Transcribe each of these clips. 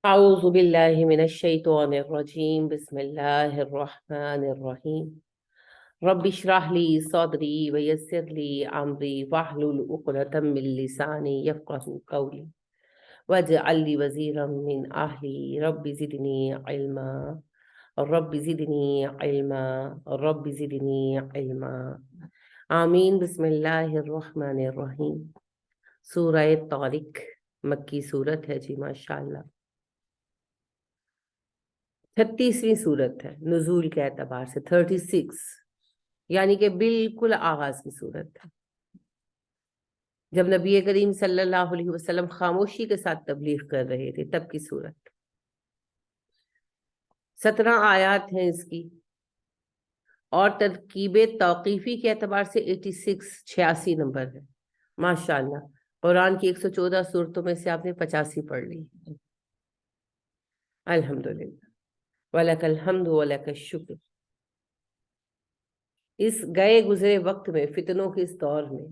أعوذ بالله من الشيطان الرجيم بسم الله الرحمن الرحيم رب اشرح لي صدري ويسر لي أمري واحلل عقدة من لساني يفقهوا قولي واجعل لي وزيرا من أهلي رب زدني علما رب زدني علما رب زدني علما آمین بسم اللہ الرحمن الرحیم۔ سورہ طارق مکی صورت ہے جی، ماشاءاللہ 36ویں صورت ہے نزول کے اعتبار سے، 36 یعنی کہ بالکل آغاز کی صورت ہے، جب نبی کریم صلی اللہ علیہ وسلم خاموشی کے ساتھ تبلیغ کر رہے تھے تب کی صورت۔ 17 آیات ہیں اس کی، اور ترکیب توقیفی کے اعتبار سے 86 نمبر ہے۔ ماشاءاللہ قرآن کی 114 صورتوں میں سے آپ نے 85 پڑھ لی، الحمدللہ، وَلَكَ الْحَمْدُ وَلَكَ الشُّكْرُ۔ اس گئے گزرے وقت میں، فتنوں کے اس دور میں،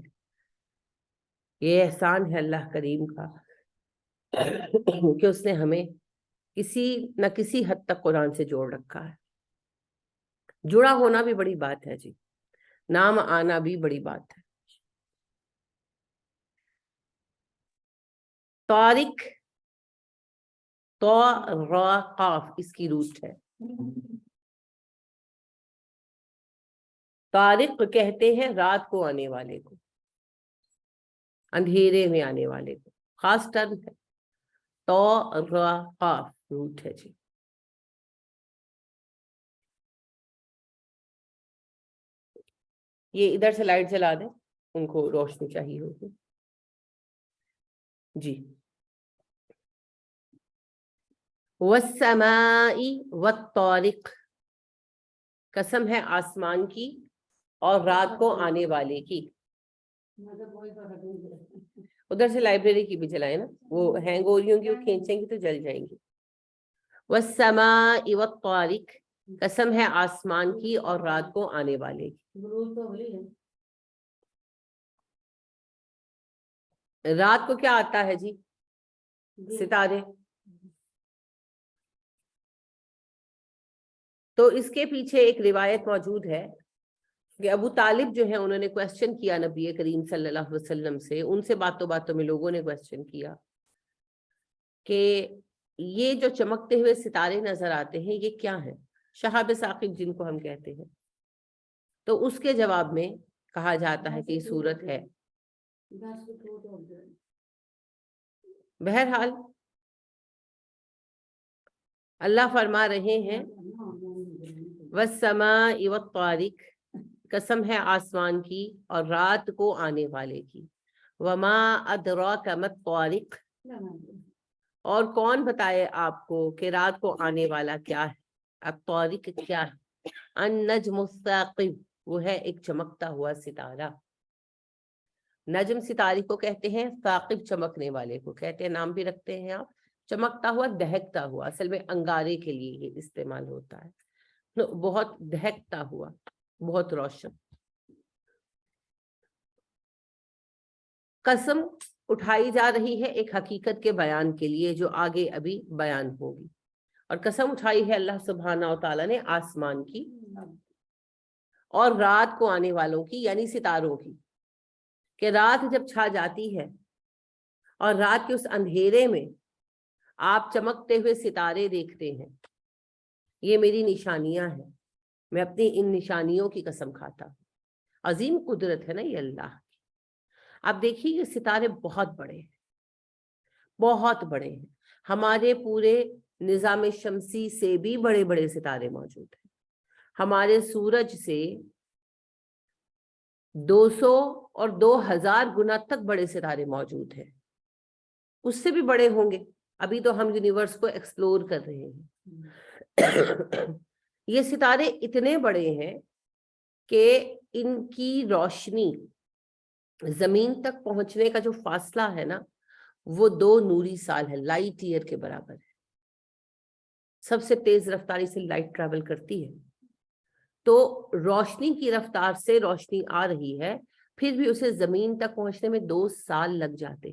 یہ احسان ہے اللہ کریم کا کہ اس نے ہمیں کسی نہ کسی حد تک قرآن سے جوڑ رکھا ہے۔ جڑا ہونا بھی بڑی بات ہے جی، نام آنا بھی بڑی بات ہے۔ طارق، تو را قاف اس کی روٹ ہے۔ طارق کہتے ہیں رات کو آنے والے کو، اندھیرے میں آنے والے کو، خاص ٹرم ہے۔ تو را قاف روٹ ہے جی۔ یہ ادھر سے لائٹ جلا دیں، ان کو روشنی چاہیے ہوگی جی۔ والسماء والطارق، قسم ہے آسمان کی اور رات کو آنے والے کی۔ ادھر سے لائبریری کی بھی جلائیں نا، وہ ہینگ ہو رہی ہوں گی، وہ کھینچیں گی تو جل جائیں گی۔ والسماء والطارق، قسم ہے آسمان کی اور رات کو آنے والے کی۔ رات کو کیا آتا ہے جی؟ ستارے۔ تو اس کے پیچھے ایک روایت موجود ہے کہ ابو طالب جو ہے، انہوں نے کویسچن کیا نبی کریم صلی اللہ علیہ وسلم سے، ان سے باتوں باتوں میں لوگوں نے کویسچن کیا کہ یہ جو چمکتے ہوئے ستارے نظر آتے ہیں یہ کیا ہیں، شہاب ثاقب جن کو ہم کہتے ہیں۔ تو اس کے جواب میں کہا جاتا ہے کہ یہ صورت ہے۔ بہرحال اللہ فرما رہے ہیں والسماء والطارق، قسم ہے آسمان کی اور رات کو آنے والے کی۔ وما ادراک ما الطارق، اور کون بتائے آپ کو کہ رات کو آنے والا کیا ہے۔ الطارق کیا ہے؟ النجم الثاقب، وہ ہے ایک چمکتا ہوا ستارہ۔ نجم ستارے کو کہتے ہیں، ثاقب چمکنے والے کو کہتے ہیں، نام بھی رکھتے ہیں آپ، چمکتا ہوا، دہکتا ہوا، اصل میں انگارے کے لیے یہ استعمال ہوتا ہے، بہت دہکتا ہوا، بہت روشن۔ قسم اٹھائی جا رہی ہے ایک حقیقت کے بیان کے لیے جو آگے ابھی بیان ہوگی، اور قسم اٹھائی ہے اللہ سبحانہ و تعالیٰ نے آسمان کی اور رات کو آنے والوں کی، یعنی ستاروں کی، کہ رات جب چھا جاتی ہے اور رات کے اس اندھیرے میں آپ چمکتے ہوئے ستارے دیکھتے ہیں، یہ میری نشانیاں ہیں، میں اپنی ان نشانیوں کی قسم کھاتا ہوں۔ عظیم قدرت ہے نا یہ اللہ کی۔ آپ دیکھیے یہ ستارے بہت بڑے ہیں، بہت بڑے ہیں، ہمارے پورے نظام شمسی سے بھی بڑے بڑے ستارے موجود ہیں، ہمارے سورج سے 200 اور 2000 گنا تک بڑے ستارے موجود ہیں، اس سے بھی بڑے ہوں گے، ابھی تو ہم یونیورس کو ایکسپلور کر رہے ہیں۔ یہ ستارے اتنے بڑے ہیں کہ ان کی روشنی زمین تک پہنچنے کا جو فاصلہ ہے نا، وہ 2 نوری سال ہے، لائٹ ایئر کے برابر ہے۔ سب سے تیز رفتاری سے لائٹ ٹریول کرتی ہے، تو روشنی کی رفتار سے روشنی آ رہی ہے، پھر بھی اسے زمین تک پہنچنے میں 2 سال لگ جاتے۔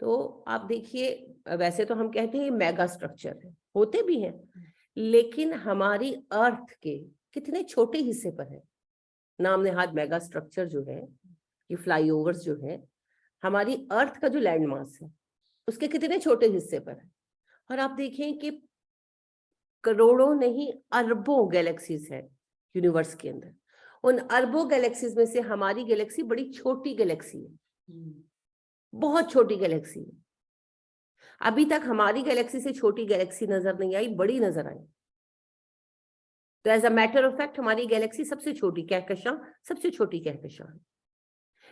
تو آپ دیکھیے ویسے تو ہم کہتے ہیں میگا اسٹرکچر ہے، ہوتے بھی ہیں، لیکن ہماری ارتھ کے کتنے چھوٹے حصے پر ہے نام نہاد میگا اسٹرکچر جو ہے، یہ فلائی اوورز جو ہے، ہماری ارتھ کا جو لینڈ ماس ہے اس کے کتنے چھوٹے حصے پر ہے. اور آپ دیکھیں کہ کروڑوں نہیں اربوں گیلیکسیز ہے یونیورس کے اندر. ان اربوں گیلیکسیز میں سے ہماری گیلیکسی بڑی چھوٹی گیلیکسی ہے، بہت چھوٹی گیلیکسی ہے. ابھی تک ہماری گیلیکسی سے چھوٹی گیلیکسی نظر نہیں آئی، بڑی نظر آئی. تو as a matter of fact ہماری گیلیکسی سب سے چھوٹی کہکشاں، سب سے چھوٹی کہکشاں ہے.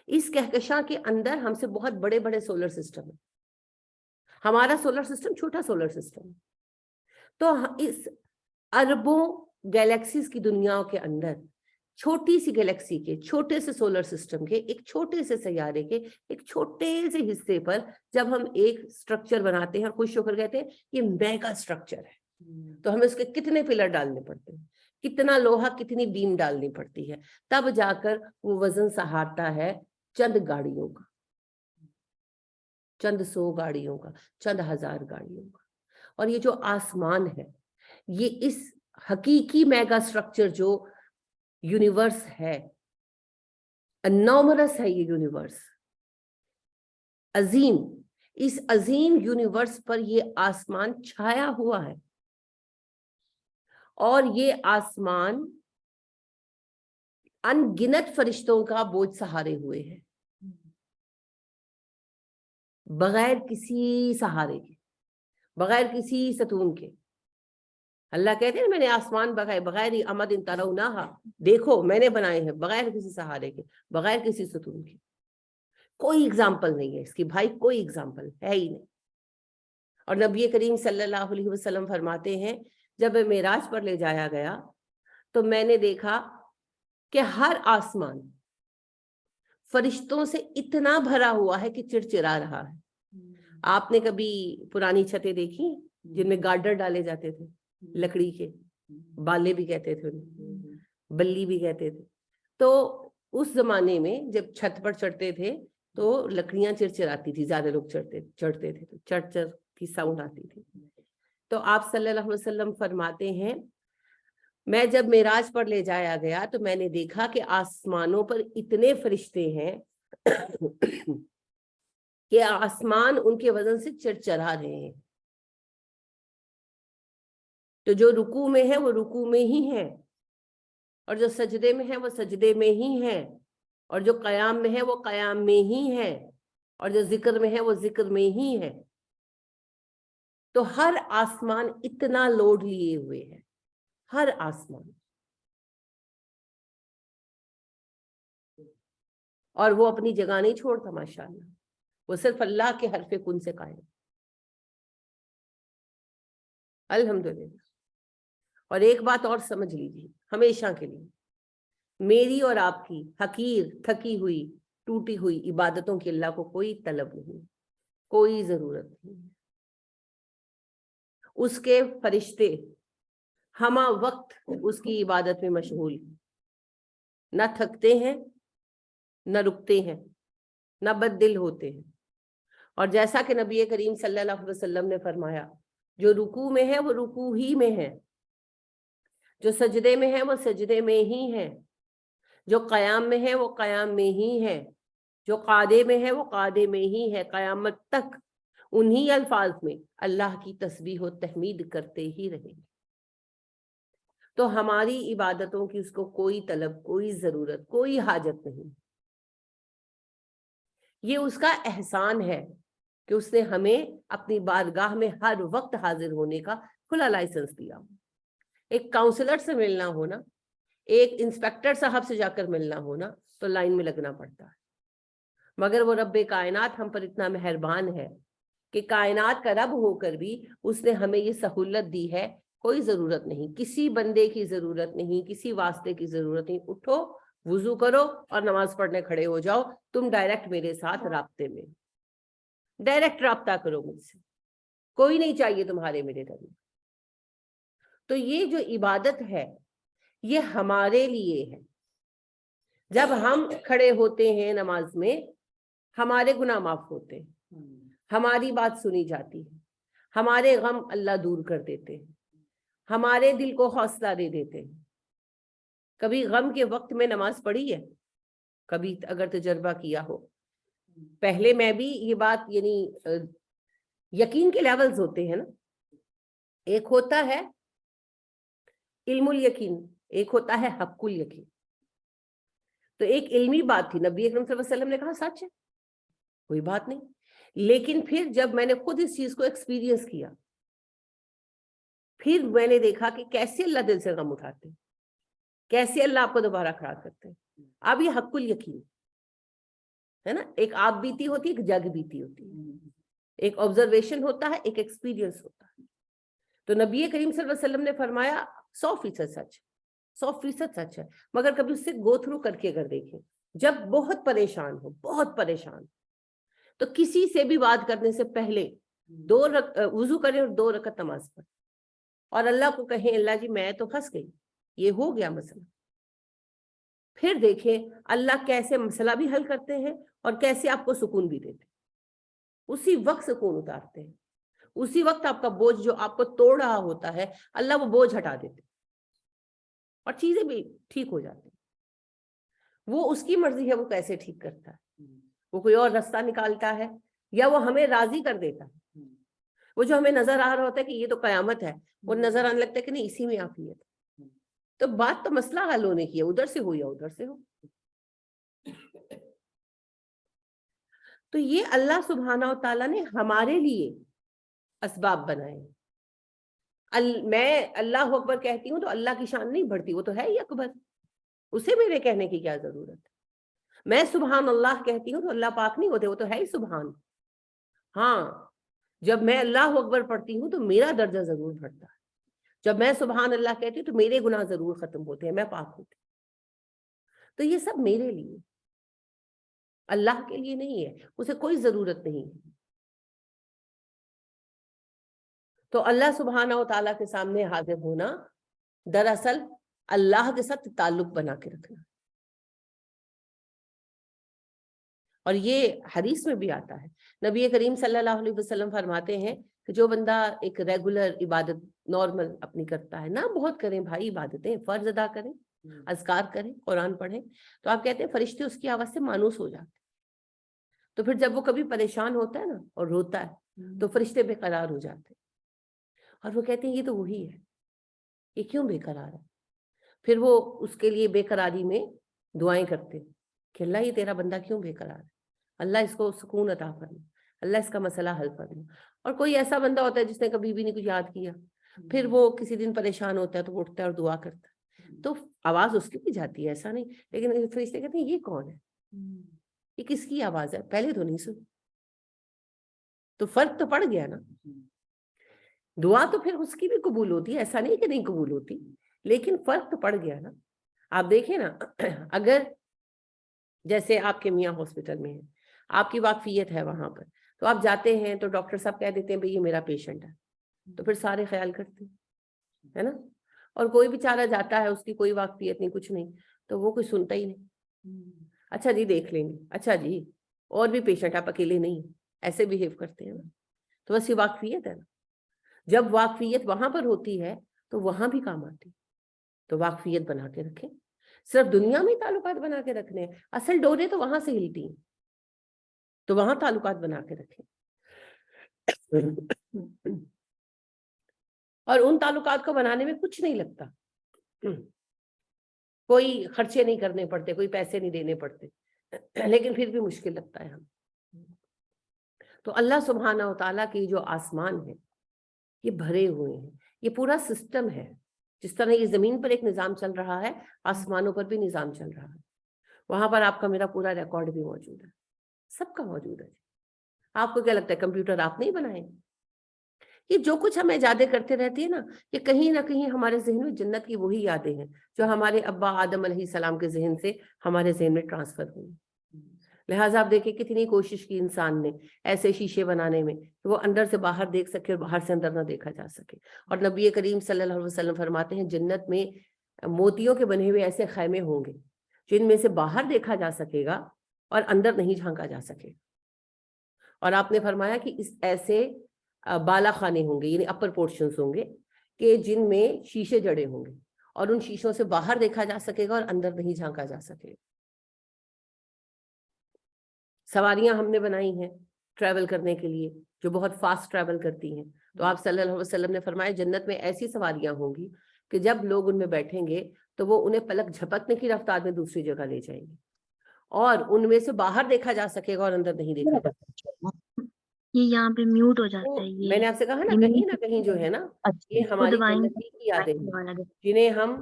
اس کہکشاں کے اندر ہم سے بہت بڑے بڑے سولر سسٹم ہیں. ہمارا سولر سسٹم چھوٹا سولر سسٹم ہے. تو اس اربوں گیلیکسیز کی دنیا کے اندر چھوٹی سی گیلیکسی کے، چھوٹے سے سولر سسٹم کے، ایک چھوٹے سے سیارے کے ایک چھوٹے سے حصے پر جب ہم ایک سٹرکچر بناتے ہیں اور خوش ہو کر کہتے ہیں یہ میگا سٹرکچر ہے، تو ہمیں اس کے کتنے پلر ڈالنے پڑتے ہیں، کتنا لوہا، کتنی بیم ڈالنی پڑتی ہے، تب جا کر وہ وزن سہارتا ہے چند گاڑیوں کا، چند 100 گاڑیوں کا، چند 1000 گاڑیوں کا. اور یہ جو آسمان ہے، یہ اس حقیقی میگا سٹرکچر جو یونیورس ہے، انومرس ہے یہ یونیورس، عظیم، اس عظیم یونیورس پر یہ آسمان چھایا ہوا ہے. اور یہ آسمان ان گنت فرشتوں کا بوجھ سہارے ہوئے ہے، بغیر کسی سہارے کے، بغیر کسی ستون کے. اللہ کہتے ہیں میں نے آسمان بغیر امد ترونہا، دیکھو میں نے بنائے ہیں بغیر کسی سہارے کے، بغیر کسی ستون کے. کوئی اگزامپل نہیں ہے اس کی بھائی، کوئی اگزامپل ہے ہی نہیں. اور نبی کریم صلی اللہ علیہ وسلم فرماتے ہیں جب معراج پر لے جایا گیا تو میں نے دیکھا کہ ہر آسمان فرشتوں سے اتنا بھرا ہوا ہے کہ چڑچڑا رہا ہے. آپ نے کبھی پرانی چھتیں دیکھی جن میں گارڈر ڈالے جاتے تھے لکڑی کے، بالے بھی کہتے تھے انہیں، بلی بھی کہتے تھے. تو اس زمانے میں جب چھت پر چڑھتے تھے تو لکڑیاں چرچراتی تھی، زیادہ لوگ چڑھتے تھے تو چڑ چڑ کی ساؤنڈ آتی تھی. تو آپ صلی اللہ علیہ وسلم فرماتے ہیں میں جب معراج پر لے جایا گیا تو میں نے دیکھا کہ آسمانوں پر اتنے فرشتے ہیں کہ آسمان ان کے وزن سے چرچرا رہے ہیں. تو جو رکوع میں ہے وہ رکوع میں ہی ہے، اور جو سجدے میں ہے وہ سجدے میں ہی ہے، اور جو قیام میں ہے وہ قیام میں ہی ہے، اور جو ذکر میں ہے وہ ذکر میں ہی ہے. تو ہر آسمان اتنا لوڈ لیے ہوئے ہے، ہر آسمان. اور وہ اپنی جگہ نہیں چھوڑتا ماشاءاللہ، وہ صرف اللہ کے حرف کن سے قائم. الحمدللہ. اور ایک بات اور سمجھ لیجیے ہمیشہ کے لیے، میری اور آپ کی حقیر، تھکی ہوئی، ٹوٹی ہوئی عبادتوں کی اللہ کو کوئی طلب نہیں، کوئی ضرورت نہیں. اس کے فرشتے ہمہ وقت اس کی عبادت میں مشغول، نہ تھکتے ہیں، نہ رکتے ہیں، نہ بد دل ہوتے ہیں. اور جیسا کہ نبی کریم صلی اللہ علیہ وسلم نے فرمایا جو رکوع میں ہے وہ رکوع ہی میں ہے، جو سجدے میں ہے وہ سجدے میں ہی ہے، جو قیام میں ہے وہ قیام میں ہی ہے، جو قعدے میں ہے وہ قعدے میں ہی ہے. قیامت تک انہی الفاظ میں اللہ کی تسبیح و تحمید کرتے ہی رہیں گے. تو ہماری عبادتوں کی اس کو کوئی طلب، کوئی ضرورت، کوئی حاجت نہیں. یہ اس کا احسان ہے کہ اس نے ہمیں اپنی بارگاہ میں ہر وقت حاضر ہونے کا کھلا لائسنس دیا. ایک کاؤنسلر سے ملنا ہونا، ایک انسپیکٹر صاحب سے جا کر ملنا ہونا تو لائن میں لگنا پڑتا ہے، مگر وہ رب کائنات ہم پر اتنا مہربان ہے کہ کائنات کا رب ہو کر بھی اس نے ہمیں یہ سہولت دی ہے. کوئی ضرورت نہیں، کسی بندے کی ضرورت نہیں، کسی واسطے کی ضرورت نہیں. اٹھو، وضو کرو اور نماز پڑھنے کھڑے ہو جاؤ. تم ڈائریکٹ میرے ساتھ رابطے میں، ڈائریکٹ رابطہ کرو مجھ سے، کوئی نہیں چاہیے تمہارے میرے درمیان. تو یہ جو عبادت ہے یہ ہمارے لیے ہے. جب ہم کھڑے ہوتے ہیں نماز میں ہمارے گناہ معاف ہوتے ہیں، ہماری بات سنی جاتی ہے، ہمارے غم اللہ دور کر دیتے ہیں، ہمارے دل کو حوصلہ دے دیتے ہیں۔ کبھی غم کے وقت میں نماز پڑھی ہے؟ کبھی اگر تجربہ کیا ہو، پہلے میں بھی یہ بات یعنی یقین کے لیولز ہوتے ہیں نا، ایک ہوتا ہے علم الیقین، ایک ہوتا ہے حق الیقین۔ تو ایک علمی بات تھی، نبی اکرم صلی اللہ علیہ وسلم نے کہا سچ ہے، کوئی بات نہیں، لیکن پھر جب میں نے خود اس چیز کو ایکسپیرینس کیا، پھر میں نے دیکھا کہ کیسے اللہ دل سے غم اٹھاتے ہیں، کیسے اللہ آپ کو دوبارہ کھڑا کرتے ہیں۔ اب یہ حق الیقین ہے نا، ایک آپ بیتی ہوتی ہے، ایک جگ بیتی ہوتی ہے، ایک آبزرویشن ہوتا ہے، ایک ایکسپیرینس ہوتا ہے۔ تو نبی کریم صلی اللہ علیہ وسلم نے فرمایا 100% سچ، 100% سچ ہے، مگر کبھی اس سے گو تھرو کر کے اگر دیکھیں، جب بہت پریشان ہو، بہت پریشان، تو کسی سے بھی بات کرنے سے پہلے وضو کریں اور 2 رکعت نماز پڑھیں، اور اللہ کو کہیں اللہ جی میں تو پھنس گئی، یہ ہو گیا مسئلہ۔ پھر دیکھیں اللہ کیسے مسئلہ بھی حل کرتے ہیں اور کیسے آپ کو سکون بھی دیتے ہیں، اسی وقت سکون اتارتے ہیں، اسی وقت آپ کا بوجھ جو آپ کو توڑ رہا ہوتا ہے اللہ وہ بوجھ ہٹا دیتے اور چیزیں بھی ٹھیک ہو جاتی ہیں۔ وہ اس کی مرضی ہے وہ کیسے ٹھیک کرتا ہے، وہ کوئی اور راستہ نکالتا ہے یا وہ ہمیں راضی کر دیتا ہے۔ وہ جو ہمیں نظر آ رہا ہوتا ہے کہ یہ تو قیامت ہے، وہ نظر آنے لگتا ہے کہ نہیں اسی میں عافیت ہے۔ تو بات تو مسئلہ حل ہونے کی ہے، ادھر سے ہو یا ادھر سے ہو۔ تو یہ اللہ سبحانہ و تعالیٰ نے ہمارے لیے اسباب بنائے۔ میں اللہ اکبر کہتی ہوں تو اللہ کی شان نہیں بڑھتی، وہ تو ہے ہی اکبر، اسے میرے کہنے کی کیا ضرورت ہے۔ میں سبحان اللہ کہتی ہوں تو اللہ پاک نہیں ہوتے، وہ تو ہے ہی سبحان۔ ہاں جب میں اللہ اکبر پڑھتی ہوں تو میرا درجہ ضرور بڑھتا ہے، جب میں سبحان اللہ کہتی ہوں تو میرے گناہ ضرور ختم ہوتے ہیں، میں پاک ہوتی ہوں۔ تو یہ سب میرے لیے، اللہ کے لیے نہیں ہے، اسے کوئی ضرورت نہیں ہے۔ تو اللہ سبحانہ و تعالیٰ کے سامنے حاضر ہونا دراصل اللہ کے ساتھ تعلق بنا کے رکھنا، اور یہ حدیث میں بھی آتا ہے، نبی کریم صلی اللہ علیہ وسلم فرماتے ہیں کہ جو بندہ ایک ریگولر عبادت نارمل اپنی کرتا ہے، نہ بہت کریں بھائی عبادتیں، فرض ادا کریں، اذکار کریں، قرآن پڑھیں، تو آپ کہتے ہیں فرشتے اس کی آواز سے مانوس ہو جاتے ہیں۔ تو پھر جب وہ کبھی پریشان ہوتا ہے نا اور روتا ہے تو فرشتے بے قرار ہو جاتے ہیں، اور وہ کہتے ہیں یہ تو وہی ہے، یہ کیوں بے قرار ہے؟ پھر وہ اس کے لیے بے قراری میں دعائیں کرتے ہیں کہ اللہ یہ تیرا بندہ کیوں بے قرار ہے، اللہ اس کو سکون عطا فرما، اللہ اس کا مسئلہ حل فرما۔ اور کوئی ایسا بندہ ہوتا ہے جس نے کبھی بھی نہیں کچھ یاد کیا، پھر وہ کسی دن پریشان ہوتا ہے تو وہ اٹھتا ہے اور دعا کرتا ہے، تو آواز اس کی بھی جاتی ہے، ایسا نہیں، لیکن فرشتے کہتے ہیں یہ کون ہے، یہ کس کی آواز ہے، پہلے تو نہیں سنی۔ تو فرق تو پڑ گیا نا، دعا تو پھر اس کی بھی قبول ہوتی ہے، ایسا نہیں کہ نہیں قبول ہوتی، لیکن فرق تو پڑ گیا نا۔ آپ دیکھیں نا، اگر جیسے آپ کے میاں ہاسپٹل میں ہیں، آپ کی واقفیت ہے وہاں پر، تو آپ جاتے ہیں تو ڈاکٹر صاحب کہہ دیتے ہیں بھئی یہ میرا پیشنٹ ہے، تو پھر سارے خیال کرتے ہیں، ہے نا۔ اور کوئی بیچارہ جاتا ہے، اس کی کوئی واقفیت نہیں، کچھ نہیں، تو وہ کوئی سنتا ہی نہیں، اچھا جی دیکھ لیں گے، اچھا جی اور بھی پیشنٹ، آپ اکیلے نہیں، ایسے بہیو کرتے ہیں نا۔ تو بس یہ واقفیت ہے نا، جب واقفیت وہاں پر ہوتی ہے تو وہاں بھی کام آتی، تو واقفیت بنا کے رکھیں۔ صرف دنیا میں تعلقات بنا کے رکھنے ہیں، اصل ڈوریں تو وہاں سے ہلتی ہیں، تو وہاں تعلقات بنا کے رکھیں، اور ان تعلقات کو بنانے میں کچھ نہیں لگتا، کوئی خرچے نہیں کرنے پڑتے، کوئی پیسے نہیں دینے پڑتے، لیکن پھر بھی مشکل لگتا ہے ہمیں۔ تو اللہ سبحانہ و تعالیٰ کی جو آسمان ہے یہ بھرے ہوئے ہیں، یہ پورا سسٹم ہے، جس طرح یہ زمین پر ایک نظام چل رہا ہے، آسمانوں پر بھی نظام چل رہا ہے، وہاں پر آپ کا میرا پورا ریکارڈ بھی موجود ہے، سب کا موجود ہے۔ آپ کو کیا لگتا ہے کمپیوٹر آپ نہیں بنائے؟ یہ جو کچھ ہم ایجادیں کرتے رہتے ہیں نا، یہ کہیں نہ کہیں ہمارے ذہن میں جنت کی وہی یادیں ہیں جو ہمارے ابا آدم علیہ السلام کے ذہن سے ہمارے ذہن میں ٹرانسفر ہوئی۔ لہٰذا آپ دیکھیں کتنی کوشش کی انسان نے ایسے شیشے بنانے میں کہ وہ اندر سے باہر دیکھ سکے اور باہر سے اندر نہ دیکھا جا سکے۔ اور نبی کریم صلی اللہ علیہ وسلم فرماتے ہیں جنت میں موتیوں کے بنے ہوئے ایسے خیمے ہوں گے جن میں سے باہر دیکھا جا سکے گا اور اندر نہیں جھانکا جا سکے، اور آپ نے فرمایا کہ اس ایسے بالا خانے ہوں گے، یعنی اپر پورشنز ہوں گے کہ جن میں شیشے جڑے ہوں گے، اور ان شیشوں سے باہر دیکھا جا سکے گا اور اندر نہیں جھانکا جا سکے گا۔ سواریاں ہم نے بنائی ہیں ٹریول کرنے کے لیے جو بہت فاسٹ ٹریول کرتی ہیں، تو آپ صلی اللہ علیہ وسلم نے فرمایا جنت میں ایسی سواریاں ہوں گی کہ جب لوگ ان میں بیٹھیں گے تو وہ انہیں پلک جھپکنے کی رفتار میں دوسری جگہ لے جائیں گے، اور ان میں سے باہر دیکھا جا سکے گا اور اندر نہیں دیکھا جا سکے گا۔ یہ یہاں پہ میوٹ ہو جاتا ہے، میں نے آپ سے کہا نا کہیں نہ کہیں جو ہے نا یہ ہماری زندگی کی یادیں ہیں جنہیں ہم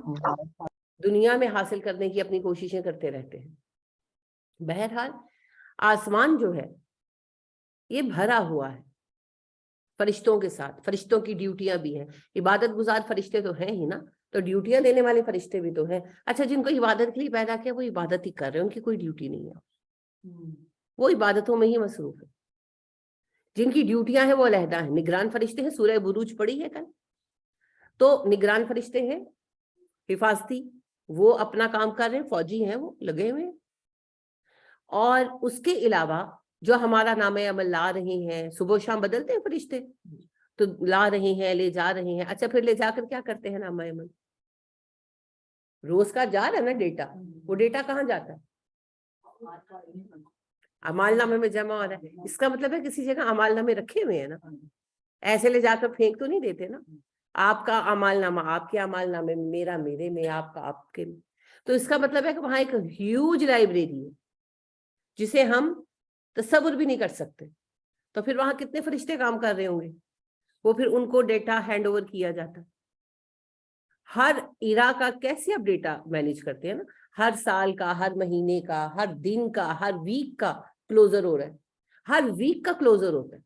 دنیا میں حاصل کرنے کی اپنی کوششیں کرتے رہتے ہیں۔ بہرحال آسمان جو ہے یہ بھرا ہوا ہے فرشتوں کے ساتھ، فرشتوں کی ڈیوٹیاں بھی ہیں، عبادت گزار فرشتے تو ہیں ہی نا، تو ڈیوٹیاں دینے والے فرشتے بھی تو ہیں۔ اچھا جن کو عبادت کے لیے پیدا کیا وہ عبادت ہی کر رہے ہیں، ان کی کوئی ڈیوٹی نہیں ہے، وہ عبادتوں میں ہی مصروف ہے۔ جن کی ڈیوٹیاں ہیں وہ علیحدہ ہیں، نگران فرشتے ہیں، سورہ بروج پڑھی ہے کل، تو نگران فرشتے ہیں حفاظتی، وہ اپنا کام کر رہے ہیں، فوجی ہیں، وہ لگے ہوئے ہیں۔ اور اس کے علاوہ جو ہمارا نام عمل لا رہے ہیں، صبح و شام بدلتے ہیں فرشتے، تو لا رہے ہیں، لے جا رہے ہیں۔ اچھا پھر لے جا کر کیا کرتے ہیں نام عمل؟ روز کا جا رہا ہے نا ڈیٹا، وہ ڈیٹا کہاں جاتا ہے؟ اعمال نامے میں جمع ہو رہا ہے۔ اس کا مطلب ہے کسی جگہ اعمال نامے رکھے ہوئے ہیں نا، ایسے لے جا کر پھینک تو نہیں دیتے نا۔ آپ کا اعمال نامہ آپ کے اعمال نامے میں، میرا میرے میں، آپ کا آپ کے میں، تو اس کا مطلب ہے کہ وہاں ایک ہیوج لائبریری ہے جسے ہم تصور بھی نہیں کر سکتے۔ تو پھر وہاں کتنے فرشتے کام کر رہے ہوں گے؟ وہ پھر ان کو ڈیٹا ہینڈ اوور کیا جاتا ہے۔ ہر ایرا کا کیسے آپ ڈیٹا مینیج کرتے ہیں نا، ہر سال کا، ہر مہینے کا، ہر دن کا، ہر ویک کا کلوزر ہو رہا ہے، ہر ویک کا کلوزر ہوتا ہے۔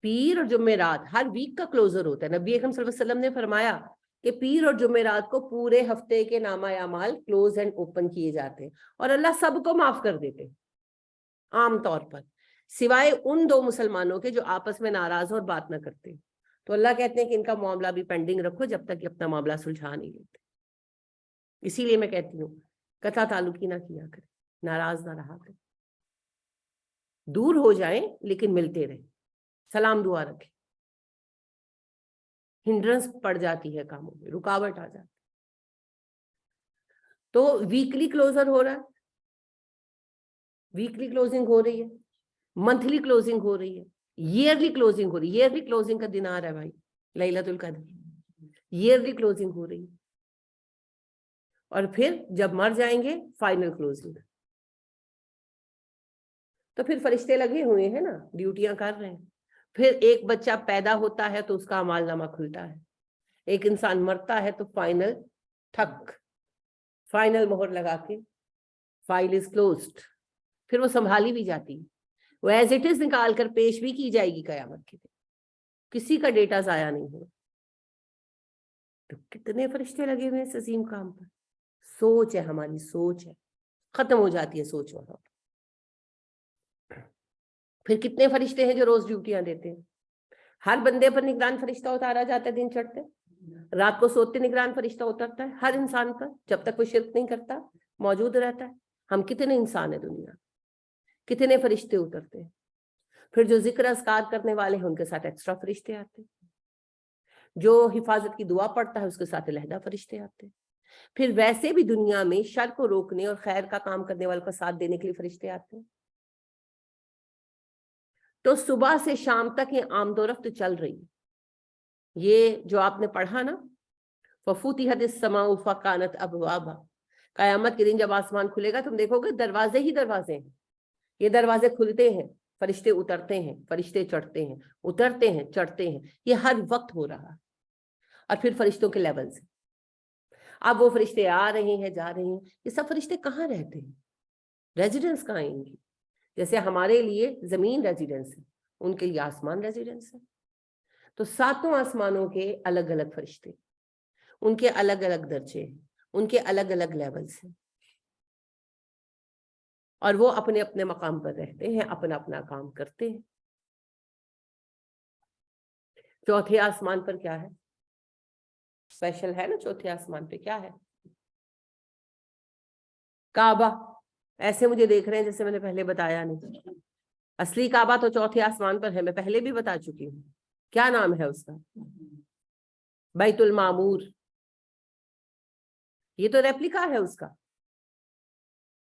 پیر اور جمعرات ہر ویک کا کلوزر ہوتا ہے۔ نبی اکرم صلی اللہ علیہ وسلم نے فرمایا کہ پیر اور جمعرات کو پورے ہفتے کے نامہ اعمال کلوز اینڈ اوپن کیے جاتے ہیں، اور اللہ سب کو معاف کر دیتے ہیں عام طور پر، سوائے ان دو مسلمانوں کے جو آپس میں ناراض اور بات نہ کرتے، تو اللہ کہتے ہیں کہ ان کا معاملہ بھی پینڈنگ رکھو جب تک کہ اپنا معاملہ سلجھا نہیں لیتے۔ اسی لیے میں کہتی ہوں قطع تعلقی نہ کیا کریں، ناراض نہ رہا کریں، دور ہو جائیں لیکن ملتے رہیں، سلام دعا رکھیں۔ ہنڈرنس پڑ جاتی ہے کاموں میں، رکاوٹ آ جاتی۔ تو ویکلی کلوزر ہو رہا ہے، ویکلی کلوزنگ ہو رہی ہے، منتھلی کلوزنگ ہو رہی ہے، ایئرلی کلوزنگ ہو رہی ہے۔ ایئرلی کلوزنگ کا دن آ رہا ہے بھائی، لیلۃ القدر، ایئرلی کلوزنگ ہو رہی ہے۔ اور پھر جب مر جائیں گے فائنل کلوزنگ۔ تو پھر فرشتے لگے ہوئے ہیں نا، ڈیوٹیاں کر رہے ہیں۔ پھر ایک بچہ پیدا ہوتا ہے تو اس کا اعمال نامہ کھلتا ہے، ایک انسان مرتا ہے تو فائنل ٹھک، فائنل مہر لگا کے فائل از کلوزڈ، پھر وہ سنبھالی بھی جاتی ہے، وہ ایز اٹ از نکال کر پیش بھی کی جائے گی قیامت کے دن، کسی کا ڈیٹا ضائع نہیں ہو۔ تو کتنے فرشتے لگے ہوئے ہیں اس عظیم کام پر۔ سوچ ہے، ہماری سوچ ہے، ختم ہو جاتی ہے سوچ وہاں۔ پھر کتنے فرشتے ہیں جو روز ڈیوٹیاں دیتے ہیں؟ ہر بندے پر نگران فرشتہ اتارا جاتا ہے دن چڑھتے، رات کو سوتے نگران فرشتہ اترتا ہے ہر انسان پر، جب تک وہ شرک نہیں کرتا موجود رہتا ہے۔ ہم کتنے انسان ہیں دنیا، کتنے فرشتے اترتے ہیں۔ پھر جو ذکر اذکار کرنے والے ہیں ان کے ساتھ ایکسٹرا فرشتے آتے ہیں، جو حفاظت کی دعا پڑھتا ہے اس کے ساتھ علیحدہ فرشتے آتے ہیں۔ پھر ویسے بھی دنیا میں شر کو روکنے اور خیر کا کام کرنے والوں کا ساتھ دینے کے لیے فرشتے آتے ہیں۔ تو صبح سے شام تک یہ آمد و رفت چل رہی ہے۔ یہ جو آپ نے پڑھا نا، فَفُتِحَتِ السَّمَاءُ فَكَانَتْ أَبْوَابًا، قیامت کے دن جب آسمان کھلے گا تم دیکھو گے دروازے ہی دروازے ہیں، یہ دروازے کھلتے ہیں، فرشتے اترتے ہیں، فرشتے چڑھتے ہیں، اترتے ہیں، چڑھتے ہیں، یہ ہر وقت ہو رہا ہے۔ اور پھر فرشتوں کے لیولز ہیں، اب وہ فرشتے آ رہے ہیں، جا رہے ہیں، یہ سب فرشتے کہاں رہتے ہیں؟ ریزیڈنس کہاں ہیں ان کی؟ جیسے ہمارے لیے زمین ریزیڈنس ہے، ان کے لیے آسمان ریزیڈنس ہے۔ تو ساتوں آسمانوں کے الگ الگ فرشتے، ان کے الگ الگ درجے ہیں، ان کے الگ الگ لیولز ہیں، اور وہ اپنے اپنے مقام پر رہتے ہیں، اپنا اپنا کام کرتے ہیں۔ چوتھے آسمان پر کیا ہے؟ اسپیشل ہے نا، چوتھے آسمان پہ کیا ہے؟ کعبہ۔ ایسے مجھے دیکھ رہے ہیں جیسے میں نے پہلے بتایا نہیں۔ اصلی کعبہ تو چوتھے آسمان پر ہے، میں پہلے بھی بتا چکی ہوں. کیا نام ہے اس کا؟ بیت المعمور. یہ تو ریپلیکا ہے اس کا.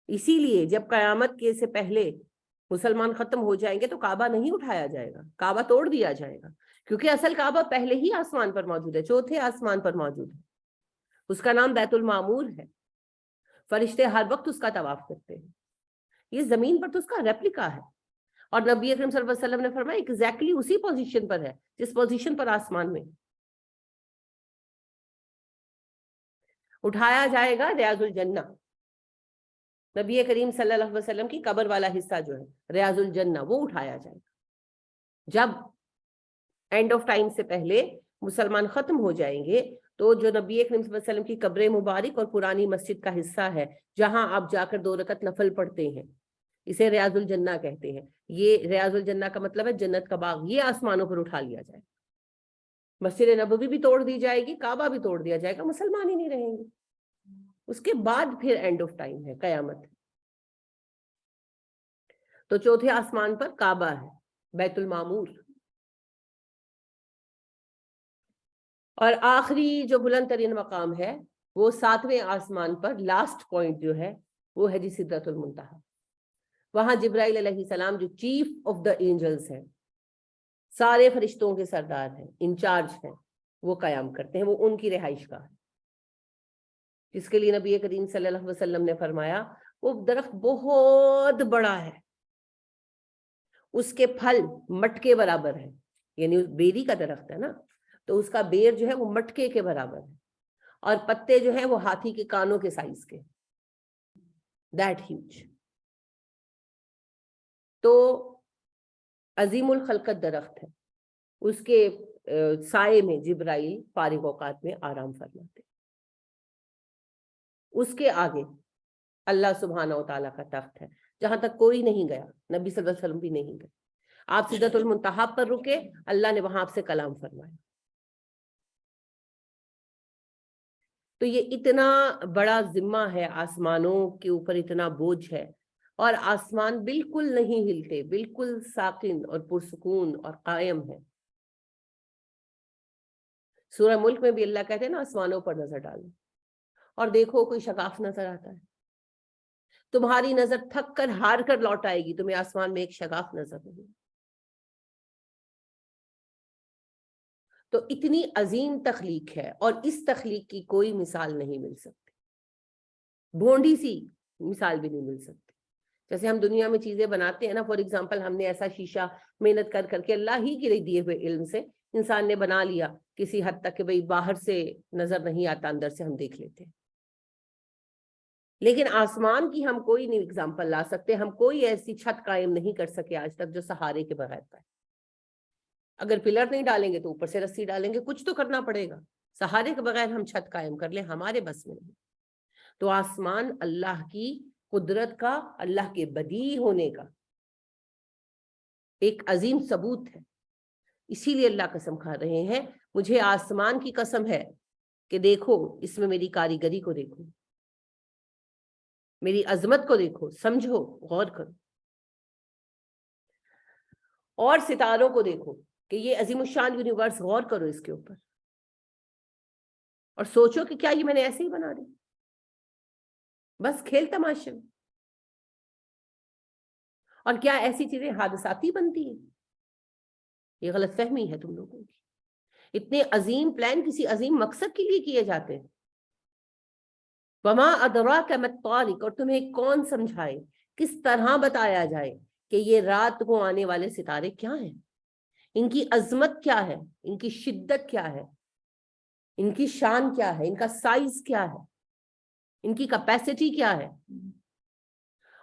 اسی لیے جب قیامت کے سے پہلے مسلمان ختم ہو جائیں گے تو کعبہ نہیں اٹھایا جائے گا، کعبہ توڑ دیا جائے گا، کیونکہ اصل کعبہ پہلے ہی آسمان پر موجود ہے، چوتھے آسمان پر موجود ہے. اس کا نام بیت المعمور ہے. فرشتے ہر وقت اس کا طواف کرتے ہیں. یہ زمین پر تو اس کا ریپلیکا ہے. اور نبی اکرم صلی اللہ علیہ وسلم نے فرمایا ایگزیکٹلی اسی پوزیشن پر ہے جس پوزیشن پر آسمان میں. اٹھایا جائے گا ریاض الجنہ. نبی کریم صلی اللہ علیہ وسلم کی قبر والا حصہ جو ہے ریاض الجنہ، وہ اٹھایا جائے گا. جب اینڈ آف ٹائم سے پہلے مسلمان ختم ہو جائیں گے تو جو نبی کریم صلی اللہ علیہ وسلم کی قبر مبارک اور پرانی مسجد کا حصہ ہے جہاں آپ جا کر 2 رکعت نفل پڑھتے ہیں، اسے ریاض الجنہ کہتے ہیں. یہ ریاض الجنہ کا مطلب ہے جنت کا باغ. یہ آسمانوں پر اٹھا لیا جائے. مسجد نبوی بھی توڑ دی جائے گی، کعبہ بھی توڑ دیا جائے گا، مسلمان ہی نہیں رہیں گے. اس کے بعد پھر اینڈ آف ٹائم ہے، قیامت. تو چوتھے آسمان پر کعبہ ہے، بیت المعمور. اور آخری جو بلند ترین مقام ہے وہ 7ویں آسمان پر لاسٹ پوائنٹ جو ہے وہ ہے جی سدرۃ المنتہا. وہاں جبرائیل علیہ السلام جو چیف آف دا اینجلز ہیں، سارے فرشتوں کے سردار ہیں، انچارج ہیں، وہ قیام کرتے ہیں. وہ ان کی رہائش گاہ ہے جس کے لیے نبی کریم صلی اللہ علیہ وسلم نے فرمایا وہ درخت بہت بڑا ہے، اس کے پھل مٹکے برابر ہیں. یعنی بیری کا درخت ہے نا، تو اس کا بیر جو ہے وہ مٹکے کے برابر ہے، اور پتے جو ہیں وہ ہاتھی کے کانوں کے سائز کے. That huge. تو عظیم الخلقت درخت ہے. اس کے سائے میں جبرائیل فارغ اوقات میں آرام فرماتے. اس کے آگے اللہ سبحانہ و تعالیٰ کا تخت ہے جہاں تک کوئی نہیں گیا، نبی صلی اللہ علیہ وسلم بھی نہیں گئے. آپ سدرۃ المنتہا پر رکے، اللہ نے وہاں آپ سے کلام فرمایا. تو یہ اتنا بڑا ذمہ ہے، آسمانوں کے اوپر اتنا بوجھ ہے، اور آسمان بالکل نہیں ہلتے، بالکل ساکن اور پرسکون اور قائم ہے. سورہ ملک میں بھی اللہ کہتے ہیں نا آسمانوں پر نظر ڈالو اور دیکھو کوئی شگاف نظر آتا ہے. تمہاری نظر تھک کر ہار کر لوٹ آئے گی، تمہیں آسمان میں ایک شگاف نظر نہیں. تو اتنی عظیم تخلیق ہے، اور اس تخلیق کی کوئی مثال نہیں مل سکتی، بھونڈی سی مثال بھی نہیں مل سکتی. جیسے ہم دنیا میں چیزیں بناتے ہیں نا، فار ایگزامپل ہم نے ایسا شیشہ محنت کر کر کے اللہ ہی کے دیے ہوئے علم سے انسان نے بنا لیا کسی حد تک کہ بھئی باہر سے نظر نہیں آتا، اندر سے ہم دیکھ لیتے ہیں. لیکن آسمان کی ہم کوئی نہیں ایگزامپل لا سکتے. ہم کوئی ایسی چھت قائم نہیں کر سکے آج تک جو سہارے کے بغیر پائے. اگر پلر نہیں ڈالیں گے تو اوپر سے رسی ڈالیں گے، کچھ تو کرنا پڑے گا. سہارے کے بغیر ہم چھت قائم کر لیں، ہمارے بس میں نہیں. تو آسمان اللہ کی قدرت کا، اللہ کے بدیع ہونے کا ایک عظیم ثبوت ہے. اسی لیے اللہ قسم کھا رہے ہیں، مجھے آسمان کی قسم ہے کہ دیکھو اس میں میری کاریگری کو دیکھو، میری عظمت کو دیکھو، سمجھو، غور کرو. اور ستاروں کو دیکھو کہ یہ عظیم الشان یونیورس، غور کرو اس کے اوپر اور سوچو کہ کیا یہ میں نے ایسے ہی بنا دی، بس کھیل تماشے. اور کیا ایسی چیزیں حادثاتی بنتی ہیں؟ یہ غلط فہمی ہے تم لوگوں کی. اتنے عظیم پلان کسی عظیم مقصد کے لیے کیے جاتے ہیں. وما ادراک ما الطارق، اور تمہیں کون سمجھائے، کس طرح بتایا جائے کہ یہ رات کو آنے والے ستارے کیا ہیں، ان کی عظمت کیا ہے، ان کی شدت کیا ہے، ان کی شان کیا ہے، ان کا سائز کیا ہے، ان کی کیپیسٹی کیا ہے.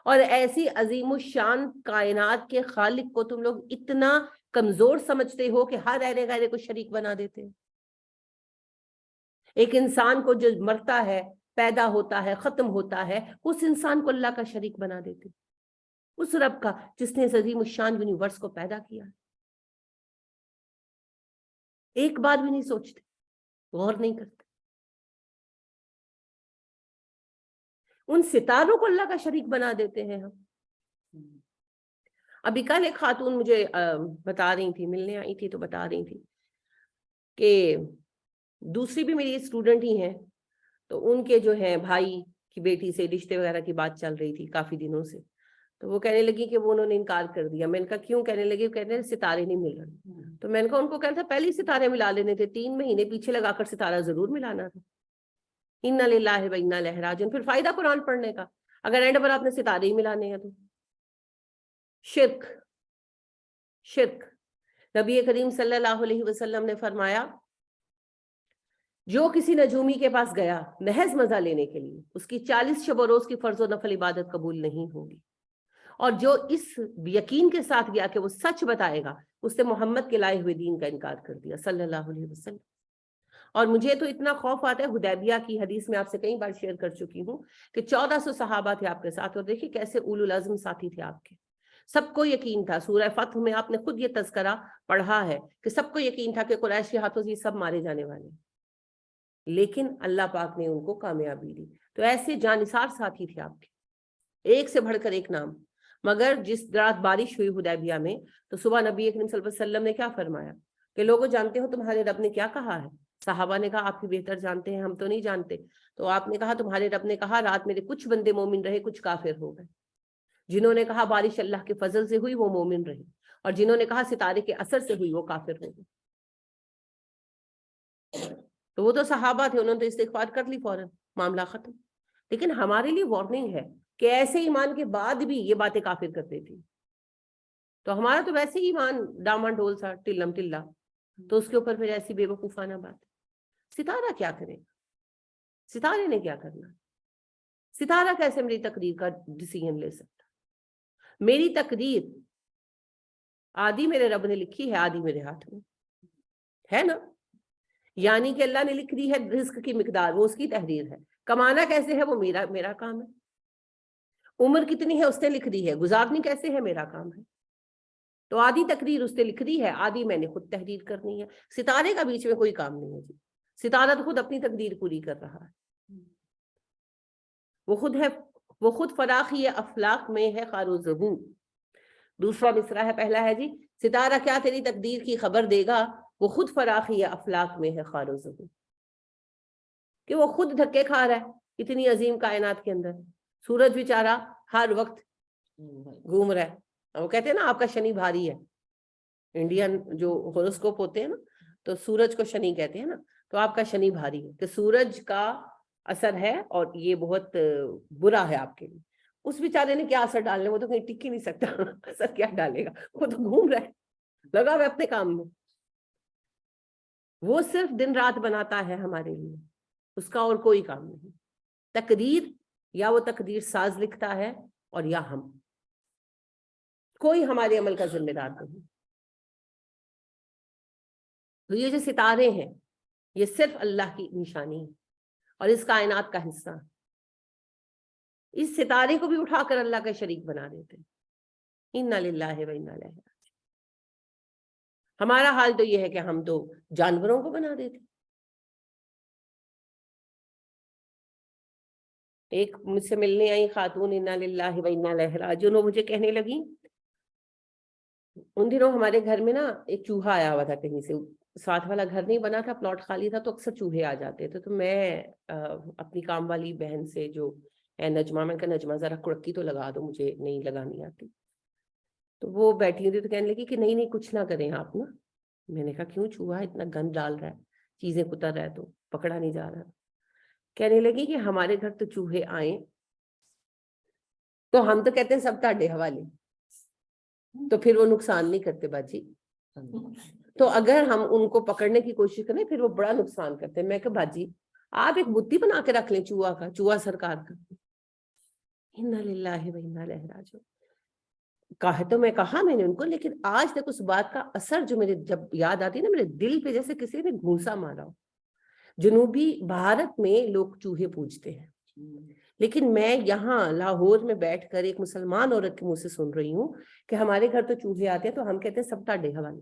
اور ایسی عظیم الشان کائنات کے خالق کو تم لوگ اتنا کمزور سمجھتے ہو کہ ہر ایرے غیرے کو شریک بنا دیتے ہیں. ایک انسان کو جو مرتا ہے، پیدا ہوتا ہے، ختم ہوتا ہے، اس انسان کو اللہ کا شریک بنا دیتے. اس رب کا جس نے عظیم الشان یونیورس کو پیدا کیا. ایک بار بھی نہیں سوچتے، غور نہیں کرتے. ان ستاروں کو اللہ کا شریک بنا دیتے ہیں ہم. ابھی کل ایک خاتون مجھے بتا رہی تھی، ملنے آئی تھی تو بتا رہی تھی کہ دوسری بھی میری اسٹوڈنٹ ہی ہیں، تو ان کے جو ہے بھائی کی بیٹی سے رشتے وغیرہ کی بات چل رہی تھی کافی دنوں سے، تو وہ کہنے لگی کہ وہ انہوں نے انکار کر دیا. میں نے کہا کیوں؟ کہنے لگی کہتے ہیں ستارے نہیں مل رہے. تو میں نے کہا ان کو کہنا تھا پہلے ہی ستارے ملا لینے تھے، 3 مہینے پیچھے لگا کر ستارہ ضرور ملانا تھا. انا للہ و انا الیہ راجعون. پھر فائدہ قرآن پڑھنے کا اگر اینڈ پر آپ نے ستارے ہی ملانے ہیں تو. شرک شرک. نبی کریم صلی اللہ علیہ وسلم نے فرمایا جو کسی نجومی کے پاس گیا محض مزہ لینے کے لیے، اس کی 40 شب و روز کی فرض و نفل عبادت قبول نہیں ہوگی. اور جو اس یقین کے ساتھ گیا کہ وہ سچ بتائے گا، اس نے محمد کے لائے ہوئے دین کا انکار کر دیا صلی اللہ علیہ وسلم. اور مجھے تو اتنا خوف آتا ہے، حدیبیہ کی حدیث میں آپ سے کئی بار شیئر کر چکی ہوں کہ 1400 صحابہ تھے آپ کے ساتھ، اور دیکھیے کیسے اولو العزم ساتھی تھے آپ کے. سب کو یقین تھا، سورہ فتح میں آپ نے خود یہ تذکرہ پڑھا ہے کہ سب کو یقین تھا کہ قریش کے ہاتھوں سے یہ سب مارے جانے والے، لیکن اللہ پاک نے ان کو کامیابی دی. تو ایسے جانثار ساتھی تھے آپ کے، ایک سے بڑھ کر ایک نام. مگر جس رات بارش ہوئی حدیبیہ میں تو صبح نبی کریم صلی اللہ علیہ وسلم نے کیا فرمایا کہ لوگوں جانتے ہو تمہارے رب نے کیا کہا ہے؟ صحابہ نے کہا آپ ہی بہتر جانتے ہیں، ہم تو نہیں جانتے. تو آپ نے کہا تمہارے رب نے کہا رات میرے کچھ بندے مومن رہے، کچھ کافر ہو گئے. جنہوں نے کہا بارش اللہ کے فضل سے ہوئی وہ مومن رہے، اور جنہوں نے کہا ستارے کے اثر سے ہوئی وہ کافر ہو گئے. تو وہ تو صحابہ تھے، انہوں نے تو استغفار کر لی فوراً، معاملہ ختم. لیکن ہمارے لیے وارننگ ہے کہ ایسے ایمان کے بعد بھی یہ باتیں کافر کرتے تھے. تو ہمارا تو ویسے ہی ایمان ڈاما ڈول سا ٹلم ٹلا، تو اس کے اوپر پھر ایسی بے وقوفانہ بات. ستارہ کیا کرے گا؟ ستارے نے کیا کرنا؟ ستارہ کیسے میری تقدیر کا ڈیسیژن لے سکتا؟ میری تقدیر آدھی میرے رب نے لکھی ہے، آدھی میرے ہاتھ میں ہے نا. یعنی کہ اللہ نے لکھ دی ہے رزق کی مقدار، وہ اس کی تحریر ہے. کمانا کیسے ہے وہ میرا کام ہے. عمر کتنی ہے اس نے لکھ دی ہے، گزارنی کیسے ہے میرا کام ہے. تو آدھی تقدیر اس نے لکھ دی ہے، آدھی میں نے خود تحریر کرنی ہے. ستارے کا بیچ میں کوئی کام نہیں ہے جی. ستارہ تو خود اپنی تقدیر پوری کر رہا ہے. وہ خود فراخی افلاق میں ہے خار و زبوں. دوسرا مصرع ہے، پہلا ہے جی ستارہ کیا تیری تقدیر کی خبر دے گا، وہ خود فراخی افلاق میں ہے خار و زبوں. کہ وہ خود دھکے کھا رہا ہے اتنی عظیم کائنات کے اندر. سورج بیچارہ ہر وقت گھوم رہا ہے. وہ کہتے ہیں نا آپ کا شنی بھاری ہے، انڈین جو ہوروسکوپ ہوتے ہیں نا تو سورج کو شنی کہتے ہیں نا، تو آپ کا شنی بھاری ہے کہ سورج کا اثر ہے اور یہ بہت برا ہے آپ کے لیے. اس بیچارے نے کیا اثر ڈالنے، وہ تو کہیں ٹک ہی نہیں سکتا. اثر کیا ڈالے گا، وہ تو گھوم رہا ہے، لگا ہوا اپنے کام میں. وہ صرف دن رات بناتا ہے ہمارے لیے، اس کا اور کوئی کام نہیں. تقدیر یا وہ تقدیر ساز لکھتا ہے اور یا ہم، کوئی ہمارے عمل کا ذمہ دار نہیں. تو یہ جو ستارے ہیں یہ صرف اللہ کی نشانی ہے اور اس کائنات کا حصہ. اس ستارے کو بھی اٹھا کر اللہ کا شریک بنا دیتے. انا للہ و انا الیہ راجعون. ہمارا حال تو یہ ہے کہ ہم تو جانوروں کو بنا دیتے. ایک مجھ سے ملنے آئی خاتون، انا للہ و انا الیہ راجعون، وہ مجھے کہنے لگی ان دنوں ہمارے گھر میں نا ایک چوہا آیا ہوا تھا کہیں سے. ساتھ والا گھر نہیں بنا تھا، پلاٹ خالی تھا، تو اکثر چوہے آ جاتے تھے. تو میں اپنی کام والی بہن سے جو ہے نجمہ، میں کہا نجمہ ذرا کڑکی تو لگا دو، مجھے نہیں لگانی آتی. تو وہ بیٹھی ہوئی تو کہنے لگی کہ نہیں کچھ نہ کریں آپ نا. میں نے کہا کیوں؟ چوہا اتنا گند ڈال رہا ہے، چیزیں کتر رہا ہے تو پکڑا نہیں جا رہا. کہنے لگی کہ ہمارے گھر تو چوہے آئیں تو ہم تو کہتے ہیں سب تہاڈے حوالے، تو پھر وہ نقصان نہیں کرتے باجی. تو اگر ہم ان کو پکڑنے کی کوشش کریں پھر وہ بڑا نقصان کرتے ہیں. میں کہ باجی آپ ایک بتی بنا کے رکھ لیں چوہا کا، چوہا سرکار کا. انا للہ و انا الیہ راجعون. تو میں کہا میں نے ان کو، لیکن آج تک اس بات کا اثر جو میرے جب یاد آتی ہے نا، میرے دل پہ جیسے کسی نے گھونسا مارا ہو. جنوبی بھارت میں لوگ چوہے پوجتے ہیں، لیکن میں یہاں لاہور میں بیٹھ کر ایک مسلمان عورت کے منہ سے سن رہی ہوں کہ ہمارے گھر تو چوہے آتے ہیں تو ہم کہتے ہیں سب تہاڈے حوالے.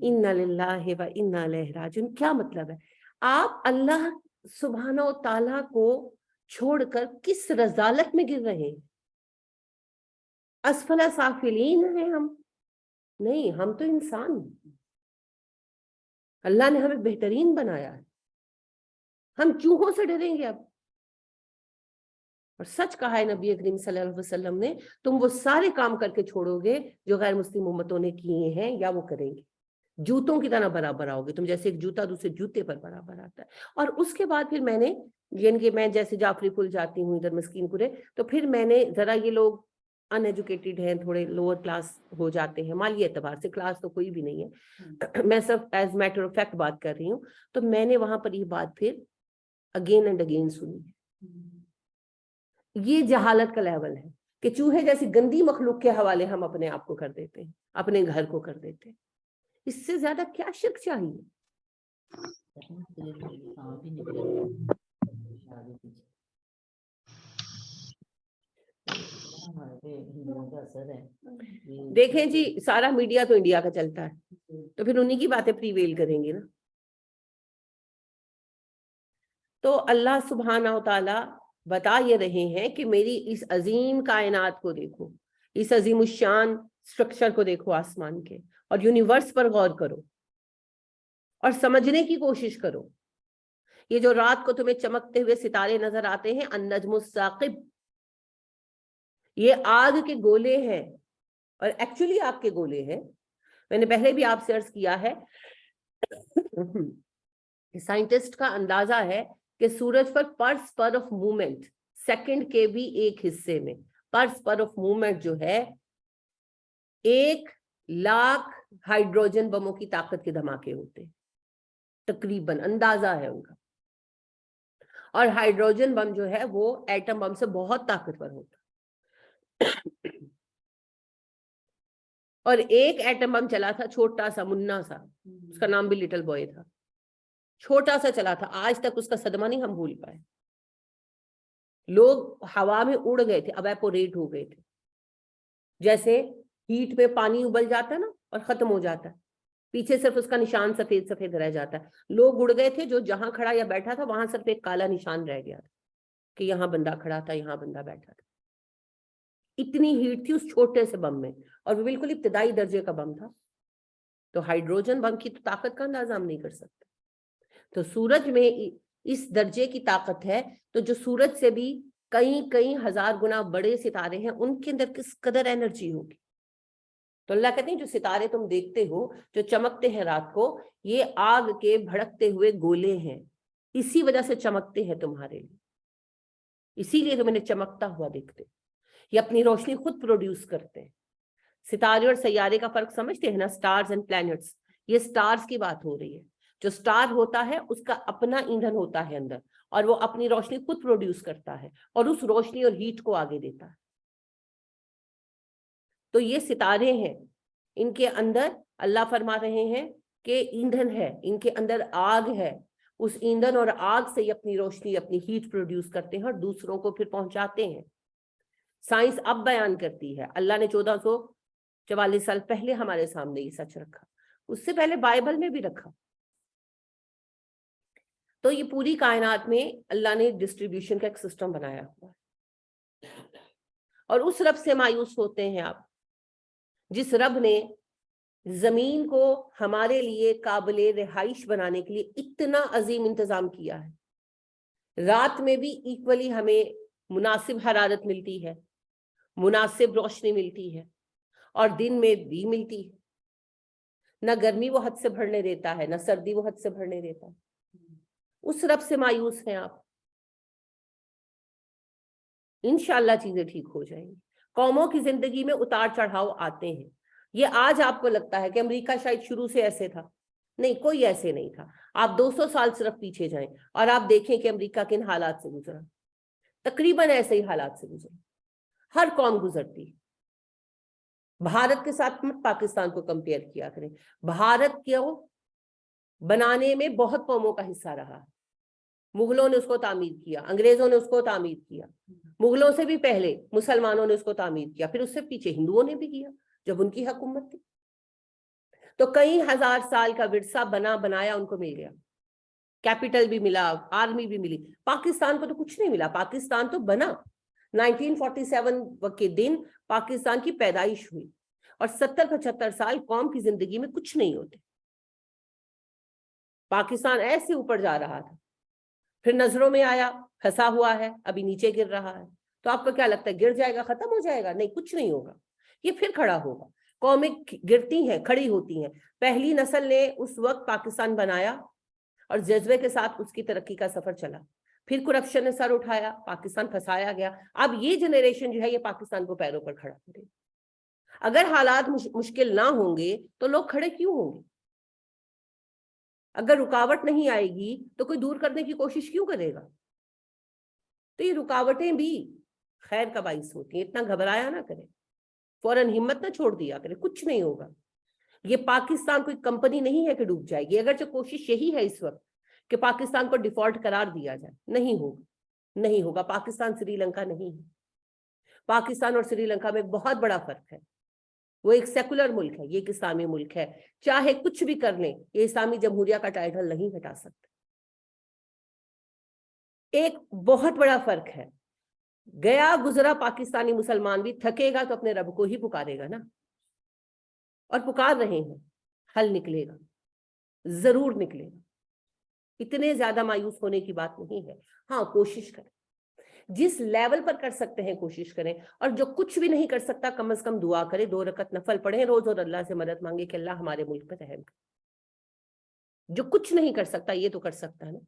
انا للہ و انا الیہ راجعون. کیا مطلب ہے؟ آپ اللہ سبحانہ و تعالیٰ کو چھوڑ کر کس رذالت میں گر رہے ہیں. اسفل سافلین ہیں ہم؟ نہیں، ہم تو انسان ہیں، اللہ نے ہمیں بہترین بنایا ہے، ہم چوہوں سے ڈریں گے اب؟ اور سچ کہا ہے نبی کریم صلی اللہ علیہ وسلم نے، تم وہ سارے کام کر کے چھوڑو گے جو غیر مسلم امتوں نے کیے ہیں یا وہ کریں گے، جوتوں کی طرح برابر آؤ گے تم، جیسے ایک جوتا دوسرے جوتے پر برابر آتا ہے۔ اور اس کے بعد پھر میں نے، یعنی کہ میں جیسے جعفری پل جاتی ہوں ادھر مسکین پورے، تو پھر میں نے ذرا، یہ لوگ ان ایجوکیٹڈ ہیں، تھوڑے لوور کلاس ہو جاتے ہیں، مالی اعتبار سے کلاس تو کوئی بھی نہیں ہے، میں صرف ایز میٹر آف فیکٹ بات کر رہی ہوں، تو میں نے وہاں پر یہ بات پھر اگین اینڈ اگین سنی ہے۔ یہ جہالت کا لیول ہے کہ چوہے جیسی گندی مخلوق کے حوالے ہم اپنے آپ کو کر دیتے ہیں، اپنے گھر کو کر دیتے ہیں، اس سے زیادہ کیا شرک چاہیے؟ دیکھیں جی، سارا میڈیا تو انڈیا کا چلتا ہے، تو پھر انہی کی باتیں پریویل کریں گے نا۔ تو اللہ سبحانہ و تعالی بتا یہ رہے ہیں کہ میری اس عظیم کائنات کو دیکھو، اس عظیم الشان سٹرکچر کو دیکھو آسمان کے، اور یونیورس پر غور کرو اور سمجھنے کی کوشش کرو۔ یہ جو رات کو تمہیں چمکتے ہوئے ستارے نظر آتے ہیں، النجم الثاقب، یہ آگ کے گولے ہیں، اور ایکچولی آگ کے گولے ہیں۔ میں نے پہلے بھی آپ سے عرض کیا ہے، سائنٹسٹ کا اندازہ ہے کہ سورج پر سپر آف موومنٹ، سیکنڈ کے بھی ایک حصے میں سپر آف موومنٹ جو ہے 1,00,000 ہائیڈروجن بموں کی طاقت کے دھماکے ہوتے ہیں، تقریباً اندازہ ہے ان کا۔ اور ہائیڈروجن بم جو ہے وہ ایٹم بم سے بہت طاقتور ہوتا ہے۔ اور ایک ایٹم بم چلا تھا چھوٹا سا منا سا، اس کا نام بھی لٹل بوائے تھا، چھوٹا سا چلا تھا، آج تک اس کا صدمہ نہیں ہم بھول پائے۔ لوگ ہوا میں اڑ گئے تھے، ایواپوریٹ ہو گئے تھے، جیسے ہیٹ میں پانی ابل جاتا ہے نا اور ختم ہو جاتا ہے، پیچھے صرف اس کا نشان سفید سفید رہ جاتا ہے۔ لوگ اڑ گئے تھے، جو جہاں کھڑا یا بیٹھا تھا وہاں صرف ایک کالا نشان رہ گیا تھا کہ یہاں بندہ کھڑا تھا، یہاں بندہ بیٹھا تھا۔ اتنی ہیٹ تھی اس چھوٹے سے بم میں، اور وہ بالکل ابتدائی درجے کا بم تھا۔ تو ہائیڈروجن بم کی تو طاقت کا اندازہ ہم نہیں کر سکتے۔ تو سورج میں اس درجے کی طاقت ہے، تو جو سورج سے بھی کئی ہزار گنا بڑے ستارے ہیں، ان کے اندر کس قدر انرجی ہوگی۔ تو اللہ کہتے ہیں جو ستارے تم دیکھتے ہو جو چمکتے ہیں رات کو، یہ آگ کے بھڑکتے ہوئے گولے ہیں، اسی وجہ سے چمکتے ہیں تمہارے لیے، اسی لیے تم انہیں چمکتا ہوا دیکھتے۔ یہ اپنی روشنی خود پروڈیوس کرتے ہیں۔ ستارے اور سیارے کا فرق سمجھتے ہیں نا، سٹارز اینڈ پلانٹس، یہ سٹارز کی بات ہو رہی ہے۔ جو سٹار ہوتا ہے اس کا اپنا ایندھن ہوتا ہے اندر، اور وہ اپنی روشنی خود پروڈیوس کرتا ہے اور اس روشنی اور ہیٹ کو آگے دیتا ہے۔ تو یہ ستارے ہیں، ان کے اندر اللہ فرما رہے ہیں کہ ایندھن ہے، ان کے اندر آگ ہے، اس ایندھن اور آگ سے یہ اپنی روشنی، اپنی ہیٹ پروڈیوس کرتے ہیں اور دوسروں کو پھر پہنچاتے ہیں۔ سائنس اب بیان کرتی ہے، اللہ نے 1444 سال پہلے ہمارے سامنے یہ سچ رکھا، اس سے پہلے بائبل میں بھی رکھا۔ تو یہ پوری کائنات میں اللہ نے ڈسٹریبیوشن کا ایک سسٹم بنایا ہوا ہے، اور اس رب سے مایوس ہوتے ہیں آپ جس رب نے زمین کو ہمارے لیے قابل رہائش بنانے کے لیے اتنا عظیم انتظام کیا ہے۔ رات میں بھی ایکولی ہمیں مناسب حرارت ملتی ہے، مناسب روشنی ملتی ہے، اور دن میں بھی ملتی ہے۔ نہ گرمی وہ حد سے بڑھنے دیتا ہے، نہ سردی وہ حد سے بڑھنے دیتا ہے۔ اس رب سے مایوس ہیں آپ، انشاءاللہ چیزیں ٹھیک ہو جائیں گی۔ قوموں کی زندگی میں اتار چڑھاؤ آتے ہیں۔ یہ آج آپ کو لگتا ہے کہ امریکہ شاید شروع سے ایسے تھا، نہیں، کوئی ایسے نہیں تھا۔ آپ 200 سال صرف پیچھے جائیں اور آپ دیکھیں کہ امریکہ کن حالات سے گزرا، تقریباً ایسے ہی حالات سے گزرا، ہر قوم گزرتی۔ بھارت کے ساتھ مت پاکستان کو کمپیئر کیا کریں، بھارت کو بنانے میں بہت قوموں کا حصہ رہا۔ مغلوں نے اس کو تعمیر کیا، انگریزوں نے اس کو تعمیر کیا، مغلوں سے بھی پہلے مسلمانوں نے اس کو تعمیر کیا، پھر اس سے پیچھے ہندوؤں نے بھی کیا جب ان کی حکومت تھی۔ تو کئی ہزار سال کا ورثہ بنایا ان کو مل گیا، کیپٹل بھی ملا، آرمی بھی ملی۔ پاکستان کو تو کچھ نہیں ملا، پاکستان تو بنا، 1947 کے دن پاکستان کی پیدائش ہوئی اور 70-75 سال قوم کی زندگی میں کچھ نہیں ہوتے. پاکستان ایسے اوپر جا رہا تھا, پھر نظروں میں آیا پھنسا ہوا ہے, ابھی نیچے گر رہا ہے. تو آپ کو کیا لگتا ہے گر جائے گا, ختم ہو جائے گا؟ نہیں, کچھ نہیں ہوگا, یہ پھر کھڑا ہوگا. قومیں گرتی ہیں, کھڑی ہوتی ہیں. پہلی نسل نے اس وقت پاکستان بنایا اور جذبے کے ساتھ اس کی ترقی کا سفر چلا. پھر کرپشن نے سر اٹھایا, پاکستان پھنسایا گیا. اب یہ جنریشن جو ہے یہ پاکستان کو پیروں پر کھڑا کرے. اگر حالات مشکل نہ ہوں گے تو لوگ کھڑے کیوں ہوں گے؟ اگر رکاوٹ نہیں آئے گی تو کوئی دور کرنے کی کوشش کیوں کرے گا؟ تو یہ رکاوٹیں بھی خیر کا باعث ہوتی ہیں. اتنا گھبرایا نہ کرے, فوراً ہمت نہ چھوڑ دیا کرے, کچھ نہیں ہوگا. یہ پاکستان کوئی کمپنی نہیں ہے کہ ڈوب جائے گی. اگرچہ کوشش یہی ہے اس وقت کہ پاکستان کو ڈیفالٹ قرار دیا جائے, نہیں ہوگا, نہیں ہوگا. پاکستان سری لنکا نہیں ہے. پاکستان اور سری لنکا میں بہت بڑا فرق ہے. وہ ایک سیکولر ملک ہے, یہ ایک اسلامی ملک ہے. چاہے کچھ بھی کر لیں, یہ اسلامی جمہوریہ کا ٹائٹل نہیں ہٹا سکتے. ایک بہت بڑا فرق ہے. گیا گزرا پاکستانی مسلمان بھی تھکے گا تو اپنے رب کو ہی پکارے گا نا, اور پکار رہے ہیں. حل نکلے گا, ضرور نکلے گا. اتنے زیادہ مایوس ہونے کی بات نہیں ہے. ہاں, کوشش کریں, جس لیول پر کر سکتے ہیں کوشش کریں. اور جو کچھ بھی نہیں کر سکتا کم از کم دعا کرے, 2 رکعت نفل پڑھیں روز, اور اللہ سے مدد مانگے کہ اللہ ہمارے ملک پر رحم کرے. جو کچھ نہیں کر سکتا یہ تو کر سکتا ہے نا.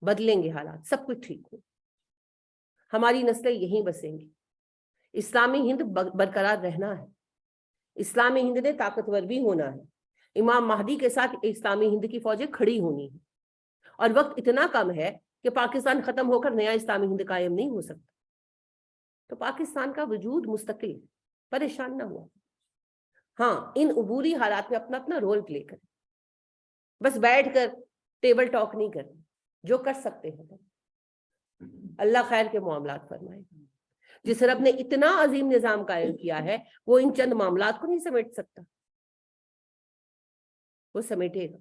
بدلیں گے حالات, سب کچھ ٹھیک ہو, ہماری نسلیں یہیں بسیں گی. اسلامی ہند برقرار رہنا ہے. اسلامی ہند نے طاقتور بھی ہونا ہے. امام مہدی کے ساتھ اسلامی ہند کی فوجیں کھڑی ہونی ہیں. اور وقت اتنا کم ہے کہ پاکستان ختم ہو کر نیا اسلامی ہند قائم نہیں ہو سکتا. تو پاکستان کا وجود مستقل ہے, پریشان نہ ہوا. ہاں, ان عبوری حالات میں اپنا اپنا رول پلے کریں. بس بیٹھ کر ٹیبل ٹاک نہیں کریں, جو کر سکتے ہیں. اللہ خیر کے معاملات فرمائے. جس رب نے اتنا عظیم نظام قائم کیا ہے وہ ان چند معاملات کو نہیں سمیٹ سکتا, وہ سمیٹے گا.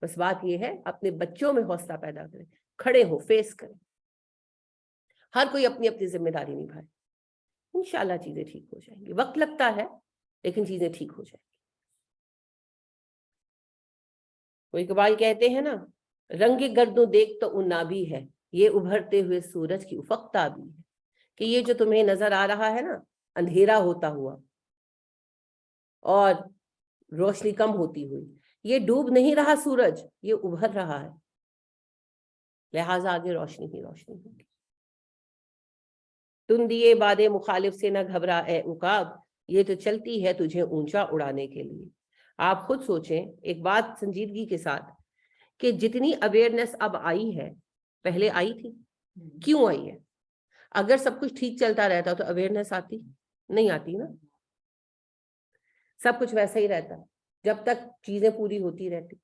بس بات یہ ہے اپنے بچوں میں حوصلہ پیدا کریں, کھڑے ہو, فیس کریں. ہر کوئی اپنی اپنی ذمہ داری نبھائے. انشاءاللہ چیزیں ٹھیک ہو جائیں گی. وقت لگتا ہے لیکن چیزیں ٹھیک ہو جائیں گی. کوئی اقبال کہتے ہیں نا, رنگ گردوں دیکھ تو انا بھی ہے, یہ ابھرتے ہوئے سورج کی افق تابی ہے. کہ یہ جو تمہیں نظر آ رہا ہے نا اندھیرا ہوتا ہوا اور روشنی کم ہوتی ہوئی, یہ ڈوب نہیں رہا سورج, یہ ابھر رہا ہے. لہٰذا آگے روشنی ہی روشنی ہوگی. تم دیے باد مخالف سے نہ گھبرا اے عقاب, یہ تو چلتی ہے تجھے اونچا اڑانے کے لیے. آپ خود سوچیں ایک بات سنجیدگی کے ساتھ کہ جتنی اویئرنیس اب آئی ہے پہلے آئی تھی؟ کیوں آئی ہے؟ اگر سب کچھ ٹھیک چلتا رہتا تو اویئرنیس آتی نہیں؟ آتی نا. سب کچھ ویسا ہی رہتا جب تک چیزیں پوری ہوتی رہتی.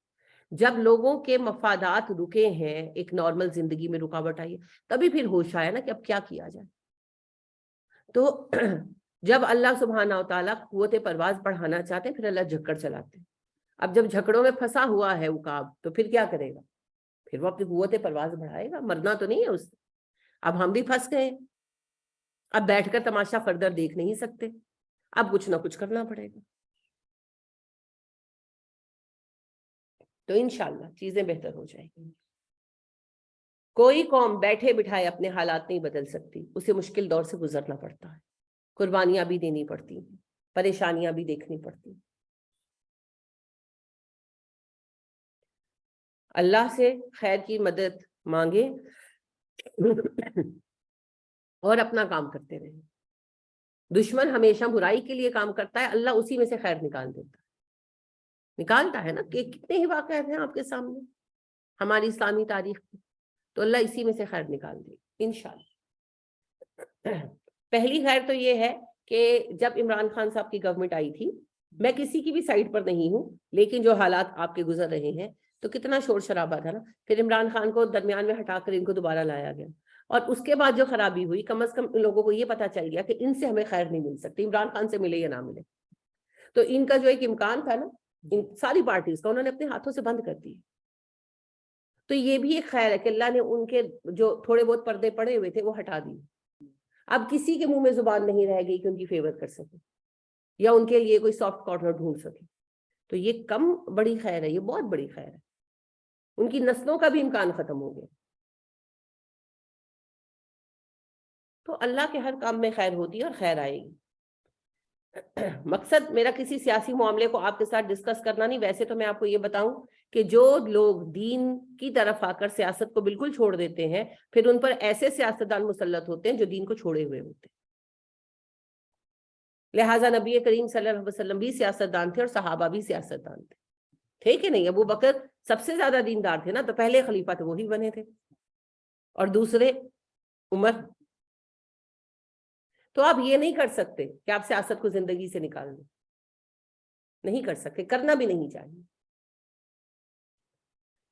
جب لوگوں کے مفادات رکے ہیں, ایک نارمل زندگی میں رکاوٹ آئی ہے, تبھی پھر ہوش آیا نا کہ اب کیا کیا جائے. تو جب اللہ سبحانہ و تعالیٰ قوت پرواز بڑھانا چاہتے ہیں پھر اللہ جھکڑ چلاتے ہیں. اب جب جھکڑوں میں پھنسا ہوا ہے عقاب تو پھر کیا کرے گا؟ پھر وہ اپنی قوت پرواز بڑھائے گا. مرنا تو نہیں ہے اس سے. اب ہم بھی پھنس گئے, اب بیٹھ کر تماشا فردر دیکھ نہیں سکتے, اب کچھ نہ کچھ کرنا پڑے گا. تو انشاءاللہ چیزیں بہتر ہو جائیں گی. کوئی قوم بیٹھے بٹھائے اپنے حالات نہیں بدل سکتی, اسے مشکل دور سے گزرنا پڑتا ہے, قربانیاں بھی دینی پڑتی ہیں, پریشانیاں بھی دیکھنی پڑتی ہیں. اللہ سے خیر کی مدد مانگے اور اپنا کام کرتے رہیں. دشمن ہمیشہ برائی کے لیے کام کرتا ہے, اللہ اسی میں سے خیر نکال دیتا ہے, نکالتا ہے نا. کہ کتنے ہی واقعات ہیں آپ کے سامنے ہماری اسلامی تاریخ کی, تو اللہ اسی میں سے خیر نکال دے انشاءاللہ. پہلی خیر تو یہ ہے کہ جب عمران خان صاحب کی گورنمنٹ آئی تھی, میں کسی کی بھی سائڈ پر نہیں ہوں, لیکن جو حالات آپ کے گزر رہے ہیں تو کتنا شور شرابہ تھا نا. پھر عمران خان کو درمیان میں ہٹا کر ان کو دوبارہ لایا گیا, اور اس کے بعد جو خرابی ہوئی کم از کم ان لوگوں کو یہ پتا چل گیا کہ ان سے ہمیں خیر نہیں مل سکتی, عمران خان سے ملے یا نہ ملے. تو ان کا جو ایک امکان تھا نا ان ساری پارٹیز کا, انہوں نے اپنے ہاتھوں سے بند کر دی. تو یہ بھی ایک خیر ہے کہ اللہ نے ان کے جو تھوڑے بہت پردے پڑے ہوئے تھے وہ ہٹا دیے. اب کسی کے منہ میں زبان نہیں رہ گئی کہ ان کی فیور کر سکے یا ان کے لیے کوئی سافٹ کارنر ڈھونڈ سکے. تو یہ کم بڑی خیر ہے, یہ بہت بڑی خیر ہے. ان کی نسلوں کا بھی امکان ختم ہو گیا. تو اللہ کے ہر کام میں خیر ہوتی ہے اور خیر آئے گی. مقصد میرا کسی سیاسی معاملے کو آپ کے ساتھ ڈسکس کرنا نہیں. ویسے تو میں آپ کو یہ بتاؤں کہ جو لوگ دین کی طرف آ کر سیاست کو بالکل چھوڑ دیتے ہیں, پھر ان پر ایسے سیاستدان مسلط ہوتے ہیں جو دین کو چھوڑے ہوئے ہوتے ہیں. لہٰذا نبی کریم صلی اللہ علیہ وسلم بھی سیاستدان تھے اور صحابہ بھی سیاستدان تھے, تھے کہ نہیں؟ ابو بکر سب سے زیادہ دیندار تھے نا, تو پہلے خلیفہ تو وہی بنے تھے, اور دوسرے عمر. تو آپ یہ نہیں کر سکتے کہ آپ سیاست کو زندگی سے نکال دیں, نہیں کر سکتے, کرنا بھی نہیں چاہیے.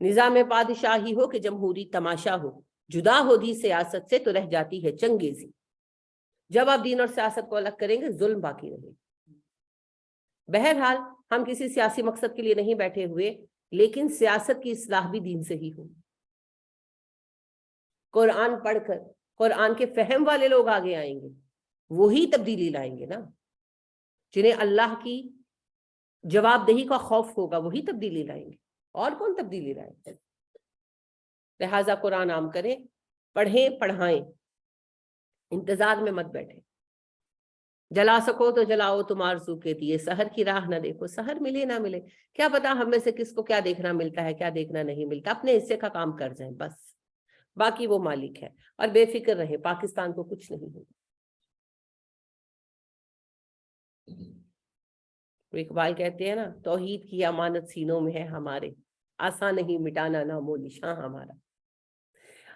نظام پادشاہی ہو کہ جمہوری تماشا ہو, جدا ہو دی سیاست سے تو رہ جاتی ہے چنگیزی. جب آپ دین اور سیاست کو الگ کریں گے ظلم باقی رہے گا. بہرحال ہم کسی سیاسی مقصد کے لیے نہیں بیٹھے ہوئے, لیکن سیاست کی اصلاح بھی دین سے ہی ہو. قرآن پڑھ کر قرآن کے فہم والے لوگ آگے آئیں گے, وہی تبدیلی لائیں گے نا. جنہیں اللہ کی جواب دہی کا خوف ہوگا وہی تبدیلی لائیں گے, اور کون تبدیلی لائیں گے؟ لہٰذا قرآن عام کریں, پڑھیں, پڑھائیں, انتظار میں مت بیٹھیں. جلا سکو تو جلاؤ تم آرزو کے دیے, سحر کی راہ نہ دیکھو, سحر ملے نہ ملے, کیا پتا ہم میں سے کس کو کیا دیکھنا ملتا ہے کیا دیکھنا نہیں ملتا. اپنے حصے کا کام کر جائیں بس, باقی وہ مالک ہے. اور بے فکر رہے, پاکستان کو کچھ نہیں ہوگا. اقبال کہتے ہیں نا, توحید کی امانت سینوں میں ہے ہمارے, آسان نہیں مٹانا نام و نشاں ہمارا.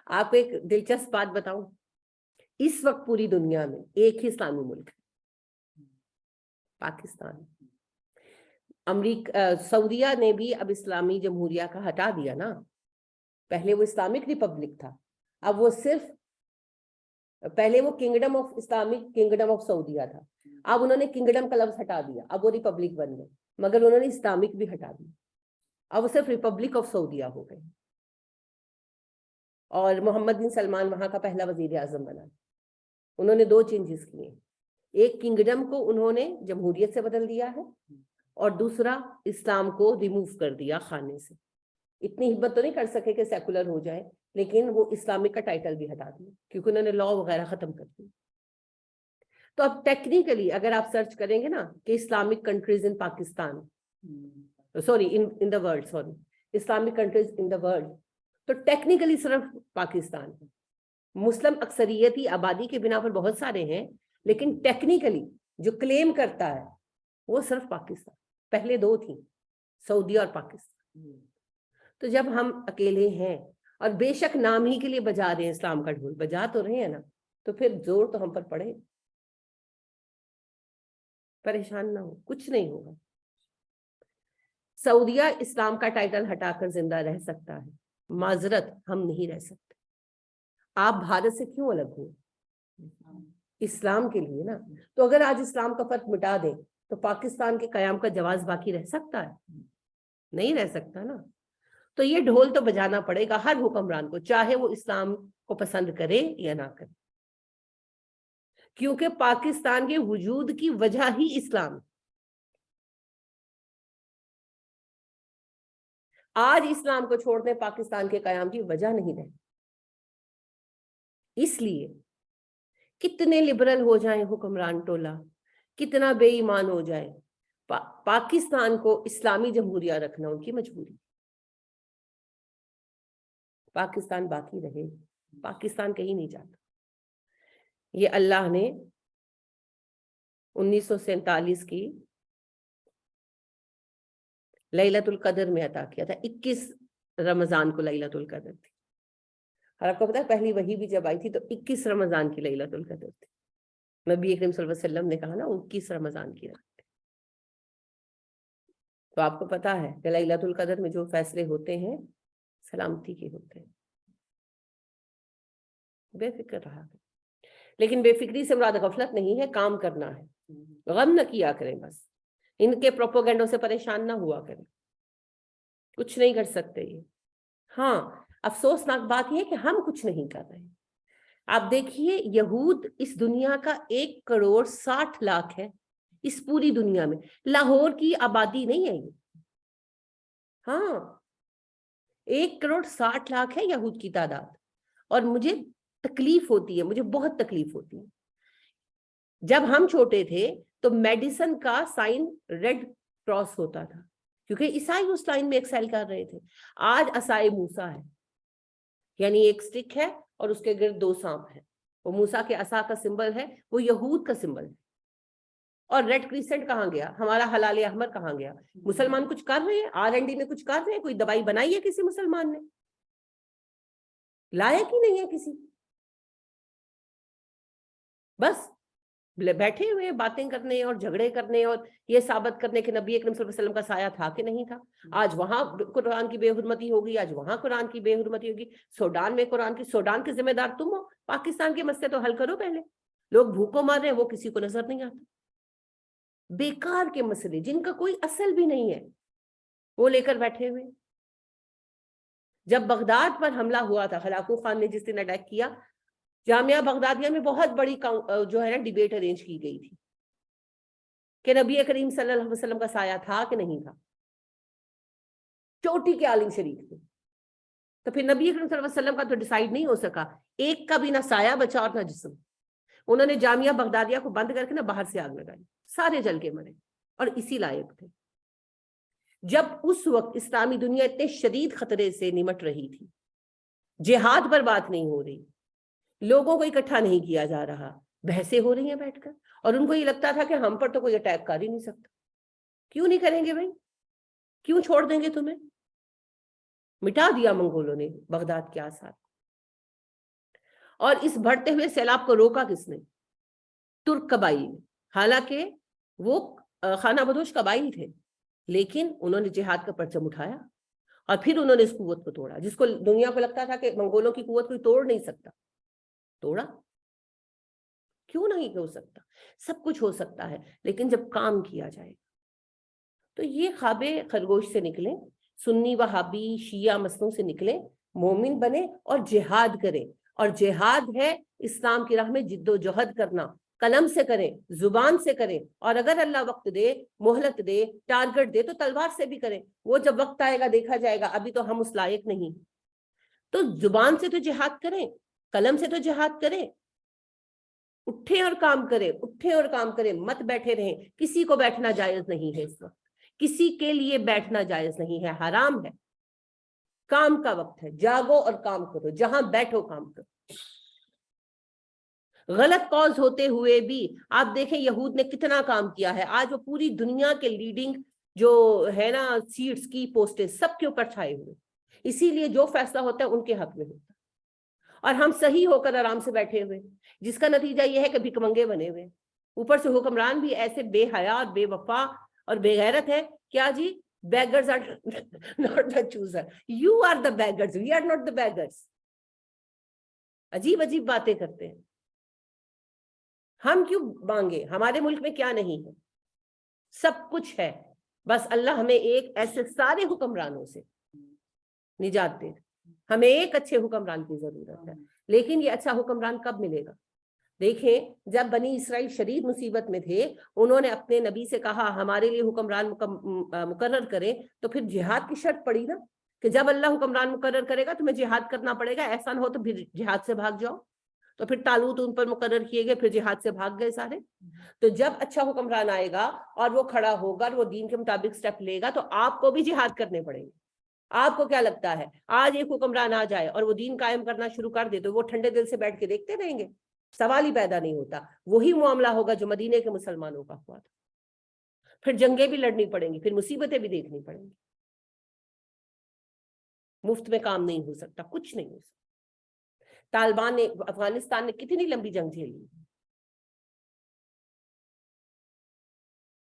آپ کو ایک دلچسپ بات بتاؤں, اس وقت پوری دنیا میں ایک ہی اسلامی ملک ہے, پاکستان. سعودیہ نے بھی اب اسلامی جمہوریہ کا ہٹا دیا نا. پہلے وہ اسلامک ریپبلک تھا, اب وہ صرف, پہلے وہ kingdom of Islamic kingdom of سعودیہ تھا, اب انہوں نے کنگڈم کا لفظ ہٹا دیا, اب وہ ریپبلک بن گئے, مگر انہوں نے اسلامک بھی ہٹا دیا, اب وہ صرف ریپبلک آف سعودیہ ہو گئے. اور محمد بن سلمان وہاں کا پہلا وزیر اعظم بنا. انہوں نے 2 چینجز کیے, ایک کنگڈم کو انہوں نے جمہوریت سے بدل دیا ہے, اور دوسرا اسلام کو ریموو کر دیا خانے سے. اتنی ہمت تو نہیں کر سکے کہ سیکولر ہو جائے, لیکن وہ اسلامک کا ٹائٹل بھی ہٹا دیا کیونکہ انہوں نے لا وغیرہ ختم کر دیا. تو اب ٹیکنیکلی اگر آپ سرچ کریں گے نا کہ Islamic countries in Pakistan, sorry in the world, sorry Islamic countries in the world, تو ٹیکنیکلی صرف پاکستان ہے. مسلم اکثریتی آبادی کے بنا پر بہت سارے ہیں, لیکن ٹیکنیکلی جو کلیم کرتا ہے وہ صرف پاکستان. پہلے 2 تھیں, سعودیہ اور پاکستان. تو جب ہم اکیلے ہیں اور بے شک نام ہی کے لیے بجا رہے ہیں اسلام کا ڈھول, بجا تو رہے ہیں نا, تو پھر زور تو ہم پر پڑے. پریشان نہ ہو, کچھ نہیں ہوگا. سعودیہ اسلام کا ٹائٹل ہٹا کر زندہ رہ سکتا ہے, معذرت ہم نہیں رہ سکتے. آپ بھارت سے کیوں الگ ہوئے؟ اسلام کے لیے نا. تو اگر آج اسلام کا فرق مٹا دیں تو پاکستان کے قیام کا جواز باقی رہ سکتا ہے؟ نہیں رہ سکتا نا. تو یہ ڈھول تو بجانا پڑے گا ہر حکمران کو, چاہے وہ اسلام کو پسند کرے یا نہ کرے, کیونکہ پاکستان کے وجود کی وجہ ہی اسلام. آج اسلام کو چھوڑنے پاکستان کے قیام کی وجہ نہیں رہی. اس لیے کتنے لبرل ہو جائیں حکمران ٹولہ, کتنا بے ایمان ہو جائے, پاکستان کو اسلامی جمہوریہ رکھنا ان کی مجبوری. پاکستان باقی رہے, پاکستان کہیں نہیں جاتا. یہ اللہ نے 1947 کی لیلۃ القدر میں عطا کیا تھا. 21 رمضان کو لیلۃ القدر تھی. اور آپ کو پتا ہے پہلی وحی بھی جب آئی تھی تو 21 رمضان کی لیلۃ القدر تھی. نبی اکرم صلی اللہ علیہ وسلم نے کہا نا 21 رمضان کی رات. تو آپ کو پتا ہے کہ لیلۃ القدر میں جو فیصلے ہوتے ہیں سلامتی کے ہوتے ہیں. بے فکر رہا. لیکن بے فکری سے مراد غفلت نہیں ہے, کام کرنا ہے. غم نہ کیا کریں, بس ان کے پروپوگنڈوں سے پریشان نہ ہوا کریں. کچھ نہیں کر سکتے یہ. ہاں افسوسناک بات یہ ہے کہ ہم کچھ نہیں کر رہے. آپ دیکھیے یہود اس دنیا کا 1,60,00,000 ہے اس پوری دنیا میں، لاہور کی آبادی نہیں ہے یہ، ہاں 1,60,00,000 ہے یہود کی تعداد. اور مجھے تکلیف ہوتی ہے، مجھے بہت تکلیف ہوتی ہے. جب ہم چھوٹے تھے تو میڈیسن کا سائن ریڈ کراس ہوتا تھا کیونکہ عیسائی اس لائن میں ایکسیل کر رہے تھے. آج عصائے موسیٰ ہے، یعنی ایک سٹک ہے اور اس کے گرد 2 سانپ ہیں. وہ موسیٰ کے عصا کا سمبل ہے، وہ یہود کا سمبل ہے. اور ریڈ کریسنٹ کہاں گیا؟ ہمارا ہلال احمر کہاں گیا؟ مسلمان کچھ کر رہے ہیں R&D میں، کچھ کر رہے ہیں؟ کوئی دوائی بنائی ہے کسی مسلمان نے؟ لائق ہی نہیں ہے کسی. بس بیٹھے ہوئے باتیں کرنے اور جھگڑے کرنے اور یہ ثابت کرنے کہ نبی اکرم صلی اللہ علیہ وسلم کا سایہ تھا کہ نہیں تھا. آج وہاں قرآن کی بے حرمتی ہوگی، آج وہاں قرآن کی بے حرمتی ہوگی. سوڈان میں سوڈان کے ذمہ دار تم ہو. پاکستان کے مسئلے تو حل کرو پہلے. لوگ بھوکوں مار رہے ہیں، وہ کسی کو نظر نہیں آتا. بیکار کے مسئلے جن کا کوئی اصل بھی نہیں ہے وہ لے کر بیٹھے ہوئے. جب بغداد پر حملہ ہوا تھا، ہلاکو خان نے جس دن اٹیک کیا، جامعہ بغدادیہ میں بہت بڑی جو ہے نا ڈیبیٹ ارینج کی گئی تھی کہ نبی کریم صلی اللہ علیہ وسلم کا سایہ تھا کہ نہیں تھا، چوٹی کے عالم شریف میں. تو پھر نبی کریم صلی اللہ علیہ وسلم کا تو ڈیسائیڈ نہیں ہو سکا، ایک کا بھی نہ سایہ بچا اور نہ جسم. انہوں نے جامعہ بغدادیہ کو بند کر کے نہ باہر سے آگ لگائی، سارے جل کے مرے. اور اسی لائق تھے. جب اس وقت اسلامی دنیا اتنے شدید خطرے سے نمٹ رہی تھی، جہاد پر بات نہیں ہو رہی، لوگوں کو اکٹھا نہیں کیا جا رہا، بحثیں ہو رہی ہیں بیٹھ کر، اور ان کو یہ لگتا تھا کہ ہم پر تو کوئی اٹیک کر ہی نہیں سکتا. کیوں نہیں کریں گے بھائی؟ کیوں چھوڑ دیں گے تمہیں؟ مٹا دیا منگولوں نے بغداد کے آثار. اور اس بڑھتے ہوئے سیلاب کو روکا کس نے؟ ترک قبائل. حالانکہ وہ خانہ بدوش قبائل تھے، لیکن انہوں نے جہاد کا پرچم اٹھایا اور پھر انہوں نے اس قوت کو توڑا جس کو دنیا کو لگتا تھا کہ منگولوں کی قوت کوئی توڑ نہیں سکتا. توڑا. کیوں نہیں ہو سکتا؟ سب کچھ ہو سکتا ہے، لیکن جب کام کیا جائے. تو یہ خواب خرگوش سے نکلے، سنی وہابی شیعہ مسلوں سے نکلے، مومن بنے اور جہاد کریں. اور جہاد ہے اسلام کی راہ میں جد و جہد کرنا. قلم سے کریں، زبان سے کریں، اور اگر اللہ وقت دے، مہلت دے، ٹارگٹ دے تو تلوار سے بھی کریں. وہ جب وقت آئے گا دیکھا جائے گا، ابھی تو ہم اس لائق نہیں. تو زبان سے تو جہاد کریں، قلم سے تو جہاد کریں. اٹھیں اور کام کریں، اٹھیں اور کام کریں، مت بیٹھے رہیں. کسی کو بیٹھنا جائز نہیں ہے اس وقت، کسی کے لیے بیٹھنا جائز نہیں ہے، حرام ہے. کام کا وقت ہے، جاگو اور کام کرو، جہاں بیٹھو کام کرو. غلط کاز ہوتے ہوئے بھی آپ دیکھیں یہود نے کتنا کام کیا ہے. آج وہ پوری دنیا کے لیڈنگ جو ہے نا سیٹس کی پوسٹیں سب کے اوپر چھائے ہوئے. اسی لیے جو فیصلہ ہوتا ہے ان کے حق میں ہوتا ہے، اور ہم صحیح ہو کر آرام سے بیٹھے ہوئے، جس کا نتیجہ یہ ہے کہ بھکمنگے بنے ہوئے. اوپر سے حکمران بھی ایسے بے حیا اور بے وفا اور بے غیرت ہے. کیا جی؟ beggars are not the chooser, you are the beggars, we are not the beggars. عجیب عجیب باتیں کرتے ہیں. ہم کیوں مانگے؟ ہمارے ملک میں کیا نہیں ہے؟ سب کچھ ہے. بس اللہ ہمیں ایک ایسے سارے حکمرانوں سے نجات دے. ہمیں ایک اچھے حکمران کی ضرورت ہے. لیکن یہ اچھا حکمران کب ملے گا؟ دیکھیں جب بنی اسرائیل شدید مصیبت میں تھے، انہوں نے اپنے نبی سے کہا ہمارے لیے حکمران مقرر کریں. تو پھر جہاد کی شرط پڑی نا کہ جب اللہ حکمران مقرر کرے گا تمہیں جہاد کرنا پڑے گا. ایسا نہ ہو تو پھر جہاد سے بھاگ جاؤ. تو پھر طالوت ان پر مقرر کیے گئے، پھر جہاد سے بھاگ گئے سارے. تو جب اچھا حکمران آئے گا اور وہ کھڑا ہوگا اور وہ دین کے مطابق سٹیپ لے گا تو آپ کو بھی جہاد کرنے پڑیں گے. آپ کو کیا لگتا ہے آج ایک حکمران آ جائے اور وہ دین قائم کرنا شروع کر دے تو وہ ٹھنڈے دل سے بیٹھ کے دیکھتے رہیں گے؟ سوال ہی پیدا نہیں ہوتا. وہی معاملہ ہوگا جو مدینے کے مسلمانوں کا ہوا تھا. پھر جنگیں بھی لڑنی پڑیں گی، پھر مصیبتیں بھی دیکھنی پڑیں گی. مفت میں کام نہیں ہو سکتا، کچھ نہیں ہو سکتا. طالبان نے، افغانستان نے کتنی لمبی جنگ جھیلی.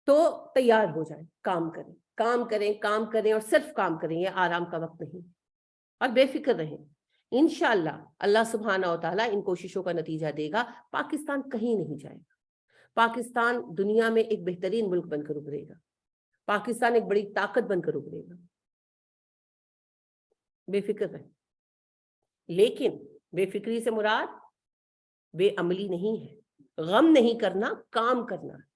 تو تیار ہو جائیں، کام کریں، کام کریں، کام کریں اور صرف کام کریں. یہ آرام کا وقت نہیں. اور بے فکر رہیں. انشاءاللہ اللہ سبحانہ و تعالیٰ ان کوششوں کا نتیجہ دے گا. پاکستان کہیں نہیں جائے گا. پاکستان دنیا میں ایک بہترین ملک بن کر ابھرے گا. پاکستان ایک بڑی طاقت بن کر ابھرے گا. بے فکر رہیں. لیکن بے فکری سے مراد بے عملی نہیں ہے، غم نہیں کرنا، کام کرنا ہے۔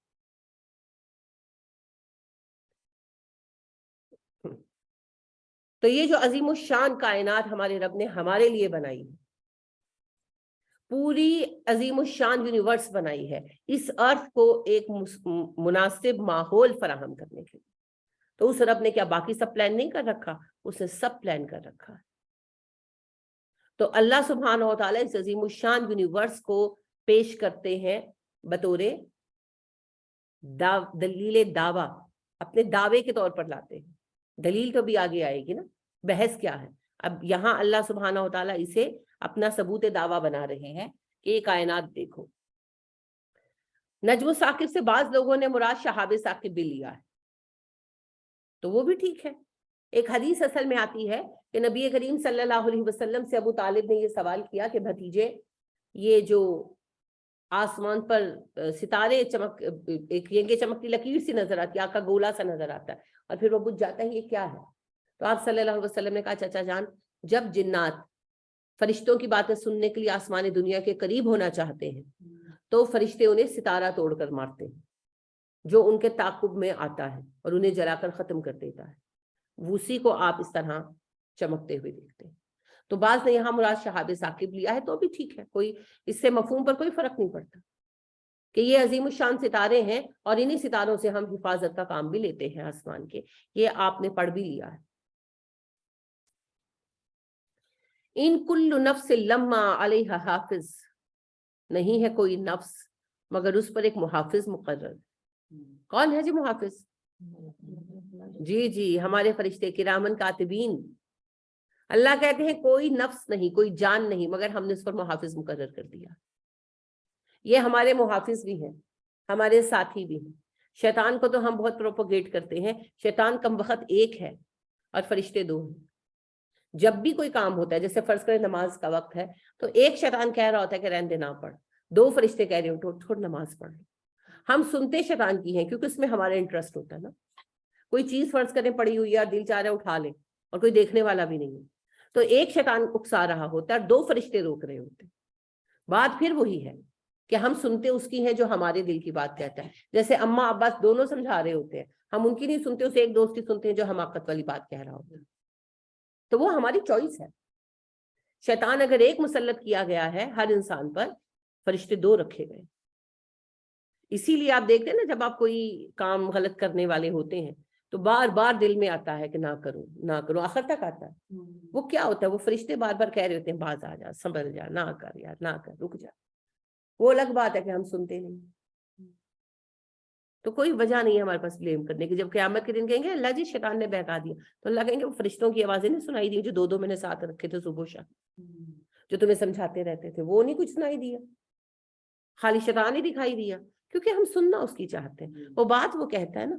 تو یہ جو عظیم الشان کائنات ہمارے رب نے ہمارے لیے بنائی ہے، پوری عظیم الشان یونیورس بنائی ہے اس ارتھ کو ایک مناسب ماحول فراہم کرنے کے لیے، تو اس رب نے کیا باقی سب پلان نہیں کر رکھا؟ اس نے سب پلان کر رکھا ہے۔ تو اللہ سبحانہ و تعالیٰ اس عظیم الشان یونیورس کو پیش کرتے ہیں بطور دلیل دعویٰ، اپنے دعوے کے طور پر لاتے ہیں۔ دلیل تو بھی آگے آئے گی نا، بحث کیا ہے۔ اب یہاں اللہ سبحانہ و تعالیٰ اسے اپنا ثبوت دعویٰ بنا رہے ہیں کہ یہ کائنات دیکھو۔ نجم ثاقب سے بعض لوگوں نے مراد شہاب ثاقب بھی لیا ہے، تو وہ بھی ٹھیک ہے۔ ایک حدیث اصل میں آتی ہے کہ نبی کریم صلی اللہ علیہ وسلم سے ابو طالب نے یہ سوال کیا کہ بھتیجے، یہ جو آسمان پر ستارے یہ چمکتی لکیر سی نظر آتی ہے، آقا گولا سا نظر آتا ہے اور پھر وہ بجھ جاتا ہے، یہ کیا ہے؟ تو آپ صلی اللہ علیہ وسلم نے کہا چچا جان، جب جنات فرشتوں کی باتیں سننے کے لیے آسمان دنیا کے قریب ہونا چاہتے ہیں تو فرشتے انہیں ستارہ توڑ کر مارتے ہیں جو ان کے تعاقب میں آتا ہے اور انہیں جلا کر ختم کر دیتا ہے، اسی کو آپ اس طرح چمکتے ہوئے دیکھتے ہیں۔ تو بعض نے یہاں مراد شہاب ثاقب لیا ہے، تو بھی ٹھیک ہے، کوئی اس سے مفہوم پر کوئی فرق نہیں پڑتا کہ یہ عظیم الشان ستارے ہیں اور انہی ستاروں سے ہم حفاظت کا کام بھی لیتے ہیں آسمان کے، یہ آپ نے پڑھ بھی لیا ہے۔ ان کل نفس لما علیہا حافظ، نہیں ہے کوئی نفس مگر اس پر ایک محافظ مقرر۔ کون ہے جی محافظ؟ جی جی، ہمارے فرشتے کرامن کاتبین۔ اللہ کہتے ہیں کوئی نفس نہیں، کوئی جان نہیں، مگر ہم نے اس پر محافظ مقرر کر دیا۔ یہ ہمارے محافظ بھی ہیں، ہمارے ساتھی بھی ہیں۔ شیطان کو تو ہم بہت پروپوگیٹ کرتے ہیں، شیطان کم وقت ایک ہے اور فرشتے دو ہیں۔ جب بھی کوئی کام ہوتا ہے، جیسے فرض کریں نماز کا وقت ہے تو ایک شیطان کہہ رہا ہوتا ہے کہ رہنے دے نہ پڑھ، دو فرشتے کہہ رہے ہو تھوڑ نماز پڑھ۔ ہم سنتے شیطان کی ہیں کیونکہ اس میں ہمارا انٹرسٹ ہوتا ہے نا۔ کوئی چیز فرض کریں پڑی ہوئی ہے اور دل چاہ رہا ہے اٹھا لیں اور کوئی دیکھنے والا بھی نہیں ہے، تو ایک شیطان اکسا رہا ہوتا ہے اور دو فرشتے روک رہے ہوتے ہیں۔ بات پھر وہی ہے کہ ہم سنتے اس کی ہیں جو ہمارے دل کی بات کہتا ہے۔ جیسے اماں اباس دونوں سمجھا رہے ہوتے ہیں، ہم ان کی نہیں سنتے، اسے ایک دوست کی سنتے ہیں جو حماقت والی بات کہہ رہا ہوتا ہے، تو وہ ہماری چوائس ہے۔ شیطان اگر ایک مسلط کیا گیا ہے ہر انسان پر، فرشتے دو رکھے گئے۔ اسی لیے آپ دیکھتے ہیں نا، جب آپ کوئی کام غلط کرنے والے ہوتے ہیں تو بار بار دل میں آتا ہے کہ نہ کرو نہ کرو، آخر تک آتا ہے۔ وہ کیا ہوتا ہے؟ وہ فرشتے بار بار کہہ رہے ہوتے ہیں باز آ جا، سنبھل جا، نہ کر یار، نہ کر، رک جا۔ وہ الگ بات ہے کہ ہم سنتے نہیں، تو کوئی وجہ نہیں ہے ہمارے پاس بلیم کرنے کی۔ جب قیامت کے دن کہیں گے اللہ جی شیطان نے بہکا دیا، تو اللہ کہیں گے وہ فرشتوں کی آوازیں نہیں سنائی دی جو دو دو میں نے ساتھ رکھے تھے صبح و شام، جو تمہیں سمجھاتے رہتے تھے، وہ نہیں کچھ سنائی دیا، خالی شیطان ہی دکھائی دیا، کیونکہ ہم سننا اس کی چاہتے ہیں، وہ بات وہ کہتا ہے نا۔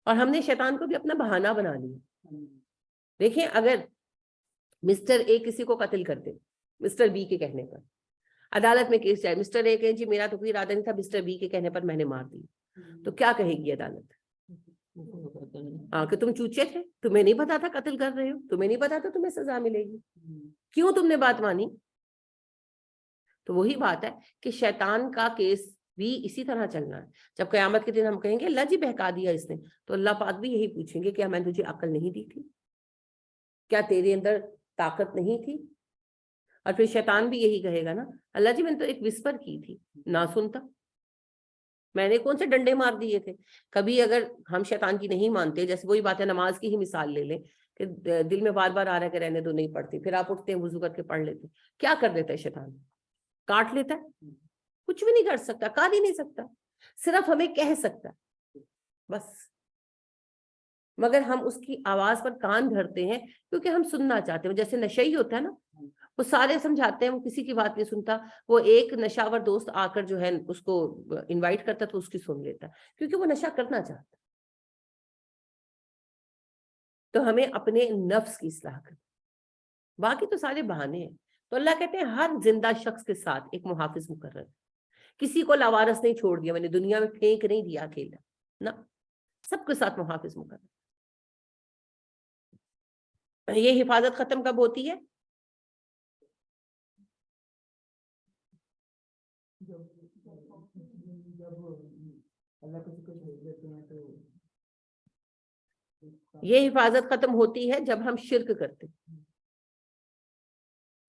اور ہم نے شیطان کو بھی اپنا بہانہ بنا لیا۔ دیکھیں، اگر مسٹر اے کسی کو قتل کر دے مسٹر بی کے کہنے پر، عدالت میں کیس جائے، مسٹر اے کہے جی میرا تو کوئی ارادہ نہیں تھا، مسٹر بی کے کہنے پر میں نے مار دی، تو کیا کہے گی عدالت؟ ہاں، کہ تم چوچے تھے، تمہیں نہیں پتا تھا قتل کر رہے ہو، تمہیں نہیں پتا تھا تمہیں سزا ملے گی، کیوں تم نے بات مانی؟ تو وہی بات ہے کہ شیطان کا کیس بھی اسی طرح چلنا ہے۔ جب قیامت کے دن ہم کہیں گے اللہ جی بہکا دیا اس نے، تو اللہ پاک بھی یہی پوچھیں گے کیا میں نے تجھے عقل نہیں دی تھی؟ کیا تیرے اندر طاقت نہیں تھی؟ اور پھر شیطان بھی یہی کہے گا نا، اللہ جی میں نے تو ایک وسپر کی تھی، نہ سنتا، میں نے کون سے ڈنڈے مار دیے تھے۔ کبھی اگر ہم شیطان کی نہیں مانتے، جیسے وہی بات ہے، نماز کی ہی مثال لے لیں کہ دل میں بار بار آ رہا ہے کہ رہنے دو، نہیں پڑھتی، پھر آپ اٹھتے ہیں وضو کر کے پڑھ لیتے، کیا کر دیتا ہے شیطان؟ کاٹ لیتا ہے، کچھ بھی نہیں کر سکتا، کاٹ ہی نہیں سکتا، صرف ہمیں کہہ سکتا ہے بس۔ مگر ہم اس کی آواز پر کان دھرتے ہیں کیونکہ ہم سننا چاہتے ہیں۔ جیسے نشئی ہوتا ہے نا، وہ سارے سمجھاتے ہیں، وہ کسی کی بات نہیں سنتا، وہ ایک نشاور دوست آ کر جو ہے اس کو انوائٹ کرتا تو اس کی سن لیتا کیونکہ وہ نشہ کرنا چاہتا۔ تو ہمیں اپنے نفس کی اصلاح کرنا، باقی تو سارے بہانے ہیں۔ تو اللہ کہتے ہیں ہر زندہ شخص کے ساتھ ایک محافظ مقرر، کسی کو لاوارث نہیں چھوڑ دیا، میں نے دنیا میں پھینک نہیں دیا اکیلا، نہ، سب کے ساتھ محافظ مقرر۔ یہ حفاظت ختم کب ہوتی ہے؟ یہ حفاظت ختم ہوتی ہے جب ہم شرک کرتے ہیں.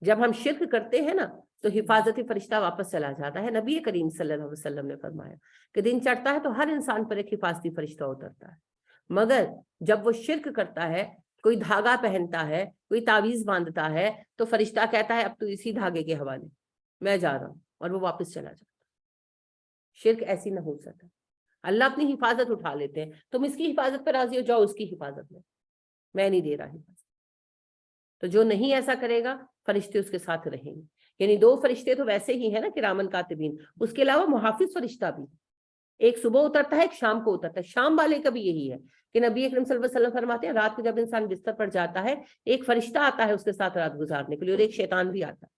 جب ہم شرک کرتے ہیں نا تو حفاظتی فرشتہ واپس چلا جاتا ہے. نبی کریم صلی اللہ علیہ وسلم نے فرمایا کہ دن چڑھتا ہے تو ہر انسان پر ایک حفاظتی فرشتہ اترتا ہے، مگر جب وہ شرک کرتا ہے، کوئی دھاگا پہنتا ہے، کوئی تعویذ باندھتا ہے، تو فرشتہ کہتا ہے اب تو اسی دھاگے کے حوالے، میں جا رہا ہوں، اور وہ واپس چلا جاتا ہے. شرک ایسی نہ ہو سکتا. اللہ اپنی حفاظت اٹھا لیتے ہیں. تم اس کی حفاظت پر راضی ہو جاؤ، اس کی حفاظت میں نہیں دے رہا حفاظت. تو جو نہیں ایسا کرے گا فرشتے اس کے ساتھ رہیں گے. یعنی 2 فرشتے تو ویسے ہی ہیں نا کرامن کاتبین، اس کے علاوہ محافظ فرشتہ بھی، ایک صبح اترتا ہے ایک شام کو اترتا ہے. شام والے کا بھی یہی ہے کہ نبی اکرم صلی اللہ علیہ وسلم فرماتے ہیں رات کو جب انسان بستر پر جاتا ہے ایک فرشتہ آتا ہے اس کے ساتھ رات گزارنے کے لیے، اور ایک شیطان بھی آتا ہے.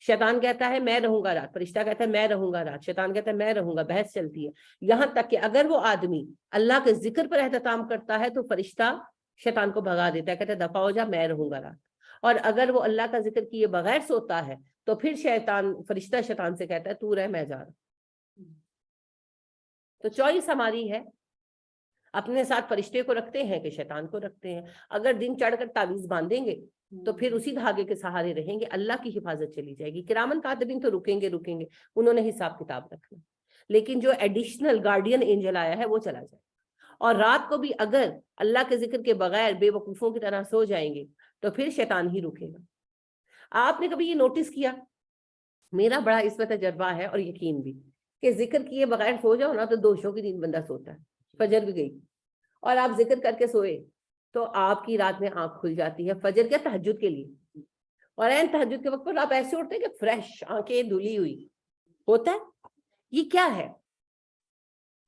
شیطان کہتا ہے میں رہوں گا رات، فرشتہ کہتا ہے میں رہوں گا رات، شیطان کہتا ہے میں رہوں گا. بحث چلتی ہے یہاں تک کہ اگر وہ آدمی اللہ کے ذکر پر اہتمام کرتا ہے تو فرشتہ شیطان کو بھگا دیتا ہے، کہتا ہے دفع ہو جا، میں رہوں گا رات. اور اگر وہ اللہ کا ذکر کیے بغیر سوتا ہے تو پھر فرشتہ شیطان سے کہتا ہے تو رہ، میں جا رہا. تو چوائس ہماری ہے، اپنے ساتھ فرشتے کو رکھتے ہیں کہ شیطان کو رکھتے ہیں. اگر دن چڑھ کر تعویذ باندھیں گے تو پھر اسی دھاگے کے سہارے رہیں گے، اللہ کی حفاظت چلی جائے گی. کرامن کاتبین تو رکیں گے، انہوں نے حساب کتاب رکھنا. لیکن جو ایڈیشنل گارڈین اینجل آیا ہے وہ چلا جائے. اور رات کو بھی اگر اللہ کے ذکر کے بغیر بے وقوفوں کی طرح سو جائیں گے تو پھر شیطان ہی رکے گا. آپ نے کبھی یہ نوٹس کیا، میرا بڑا اس میں تجربہ ہے اور یقین بھی، کہ ذکر کیے بغیر سو جاؤ نا تو 2 کی نیند بندہ سوتا ہے. فجر بھی گئی اور آپ ذکر کر کے سوئے تو آپ کی رات میں آنکھ کھل جاتی ہے. فجر کیا، تہجد کے لیے. اور این تہجد کے وقت پر آپ ایسے اٹھتے ہیں کہ فریش، آنکھیں دھلی ہوئی ہوتا ہے. یہ کیا ہے؟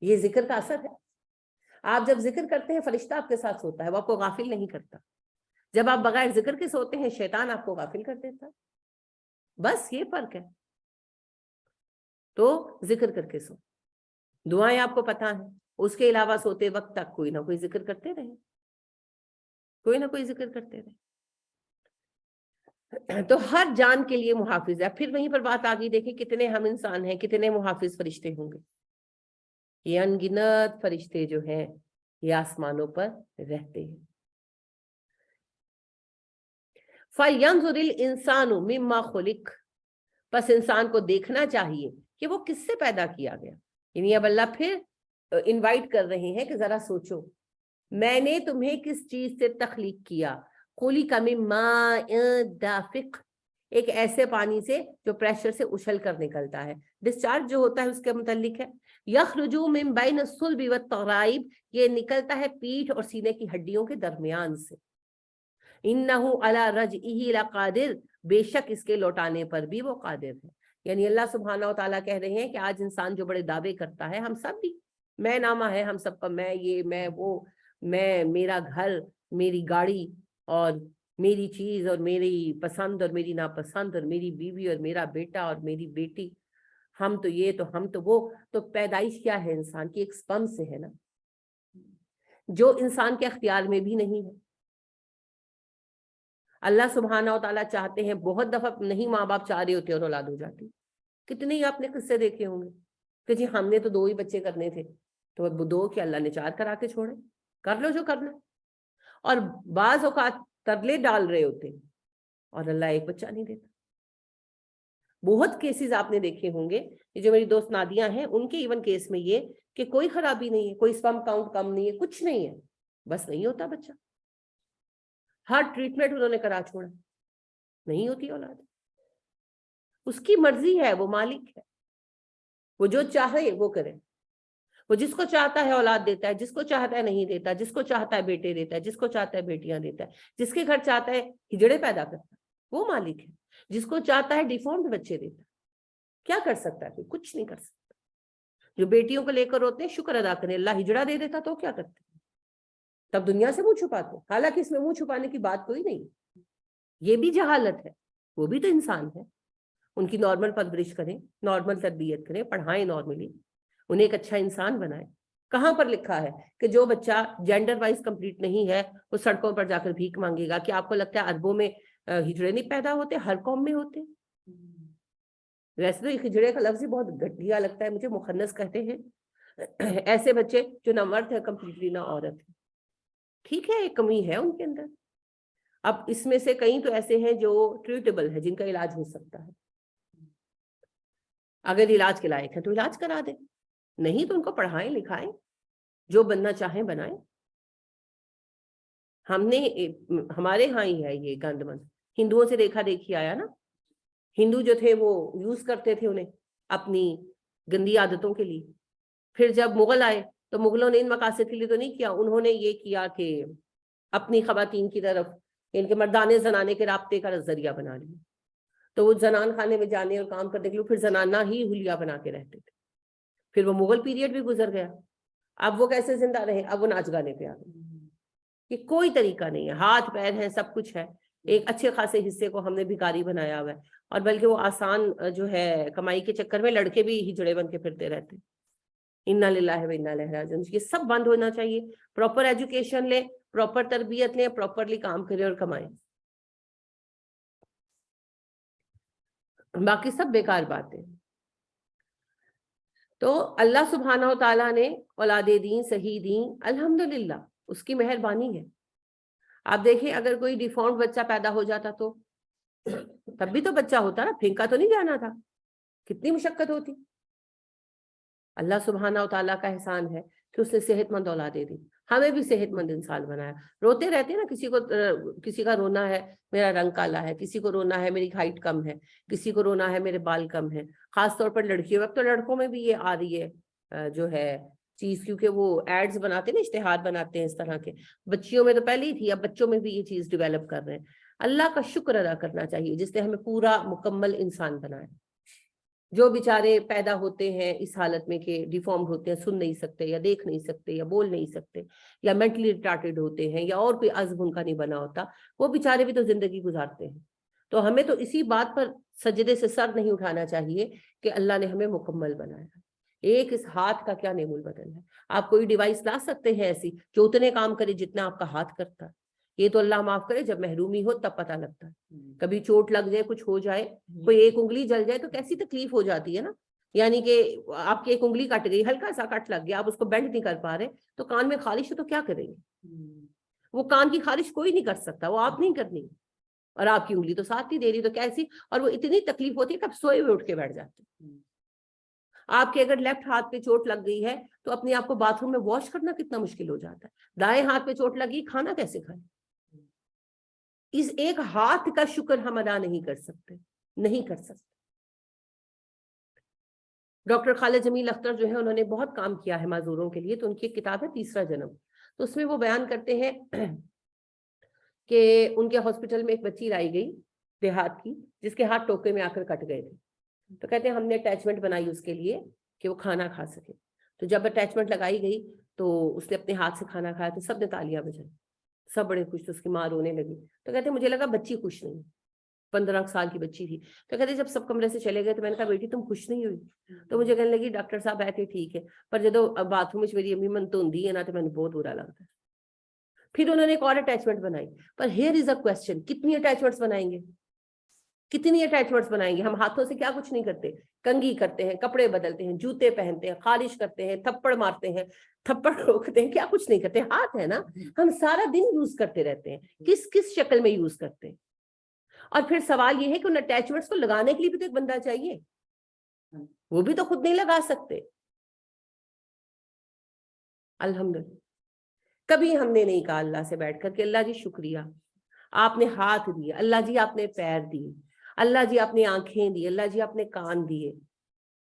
یہ ذکر کا اثر ہے. آپ جب ذکر کرتے ہیں فرشتہ آپ کے ساتھ سوتا ہے، وہ آپ کو غافل نہیں کرتا. جب آپ بغیر ذکر کے سوتے ہیں شیطان آپ کو غافل کر دیتا. بس یہ فرق ہے. تو ذکر کر کے سو. دعائیں آپ کو پتہ ہیں، اس کے علاوہ سوتے وقت تک کوئی نہ کوئی ذکر کرتے رہے، کوئی نہ کوئی ذکر کرتے رہے. تو ہر جان کے لیے محافظ ہے. پھر وہیں پر بات آگئی، دیکھیں کتنے ہم انسان ہیں، کتنے محافظ فرشتے ہوں گے. یہ ان گنت فرشتے جو ہیں یہ آسمانوں پر رہتے ہیں. فَيَنْظُرِ الْإِنسَانُ مِمَّا خُلِقَ، پس انسان کو دیکھنا چاہیے کہ وہ کس سے پیدا کیا گیا. یعنی اب اللہ پھر انوائٹ کر رہے ہیں کہ ذرا سوچو، میں نے تمہیں کس چیز سے تخلیق کیا. خُلِقَ مِن مَاءٍ دَافِقٍ، ایک ایسے پانی سے جو پریشر سے اچھل کر نکلتا ہے. ڈسچارج جو ہوتا ہے اس کے متعلق ہے. یخرج من بین الصلب والترائب، یہ نکلتا ہے پیٹھ اور سینے کی ہڈیوں کے درمیان سے. انہ علی رجعہ لقادر، بے شک اس کے لوٹانے پر بھی وہ قادر ہے. یعنی اللہ سبحانہ و تعالیٰ کہہ رہے ہیں کہ آج انسان جو بڑے دعوے کرتا ہے، ہم سب بھی میں نامہ ہے ہم سب کا، میں یہ میں وہ، میں میرا گھر، میری گاڑی اور میری چیز اور میری پسند اور میری ناپسند اور میری بیوی اور میرا بیٹا اور میری بیٹی، ہم تو یہ تو ہم تو وہ. تو پیدائش کیا ہے انسان کی؟ ایک سپرم سے ہے نا، جو انسان کے اختیار میں بھی نہیں ہے. اللہ سبحانہ و تعالیٰ چاہتے ہیں، بہت دفعہ نہیں ماں باپ چاہ رہے ہوتے اور اولاد ہو جاتی. کتنے ہی آپ نے قصے دیکھے ہوں گے کہ جی ہم نے تو 2 ہی بچے کرنے تھے، تو 2 کہ اللہ نے 4 کرا کے چھوڑے، کر لو جو کرنا. اور بعض اوقات ترلے ڈال رہے ہوتے اور اللہ ایک بچہ نہیں دیتا. بہت کیسز آپ نے دیکھے ہوں گے. یہ جو میری دوست نادیہ ہیں ان کے ایون کیس میں یہ کہ کوئی خرابی نہیں ہے، کوئی سپرم کاؤنٹ کم نہیں ہے، کچھ نہیں ہے، بس نہیں ہوتا بچہ. ہر ٹریٹمنٹ انہوں نے کرا چھوڑا، نہیں ہوتی اولاد. اس کی مرضی ہے، وہ مالک ہے، وہ جو چاہے وہ کرے. وہ جس کو چاہتا ہے اولاد دیتا ہے، جس کو چاہتا ہے نہیں دیتا، جس کو چاہتا ہے بیٹے دیتا ہے، جس کو چاہتا ہے بیٹیاں دیتا ہے، جس کے گھر چاہتا ہے ہجڑے پیدا کرتا ہے، وہ مالک ہے. جس کو چاہتا ہے ڈیفارمڈ بچے دیتا ہے. کیا کر سکتا ہے؟ کوئی کچھ نہیں کر سکتا. جو بیٹیوں کو لے کر ہوتے ہیں شکر ادا کریں، اللہ ہجڑا دے دیتا تو کیا کرتے، تب دنیا سے منہ چھپاتے. حالانکہ اس میں منہ چھپانے کی بات کوئی نہیں، یہ بھی جہالت ہے. وہ بھی تو انسان ہے. ان کی نارمل پرورش کریں، نارمل تربیت کریں، پڑھائیں نارملی، انہیں ایک اچھا انسان بنائیں. کہاں پر لکھا ہے کہ جو بچہ جینڈر وائز کمپلیٹ نہیں ہے وہ سڑکوں پر جا کر بھیک مانگے گا؟ کیا آپ کو لگتا ہے اربوں میں ہجڑے نہیں پیدا ہوتے؟ ہر قوم میں ہوتے. ویسے تو یہ ہجڑے کا لفظ ہی بہت گھٹیا لگتا ہے مجھے، مخنث کہتے ہیں. ایسے بچے جو نہ مرد ہے کمپلیٹلی نہ عورت ہے، ٹھیک ہے ایک کمی ہے ان کے اندر. اب اس میں سے کئی تو ایسے ہیں جو ٹریٹیبل ہے، جن کا علاج ہو سکتا ہے، اگر علاج کے لائق ہے تو علاج کرا دیں، نہیں تو ان کو پڑھائیں لکھائیں، جو بننا چاہیں بنائیں. ہم نے ہمارے ہاں ہی ہے یہ گند مند، ہندوؤں سے دیکھا دیکھی آیا نا. ہندو جو تھے وہ یوز کرتے تھے انہیں اپنی گندی عادتوں کے لیے. پھر جب مغل آئے تو مغلوں نے ان مقاصد کے لیے تو نہیں کیا، انہوں نے یہ کیا کہ اپنی خواتین کی طرف ان کے مردانے زنانے کے رابطے کا ذریعہ بنا لیا. تو وہ زنان خانے میں جانے اور کام کرنے کے لیے پھر زنانہ ہی حلیہ بنا کے رہتے تھے. پھر وہ مغل پیریڈ بھی گزر گیا، اب وہ کیسے زندہ رہے؟ اب وہ ناچ گانے پہ آ گئے. کہ کوئی طریقہ نہیں ہے، ہاتھ پیر ہیں سب کچھ ہے، ایک اچھے خاصے حصے کو ہم نے بھکاری بنایا ہوا ہے. اور بلکہ وہ آسان جو ہے کمائی کے چکر میں لڑکے بھی ہجڑے بن کے پھرتے رہتے. انا للہ و انا الیہ راجعون. یہ سب بند ہونا چاہیے. پراپر ایجوکیشن لیں، پراپر تربیت لیں، پراپرلی کام کریں اور کمائیں. باقی سب بیکار باتیں. تو اللہ سبحانہ و تعالیٰ نے اولاد دین صحیح دین، الحمدللہ اس کی مہربانی ہے. آپ دیکھیں اگر کوئی ڈیفارم بچہ پیدا ہو جاتا تو تب بھی تو بچہ ہوتا نا، پھینکا تو نہیں جانا تھا، کتنی مشقت ہوتی. اللہ سبحانہ و تعالیٰ کا احسان ہے کہ اس نے صحت مند اولادیں دی، ہمیں بھی صحت مند انسان بنایا. روتے رہتے ہیں نا، کسی کا رونا ہے میرا رنگ کالا ہے، کسی کو رونا ہے میری ہائٹ کم ہے، کسی کو رونا ہے میرے بال کم ہے. خاص طور پر لڑکیوں وقت تو لڑکوں میں بھی یہ آ رہی ہے جو ہے چیز، کیونکہ وہ ایڈز بناتے ہیں نا، اشتہار بناتے ہیں اس طرح کے. بچیوں میں تو پہلے ہی تھی، اب بچوں میں بھی یہ چیز ڈیولپ کر رہے ہیں. اللہ کا شکر ادا کرنا چاہیے جس نے ہمیں پورا مکمل انسان بنایا. جو بیچارے پیدا ہوتے ہیں اس حالت میں کہ ڈیفارمڈ ہوتے ہیں، سن نہیں سکتے یا دیکھ نہیں سکتے یا بول نہیں سکتے یا مینٹلی ریٹارڈڈ ہوتے ہیں یا اور کوئی عزم ان کا نہیں بنا ہوتا، وہ بیچارے بھی تو زندگی گزارتے ہیں. تو ہمیں تو اسی بات پر سجدے سے سر نہیں اٹھانا چاہیے کہ اللہ نے ہمیں مکمل بنایا. ایک اس ہاتھ کا کیا نعم البدن ہے. آپ کوئی ڈیوائس لا سکتے ہیں ایسی جو اتنے کام کرے جتنا آپ کا ہاتھ کرتا ہے. یہ تو اللہ معاف کرے جب محرومی ہو تب پتہ لگتا ہے. کبھی چوٹ لگ جائے، کچھ ہو جائے، کوئی ایک انگلی جل جائے تو کیسی تکلیف ہو جاتی ہے نا. یعنی کہ آپ کی ایک انگلی کٹ گئی، ہلکا سا کٹ لگ گیا، آپ اس کو بینڈ نہیں کر پا رہے، تو کان میں خارش ہے تو کیا کریں گے؟ وہ کان کی خارش کوئی نہیں کر سکتا، وہ آپ نہیں کرنی، اور آپ کی انگلی تو ساتھ ہی دے رہی، تو کیسی. اور وہ اتنی تکلیف ہوتی ہے کہ آپ سوئے ہوئے اٹھ کے بیٹھ جاتے. آپ کے اگر لیفٹ ہاتھ پہ چوٹ لگ گئی ہے تو اپنے آپ کو باتھ روم میں واش کرنا کتنا مشکل ہو جاتا ہے. دائیں ہاتھ پہ چوٹ لگی، کھانا کیسے کھائیں؟ اس ایک ہاتھ کا شکر ہم ادا نہیں کر سکتے، نہیں کر سکتے. ڈاکٹر خالد جمیل اختر جو ہے انہوں نے بہت کام کیا ہے معذوروں کے لیے. تو ان کی ایک کتاب ہے تیسرا جنم، تو اس میں وہ بیان کرتے ہیں کہ ان کے ہاسپٹل میں ایک بچی لائی گئی دیہات کی جس کے ہاتھ ٹوکے میں آ کر کٹ گئے تھے. تو کہتے ہیں ہم نے اٹیچمنٹ بنائی اس کے لیے کہ وہ کھانا کھا سکے. تو جب اٹیچمنٹ لگائی گئی تو اس نے اپنے ہاتھ سے کھانا کھایا تو سب نے تالیاں بجائی، سب بڑے خوش تھے. اس کی ماں رونے لگی. تو کہتے ہیں مجھے لگا بچی خوش نہیں، 15 سال کی بچی تھی. تو کہتے جب سب کمرے سے چلے گئے تو میں نے کہا بیٹی تم خوش نہیں ہوئی؟ تو مجھے کہنے لگی ڈاکٹر صاحب ایسے ٹھیک ہے، پر جب باتھ روم میری امی من تو ہوندی ہے نا تو میں نے بہت برا لگتا ہے. پھر انہوں نے ایک اور اٹیچمنٹ بنائی. پر ہیئر از اے کوسچن، کتنی اٹیچمنٹس بنائیں گے؟ کتنی اٹیچمنٹس بنائیں گے؟ ہم ہاتھوں سے کیا کچھ نہیں کرتے، کنگھی کرتے ہیں، کپڑے بدلتے ہیں، جوتے پہنتے ہیں، خارش کرتے ہیں، تھپڑ مارتے ہیں، تھپڑ روکتے ہیں، کیا کچھ نہیں کرتے. ہاتھ ہے نا، ہم سارا دن یوز کرتے رہتے ہیں. کس کس شکل میں یوز کرتے ہیں. اور پھر سوال یہ ہے کہ ان اٹیچمنٹس کو لگانے کے لیے بھی تو ایک بندہ چاہیے، وہ بھی تو خود نہیں لگا سکتے. الحمدللہ کبھی ہم نے نہیں کہا اللہ سے بیٹھ کر کہ اللہ جی شکریہ آپ نے ہاتھ دیے، اللہ جی آپ نے پیر دیے، اللہ جی آپ نے آنکھیں دی، اللہ جی آپ نے کان دیے.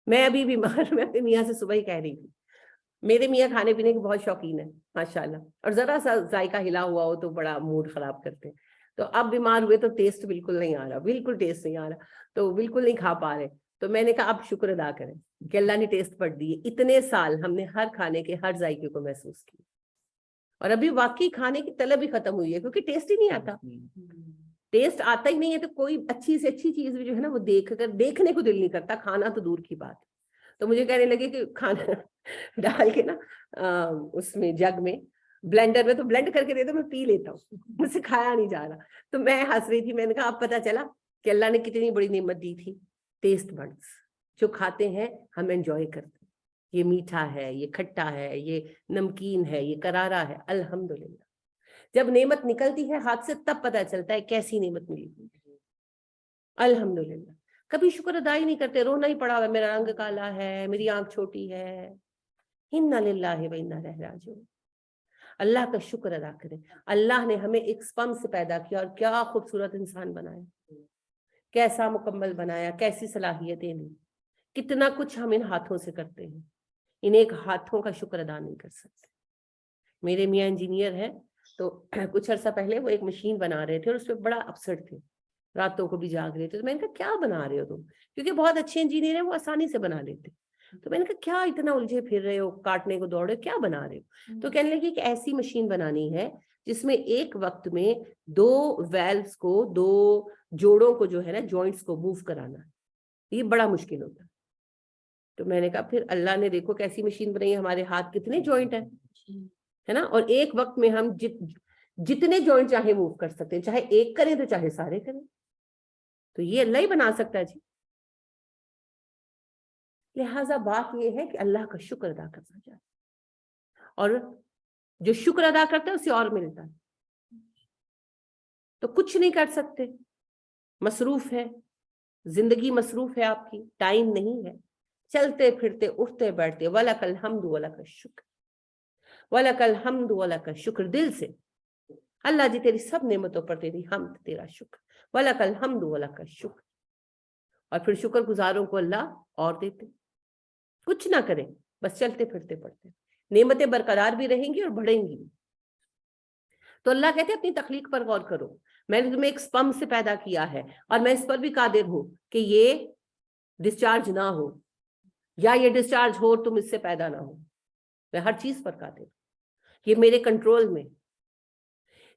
میں ابھی بیمار، میں اپنے میاں سے صبح ہی کہہ رہی تھی، میرے میاں کھانے پینے کے بہت شوقین ہیں ماشاءاللہ، اور ذرا سا ذائقہ ہلا ہوا ہو تو بڑا موڈ خراب کرتے ہیں. تو اب بیمار ہوئے تو ٹیسٹ بالکل نہیں آ رہا، بالکل ٹیسٹ نہیں آ رہا، تو بالکل نہیں کھا پا رہے. تو میں نے کہا اب شکر ادا کریں کہ اللہ نے ٹیسٹ پر دیے. اتنے سال ہم نے ہر کھانے کے ہر ذائقے کو محسوس کیا، اور ابھی واقعی کھانے کی طلب ہی ختم ہوئی ہے کیونکہ ٹیسٹ ہی نہیں آتا. ٹیسٹ آتا ہی نہیں ہے تو کوئی اچھی سے اچھی چیز بھی جو ہے نا وہ دیکھنے کو دل نہیں کرتا، کھانا تو دور کی بات. تو مجھے کہنے لگے کہ کھانا ڈال کے نا اس میں جگ میں بلینڈر میں تو بلینڈ کر کے دے دو، میں پی لیتا ہوں، مجھ سے کھایا نہیں جا رہا. تو میں ہنس رہی تھی، میں نے کہا اب پتا چلا کہ اللہ نے کتنی بڑی نعمت دی تھی، ٹیسٹ بڈس جو کھاتے ہیں ہم انجوائے کرتے ہیں. یہ میٹھا ہے، یہ کھٹا ہے، یہ نمکین ہے، یہ کرارا ہے. الحمدللہ جب نعمت نکلتی ہے ہاتھ سے تب پتہ چلتا ہے کیسی نعمت ملی. الحمدللہ کبھی شکر ادا ہی نہیں کرتے، رونا ہی پڑا ہوا، میرا رنگ کالا ہے، میری آنکھ چھوٹی ہے. انا للہ و انا الیہ راجعون. اللہ کا شکر ادا کریں. اللہ نے ہمیں ایک سپرم سے پیدا کیا اور کیا خوبصورت انسان بنایا، کیسا مکمل بنایا، کیسی صلاحیتیں نہیں. کتنا کچھ ہم ان ہاتھوں سے کرتے ہیں، ان ایک ہاتھوں کا شکر ادا نہیں کر سکتے. میرے میاں انجینئر ہیں، تو کچھ عرصہ پہلے وہ ایک مشین بنا رہے تھے اور اس پہ بڑا اپسٹ تھے، راتوں کو بھی جاگ رہے تھے. تو میں نے کہا کیا بنا رہے ہو تم، کیونکہ بہت اچھے انجینئر ہیں، وہ آسانی سے بنا لیتے. تو میں نے کہا کیا اتنا الجھے پھر رہے ہو، کاٹنے کو دوڑے، کیا بنا رہے ہو؟ تو کہنے لگے کہ ایسی مشین بنانی ہے جس میں ایک وقت میں 2 ویلوز کو، 2 جوڑوں کو جو ہے نا، جوائنٹس کو موو کرانا ہے. یہ بڑا مشکل ہوتا ہے. تو میں نے کہا پھر اللہ نے دیکھو کیسی مشین بنائی ہے، ہمارے ہاتھ کتنے جوائنٹ ہیں، ہے نا، اور ایک وقت میں ہم جتنے جوائنٹ چاہے موو کر سکتے ہیں، چاہے ایک کریں تو چاہے سارے کریں. تو یہ اللہ ہی بنا سکتا ہے جی. لہٰذا بات یہ ہے کہ اللہ کا شکر ادا کرنا چاہیے، اور جو شکر ادا کرتا ہے اسے اور ملتا ہے. تو کچھ نہیں کر سکتے، مصروف ہے زندگی، مصروف ہے آپ کی، ٹائم نہیں ہے، چلتے پھرتے اٹھتے بیٹھتے. وَلَكَ الْحَمْدُ وَلَكَ الشُّكْرُ وَلَكَ الْحَمْدُ وَلَكَ الشُّكْرُ. دل سے اللہ جی تیری سب نعمتوں پر تیری حمد، تیرا شکر. وَلَكَ الْحَمْدُ وَلَكَ الشُّكْرُ. اور پھر شکر گزاروں کو اللہ اور دیتے، کچھ نہ کریں، بس چلتے پھرتے پڑتے، نعمتیں برقرار بھی رہیں گی اور بڑھیں گی. تو اللہ کہتے ہیں اپنی تخلیق پر غور کرو. میں نے تمہیں ایک سپرم سے پیدا کیا ہے اور میں اس پر بھی قادر ہوں کہ یہ ڈسچارج نہ ہو، یا یہ ڈسچارج ہو تم اس سے پیدا نہ ہو. میں ہر چیز پر قادر ہوں، یہ میرے کنٹرول میں.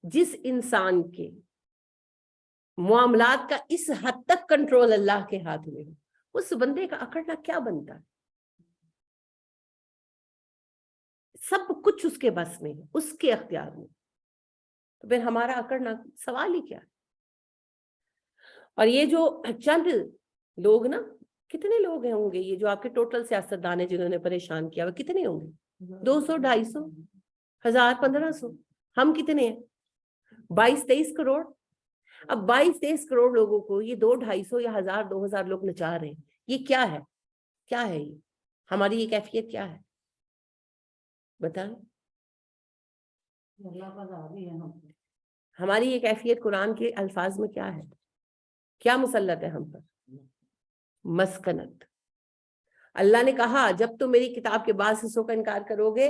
جس انسان کے معاملات کا اس حد تک کنٹرول اللہ کے ہاتھ میں ہو، اس بندے کا اکڑنا کیا بنتا ہے. سب کچھ اس کے بس میں ہے، اس کے اختیار میں. تو پھر ہمارا اکڑنا سوال ہی کیا ہے. اور یہ جو چند لوگ نا، کتنے لوگ ہوں گے یہ جو آپ کے ٹوٹل سیاستدان ہیں جنہوں نے پریشان کیا، وہ کتنے ہوں گے؟ 200 250 1000 1500. ہم کتنے ہیں؟ 22-23 کروڑ. اب 22-23 کروڑ لوگوں کو یہ 200 250 یا 1000 2000 لوگ نچا رہے ہیں. یہ کیا ہے؟ کیا ہے یہ؟ ہماری یہ کیفیت کیا ہے بتائیں؟ ہماری یہ کیفیت قرآن کے الفاظ میں کیا ہے؟ کیا مسلط ہے ہم پر؟ مسکنت. اللہ نے کہا جب تم میری کتاب کے بعض حصوں کا انکار کرو گے،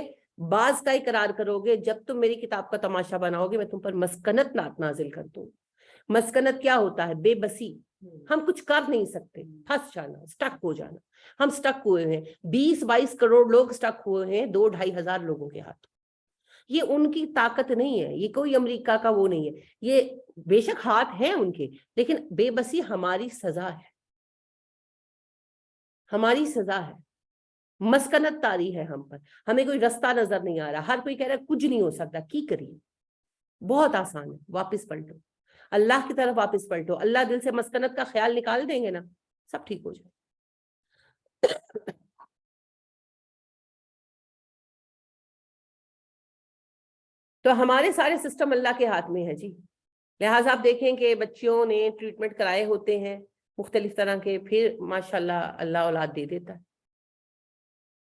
بعض کا اقرار کرو گے، جب تم میری کتاب کا تماشا بناؤ گے میں تم پر مسکنت نازل کر دوں. مسکنت کیا ہوتا ہے؟ بے بسی. ہم کچھ کر نہیں سکتے، پھنس جانا، سٹک ہو جانا. ہم سٹک ہوئے ہیں، 20-22 کروڑ لوگ سٹک ہوئے ہیں 2-2.5 ہزار لوگوں کے ہاتھ. یہ ان کی طاقت نہیں ہے، یہ کوئی امریکہ کا وہ نہیں ہے. یہ بے شک ہاتھ ہیں ان کے، لیکن بے بسی ہماری سزا ہے، ہماری سزا ہے. مسکنت طاری ہے ہم پر، ہمیں کوئی رستہ نظر نہیں آ رہا. ہر کوئی کہہ رہا ہے کچھ نہیں ہو سکتا. کی کریے؟ بہت آسان ہے، واپس پلٹو، اللہ کی طرف واپس پلٹو. اللہ دل سے مسکنت کا خیال نکال دیں گے نا، سب ٹھیک ہو جائے. تو ہمارے سارے سسٹم اللہ کے ہاتھ میں ہے جی. لہٰذا آپ دیکھیں کہ بچیوں نے ٹریٹمنٹ کرائے ہوتے ہیں مختلف طرح کے، پھر ماشاءاللہ اللہ اولاد دے دیتا ہے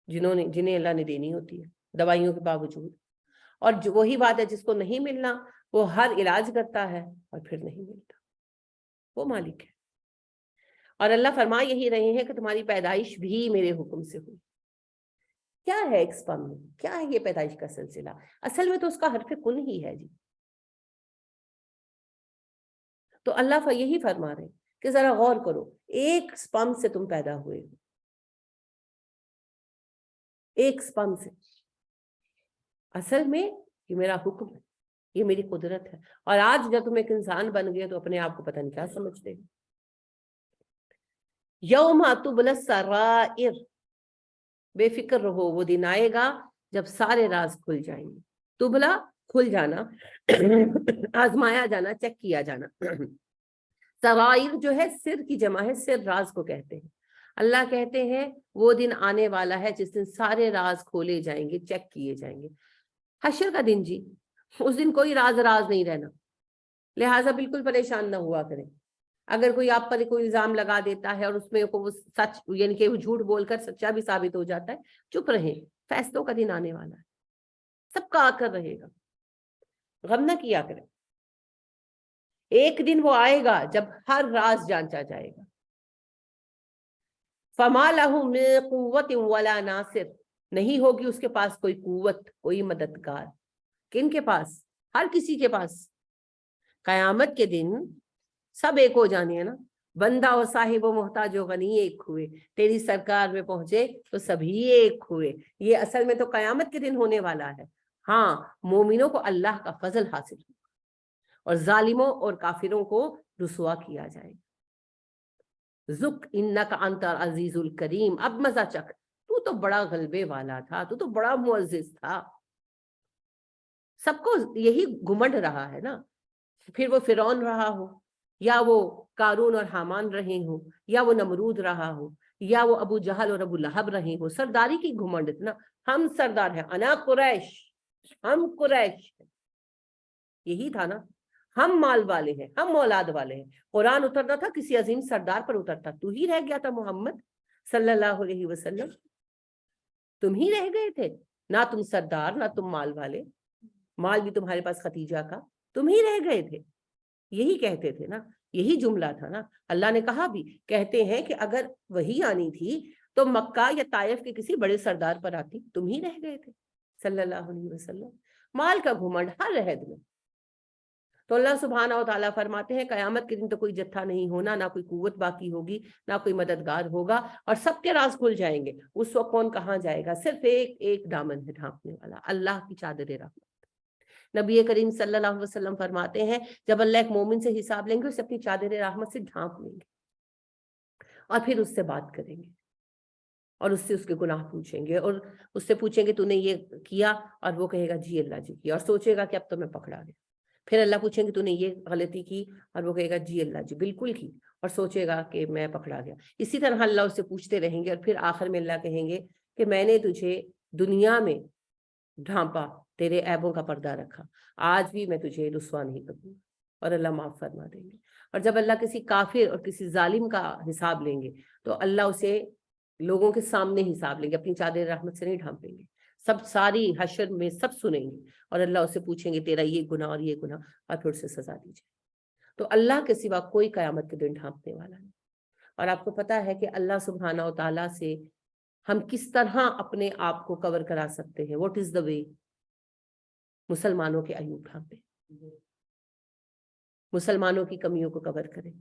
جنہیں اللہ نے دینی ہوتی ہے دوائیوں کے باوجود. اور جو وہی بات ہے جس کو نہیں ملنا وہ ہر علاج کرتا ہے اور پھر نہیں ملتا. وہ مالک ہے. اور اللہ فرما یہی رہے ہیں کہ تمہاری پیدائش بھی میرے حکم سے ہوئی. کیا ہے ایک سپرم میں؟ کیا ہے یہ پیدائش کا سلسلہ؟ اصل میں تو اس کا حرف کن ہی ہے جی. تو اللہ یہی فرما رہے کہ ذرا غور کرو، ایک سپرم سے تم پیدا ہوئے، ایک سپرم سے. اصل میں یہ میرا حکم ہے، یہ میری قدرت ہے. اور آج جب تم ایک انسان بن گئے تو اپنے آپ کو پتہ نہیں کیا سمجھتے. یوم تبلی السرائر، بے فکر رہو، وہ دن آئے گا جب سارے راز کھل جائیں گے. تبلا کھل جانا، آزمایا جانا، چیک کیا جانا. سرائر جو ہے سر کی جمع ہے، سر راز کو کہتے ہیں. اللہ کہتے ہیں وہ دن آنے والا ہے جس دن سارے راز کھولے جائیں گے، چیک کیے جائیں گے. حشر کا دن جی، اس دن کوئی راز نہیں رہنا. لہٰذا بالکل پریشان نہ ہوا کریں. اگر کوئی آپ پر کوئی الزام لگا دیتا ہے اور اس میں وہ سچ یعنی کہ وہ جھوٹ بول کر سچا بھی ثابت ہو جاتا ہے، چپ رہیں. فیصلوں کا دن آنے والا ہے، سب کا آ کر رہے گا، غم نہ کیا کریں. ایک دن وہ آئے گا جب ہر راز جانچا جائے گا. فما لہ من قوت ولا ناصر، نہیں ہوگی اس کے پاس کوئی قوت، کوئی مددگار. کن کے پاس؟ ہر کسی کے پاس. قیامت کے دن سب ایک ہو جانے ہیں نا. بندہ و صاحب و محتاج و غنی ایک ہوئے. تیری سرکار میں پہنچے تو سبھی ایک ہوئے. یہ اصل میں تو قیامت کے دن ہونے والا ہے. ہاں، مومنوں کو اللہ کا فضل حاصل ہوگا اور ظالموں اور کافروں کو رسوا کیا جائے گا. ذق انک انت العزیز الکریم، اب مزہ چکھ، تو تو بڑا غلبے والا تھا، تو تو بڑا معزز تھا. سب کو یہی گھمنڈ رہا ہے نا. پھر وہ فرعون رہا ہو، یا وہ قارون اور حامان رہے ہوں، یا وہ نمرود رہا ہو، یا وہ ابو جہل اور ابو لہب رہے ہوں. سرداری کی گھمنڈ نا، ہم سردار ہیں، انا قریش، ہم قریش. یہی تھا نا، ہم مال والے ہیں، ہم اولاد والے ہیں. قرآن اترتا تھا کسی عظیم سردار پر اترتا، تو ہی رہ گیا تھا محمد صلی اللہ علیہ وسلم. تم ہی رہ گئے تھے، نہ تم سردار نہ تم مال والے. مال بھی تمہارے پاس ختیجہ کا، تم ہی رہ گئے تھے. یہی کہتے تھے نا، یہی جملہ تھا نا. اللہ نے کہا بھی، کہتے ہیں کہ اگر وہی آنی تھی تو مکہ یا طائف کے کسی بڑے سردار پر آتی. تم ہی رہ گئے تھے صلی اللہ علیہ وسلم. مال کا گھمنڈ ہر عہد میں. تو اللہ سبحانہ و تعالیٰ فرماتے ہیں قیامت کے دن تو کوئی جتھا نہیں ہونا، نہ کوئی قوت باقی ہوگی، نہ کوئی مددگار ہوگا، اور سب کے راز کھل جائیں گے. اس وقت کون کہاں جائے گا؟ صرف ایک دامن ہے ڈھانپنے والا، اللہ کی چادر رحمت. نبی کریم صلی اللہ علیہ وسلم فرماتے ہیں جب اللہ ایک مومن سے حساب لیں گے، اسے اپنی چادر رحمت سے ڈھانپ لیں گے اور پھر اس سے بات کریں گے اور اس سے اس کے گناہ پوچھیں گے اور اس سے پوچھیں گے تو نے یہ کیا، اور وہ کہے گا جی اللہ جی کیا، اور سوچے گا کہ اب تو میں پکڑا گیا. پھر اللہ پوچھیں گے تو نے یہ غلطی کی، اور وہ کہے گا جی اللہ جی بالکل کی، اور سوچے گا کہ میں پکڑا گیا. اسی طرح اللہ اس سے پوچھتے رہیں گے، اور پھر آخر میں اللہ کہیں گے کہ میں نے تجھے دنیا میں ڈھانپا، تیرے عیبوں کا پردہ رکھا، آج بھی میں تجھے رسوا نہیں کروں. اور اللہ معاف فرما دیں گے. اور جب اللہ کسی کافر اور کسی ظالم کا حساب لیں گے تو اللہ اسے لوگوں کے سامنے حساب لیں گے، اپنی چادر رحمت سے نہیں ڈھانپیں گے. سب ساری حشر میں سب سنیں گے اور اللہ اسے پوچھیں گے تیرا یہ گناہ اور یہ گناہ، اور پھر اسے سزا دی جائے. تو اللہ کے سوا کوئی قیامت کے دن ڈھانپنے والا نہیں. اور آپ کو پتا ہے کہ اللہ سبحانہ و تعالیٰ سے ہم کس طرح اپنے آپ کو کور کرا سکتے ہیں. واٹ از دا وے؟ مسلمانوں کے عیوب ڈھانپیں، مسلمانوں کی کمیوں کو کور کریں.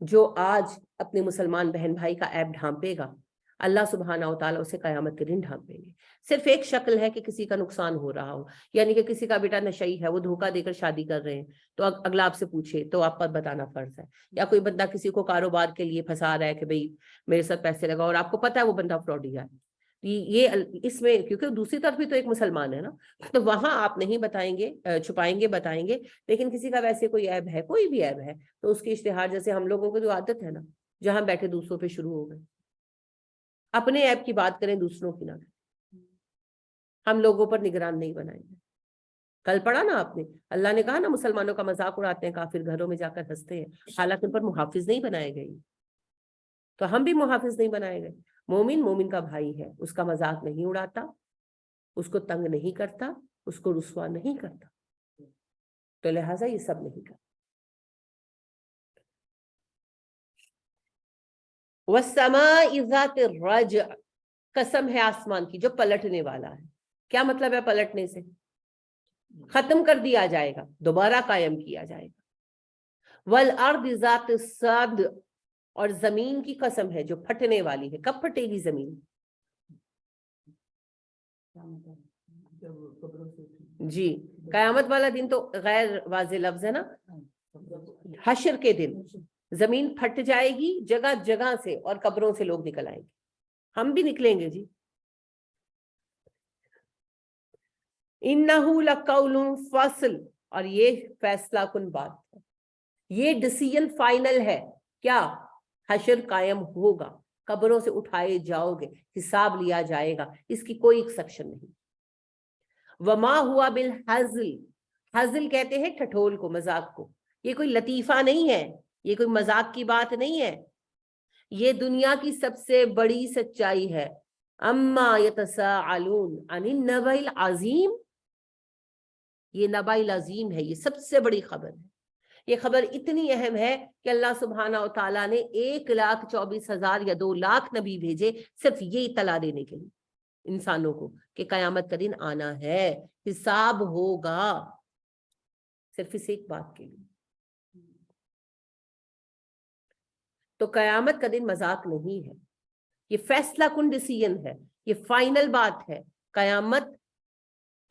جو آج اپنے مسلمان بہن بھائی کا عیب ڈھانپے گا، اللہ سبحانہ و تعالیٰ اسے قیامت کے دن ڈھانپیں گے. صرف ایک شکل ہے کہ کسی کا نقصان ہو رہا ہو، یعنی کہ کسی کا بیٹا نشئی ہے، وہ دھوکہ دے کر شادی کر رہے ہیں، تو اگلا آپ سے پوچھے تو آپ پر بتانا فرض ہے. یا کوئی بندہ کسی کو کاروبار کے لیے پھنسا رہا ہے کہ بھئی میرے ساتھ پیسے لگاؤ، اور آپ کو پتا ہے وہ بندہ فراڈی ہے. یہ اس میں کیونکہ دوسری طرف بھی تو ایک مسلمان ہے نا، تو وہاں آپ نہیں بتائیں گے، چھپائیں گے، بتائیں گے. لیکن کسی کا ویسے کوئی عیب ہے، کوئی بھی عیب ہے، تو اس کی اشتہار، جیسے ہم لوگوں کو جو عادت ہے نا، جہاں بیٹھے دوسروں پہ شروع ہو گئے، اپنے عیب کی بات کریں، دوسروں کی نہ کریں. ہم لوگوں پر نگران نہیں بنائیں گے. کل پڑھا نا آپ نے، اللہ نے کہا نا مسلمانوں کا مذاق اڑاتے ہیں کافر، گھروں میں جا کر ہنستے ہیں، حالانکہ ان پر محافظ نہیں بنائے گئے. تو ہم بھی محافظ نہیں بنائے گئے. مومن کا بھائی ہے، اس کا مذاق نہیں اڑاتا، اس کو تنگ نہیں کرتا، اس کو رسوا نہیں کرتا. تو لہٰذا یہ سب نہیں کرتا. وَالسَّمَاءِ ذَاتِ الرَّجْعِ، قسم ہے آسمان کی جو پلٹنے والا ہے. کیا مطلب ہے پلٹنے سے؟ ختم کر دیا جائے گا، دوبارہ قائم کیا جائے گا. وَالْأَرْضِ ذَاتِ الصَّدْعِ، اور زمین کی قسم ہے جو پھٹنے والی ہے. کب پھٹے گی زمین؟ جی قیامت والا دن تو غیر واضح لفظ ہے نا. حشر کے دن زمین پھٹ جائے گی جگہ جگہ سے، اور قبروں سے لوگ نکل آئیں گے. ہم بھی نکلیں گے جی. اِنَّهُ لَقَوْلٌ فَصْلٌ، اور یہ فیصلہ کن بات ہے، یہ ڈیسیژن فائنل ہے. کیا؟ حشر قائم ہوگا, قبروں سے اٹھائے جاؤ گے, حساب لیا جائے گا, اس کی کوئی ایکسیپشن نہیں. وما ہوا بالحزل, حزل کہتے ہیں ٹھٹول کو, مذاق کو. یہ کوئی لطیفہ نہیں ہے, یہ کوئی مذاق کی بات نہیں ہے, یہ دنیا کی سب سے بڑی سچائی ہے. اما یتساءلون عن النبأ العظیم, یہ نبأ العظیم ہے, یہ سب سے بڑی خبر ہے. یہ خبر اتنی اہم ہے کہ اللہ سبحانہ و تعالیٰ نے 1,24,000 یا 2 لاکھ نبی بھیجے صرف یہ اطلاع دینے کے لیے انسانوں کو کہ قیامت کا دن آنا ہے, حساب ہوگا, صرف اس ایک بات کے لیے. تو قیامت کا دن مذاق نہیں ہے, یہ فیصلہ کن ڈیسیژن ہے, یہ فائنل بات ہے. قیامت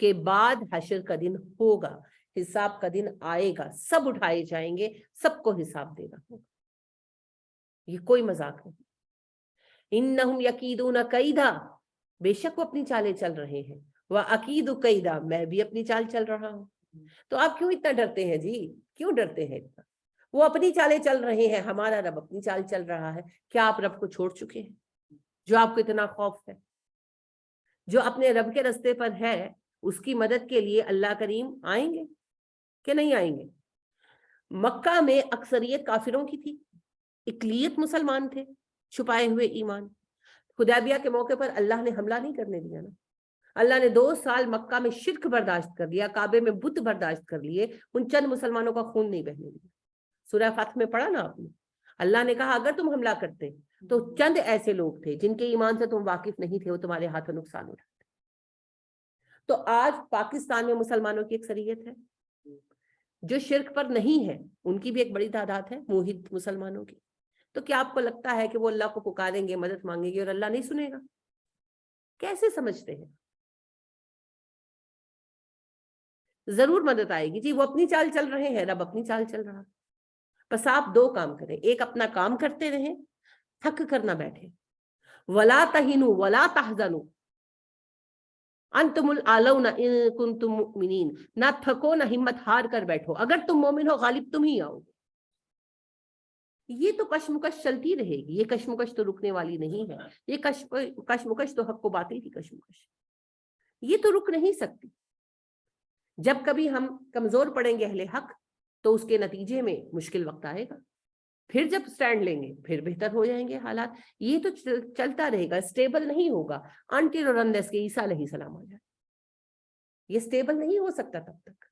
کے بعد حشر کا دن ہوگا, حساب کا دن آئے گا, سب اٹھائے جائیں گے, سب کو حساب دینا ہوگا. یہ کوئی مذاق نہیں. انہم یکیدون کیدا, بے شک وہ اپنی چالیں چل رہے ہیں. واکید کیدا, میں بھی اپنی چال چل رہا ہوں. تو آپ کیوں اتنا ڈرتے ہیں جی, کیوں ڈرتے ہیں اتنا؟ وہ اپنی چالیں چل رہے ہیں, ہمارا رب اپنی چال چل رہا ہے. کیا آپ رب کو چھوڑ چکے ہیں جو آپ کو اتنا خوف ہے؟ جو اپنے رب کے رستے پر ہے اس کی مدد کے لیے اللہ کریم آئیں گے کہ نہیں آئیں گے؟ مکہ میں اکثریت کافروں کی تھی, اقلیت مسلمان تھے, چھپائے ہوئے ایمان. حدیبیہ کے موقع پر اللہ نے حملہ نہیں کرنے دیا نا. اللہ نے 2 سال مکہ میں شرک برداشت کر لیا, کعبے میں بت برداشت کر لیے, ان چند مسلمانوں کا خون نہیں بہنے دیا. سورہ فتح میں پڑھا نا آپ نے, اللہ نے کہا اگر تم حملہ کرتے تو چند ایسے لوگ تھے جن کے ایمان سے تم واقف نہیں تھے, وہ تمہارے ہاتھوں نقصان اٹھاتے. تو آج پاکستان میں مسلمانوں کی اکثریت ہے جو شرک پر نہیں ہے, ان کی بھی ایک بڑی تعداد ہے موحد مسلمانوں کی. تو کیا آپ کو لگتا ہے کہ وہ اللہ کو پکاریں گے, مدد مانگیں گے اور اللہ نہیں سنے گا؟ کیسے سمجھتے ہیں؟ ضرور مدد آئے گی جی. وہ اپنی چال چل رہے ہیں, رب اپنی چال چل رہا. بس آپ 2 کام کریں, ایک اپنا کام کرتے رہیں, تھک کر نہ بیٹھے. ولا تہنوا ولا تحزنوا انتم الاعلون ان کنتم مؤمنین, نہ تھکو نہ ہمت ہار کر بیٹھو, اگر تم مومن ہو غالب تم ہی آؤ گے. یہ تو کشمکش چلتی رہے گی, یہ کشمکش تو رکنے والی نہیں ہے. یہ کشمکش تو حق و باطل کی کشمکش, یہ تو رک نہیں سکتی. جب کبھی ہم کمزور پڑیں گے اہل حق تو اس کے نتیجے میں مشکل وقت آئے گا, پھر جب سٹینڈ لیں گے پھر بہتر ہو جائیں گے حالات. یہ تو چلتا رہے گا, اسٹیبل نہیں ہوگا انٹل اور انلیس کہ عیسیٰ علیہ السلام آ جائے. یہ اسٹیبل نہیں ہو سکتا تب تک.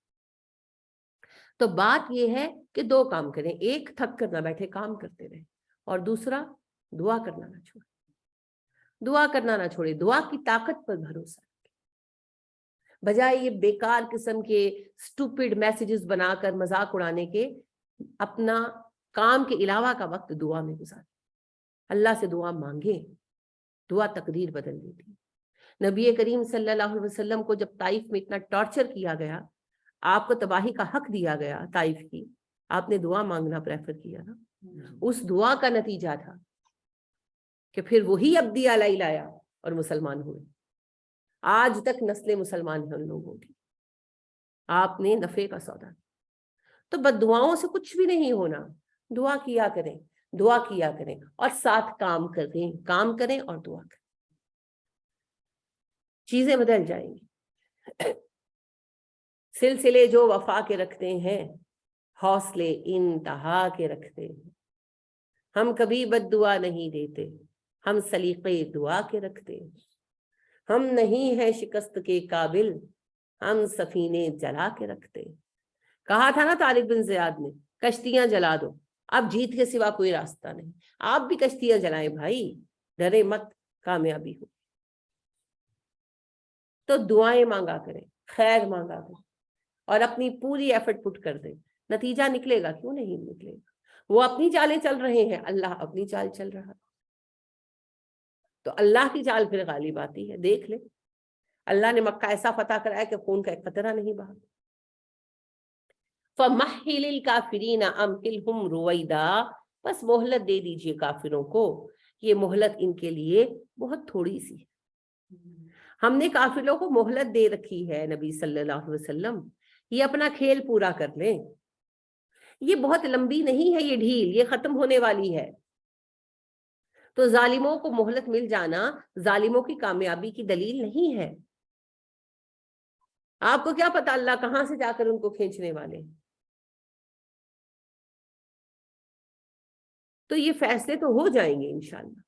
تو بات یہ ہے کہ 2 کام کریں, ایک تھک کر نہ بیٹھے, کام کرتے رہیں, اور دوسرا دعا کرنا نہ چھوڑے. دعا کرنا نہ چھوڑے, دعا کی طاقت پر بھروسہ رکھیں, بجائے یہ بیکار قسم کے اسٹوپڈ میسیجز بنا کر مذاق اڑانے کے اپنا کام کے علاوہ کا وقت دعا میں گزاریں. اللہ سے دعا مانگیں, دعا تقدیر بدل دیتی. نبی کریم صلی اللہ علیہ وسلم کو جب طائف میں اتنا ٹارچر کیا گیا, آپ کو تباہی کا حق دیا گیا طائف کی, آپ نے دعا مانگنا پریفر کیا نا. اس دعا کا نتیجہ تھا کہ پھر وہی عبدی علیہ لایا اور مسلمان ہوئے. آج تک نسل مسلمان ہیں ان لوگوں کی. آپ نے نفع کا سودا. تو بد دعاؤں سے کچھ بھی نہیں ہونا. دعا کیا کریں, دعا کیا کریں, اور ساتھ کام کریں, کام کریں اور دعا کریں, چیزیں بدل جائیں گی. سلسلے جو وفا کے رکھتے ہیں, حوصلے انتہا کے رکھتے ہیں. ہم کبھی بد دعا نہیں دیتے, ہم سلیقے دعا کے رکھتے ہیں. ہم نہیں ہیں شکست کے قابل, ہم سفینے جلا کے رکھتے. کہا تھا نا طارق بن زیاد نے, کشتیاں جلا دو, اب جیت کے سوا کوئی راستہ نہیں. آپ بھی کشتیاں جلائیں بھائی, ڈرے مت, کامیابی ہو. تو دعائیں مانگا کریں, خیر مانگا کریں, اور اپنی پوری ایفرٹ پٹ کر دیں. نتیجہ نکلے گا, کیوں نہیں نکلے گا. وہ اپنی چالیں چل رہے ہیں, اللہ اپنی چال چل رہا. تو اللہ کی چال پھر غالب آتی ہے. دیکھ لیں, اللہ نے مکہ ایسا فتح کرایا کہ خون کا ایک قطرہ نہیں بہا. فَمَحِّلِ الْكَافِرِينَ أَمْهِلْهُمْ رُوَيْدًا, بس مہلت دے دیجئے کافروں کو, یہ مہلت ان کے لیے بہت تھوڑی سی ہے. ہم نے کافروں کو مہلت دے رکھی ہے نبی صلی اللہ علیہ وسلم, یہ اپنا کھیل پورا کر لیں. یہ بہت لمبی نہیں ہے یہ ڈھیل, یہ ختم ہونے والی ہے. تو ظالموں کو مہلت مل جانا ظالموں کی کامیابی کی دلیل نہیں ہے. آپ کو کیا پتا اللہ کہاں سے جا کر ان کو کھینچنے والے ہیں. تو یہ فیصلے تو ہو جائیں گے انشاءاللہ.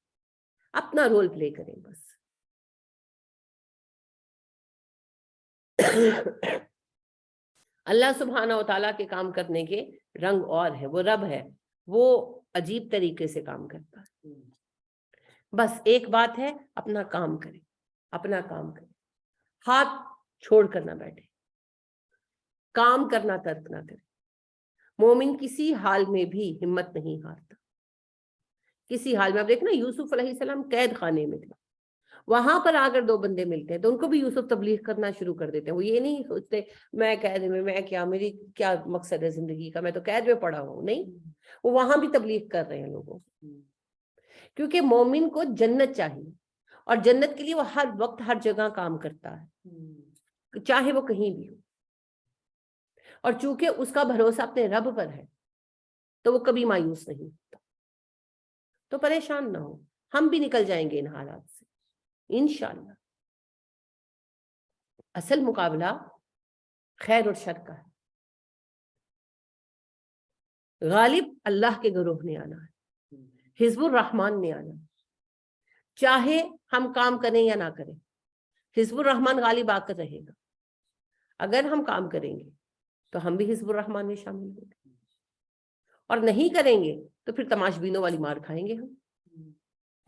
اپنا رول پلے کریں بس. اللہ سبحانہ و تعالیٰ کے کام کرنے کے رنگ اور ہے. وہ رب ہے, وہ عجیب طریقے سے کام کرتا ہے. بس ایک بات ہے, اپنا کام کریں, اپنا کام کریں, ہاتھ چھوڑ کر نہ بیٹھے, کام کرنا ترک نہ کرے. مومن کسی حال میں بھی ہمت نہیں ہارتا, کسی حال میں. اب دیکھنا یوسف علیہ السلام قید خانے میں تھے, وہاں پر اگر دو بندے ملتے ہیں تو ان کو بھی یوسف تبلیغ کرنا شروع کر دیتے ہیں. وہ یہ نہیں سوچتے میں قید میں کیا, میری کیا مقصد ہے زندگی کا, میں تو قید میں پڑا ہوں. نہیں, وہ وہاں بھی تبلیغ کر رہے ہیں لوگوں کو, کیونکہ مومن کو جنت چاہیے, اور جنت کے لیے وہ ہر وقت ہر جگہ کام کرتا ہے, چاہے وہ کہیں بھی ہو. اور چونکہ اس کا بھروسہ اپنے رب پر ہے تو وہ کبھی مایوس نہیں ہوتا. تو پریشان نہ ہو, ہم بھی نکل جائیں گے ان حالات سے انشاءاللہ. اصل مقابلہ خیر اور شر کا ہے. غالب اللہ کے گروہ نے آنا ہے, حزب الرحمن نے آنا ہے. چاہے ہم کام کریں یا نہ کریں, حزب الرحمن غالب آ کر رہے گا. اگر ہم کام کریں گے تو ہم بھی حزب الرحمن میں شامل ہوں گے, اور نہیں کریں گے تو پھر تماش بینوں والی مار کھائیں گے ہم.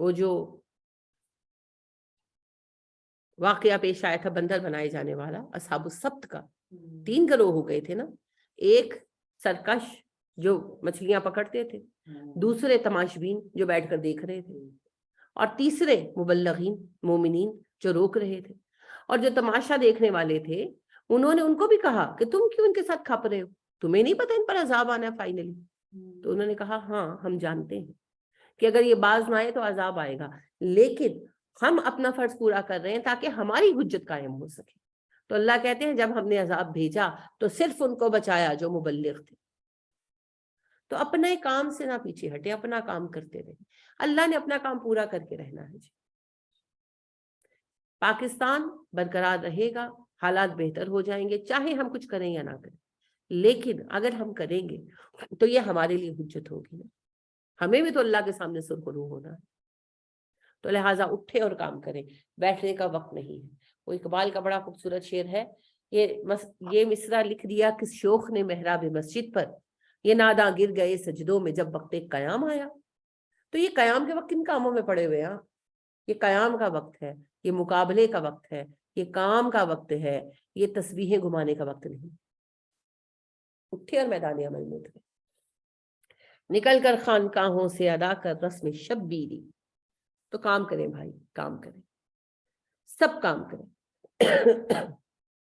وہ جو واقعہ پیش آیا تھا بندر بنائے جانے والا اصحاب السبت کا, 3 گروہ ہو گئے تھے نا. ایک سرکش جو مچھلیاں پکڑتے تھے, دوسرے تماشبین جو بیٹھ کر دیکھ رہے تھے, اور تیسرے مبلغین مومنین جو روک رہے تھے. اور جو تماشا دیکھنے والے تھے انہوں نے ان کو بھی کہا کہ تم کیوں ان کے ساتھ کھپ رہے ہو, تمہیں نہیں پتا ان پر عذاب آنا ہے فائنلی. تو انہوں نے کہا ہاں ہم جانتے ہیں کہ اگر یہ باز نہ آئے تو عذاب آئے گا, لیکن ہم اپنا فرض پورا کر رہے ہیں تاکہ ہماری حجت قائم ہو سکے. تو اللہ کہتے ہیں جب ہم نے عذاب بھیجا تو صرف ان کو بچایا جو مبلغ تھے. تو اپنے کام سے نہ پیچھے ہٹے, اپنا کام کرتے رہے. اللہ نے اپنا کام پورا کر کے رہنا ہے. پاکستان برقرار رہے گا, حالات بہتر ہو جائیں گے چاہے ہم کچھ کریں یا نہ کریں. لیکن اگر ہم کریں گے تو یہ ہمارے لیے حجت ہوگی نا, ہمیں بھی تو اللہ کے سامنے سرخرو ہونا ہے. تو لہٰذا اٹھے اور کام کریں, بیٹھنے کا وقت نہیں ہے. وہ اقبال کا بڑا خوبصورت شعر ہے, یہ مصرع لکھ دیا کس شوخ نے محراب مسجد پر, یہ ناداں گر گئے سجدوں میں جب وقت قیام آیا. تو یہ قیام کے وقت کن کاموں میں پڑے ہوئے ہیں؟ یہ قیام کا وقت ہے, یہ مقابلے کا وقت ہے, یہ کام کا وقت ہے, یہ تسبیحیں گھمانے کا وقت نہیں. اٹھے اور میدان عمل میں اترے, نکل کر خانقاہوں سے ادا کر رسم شبیری. تو کام کریں بھائی, کام کریں, سب کام کریں.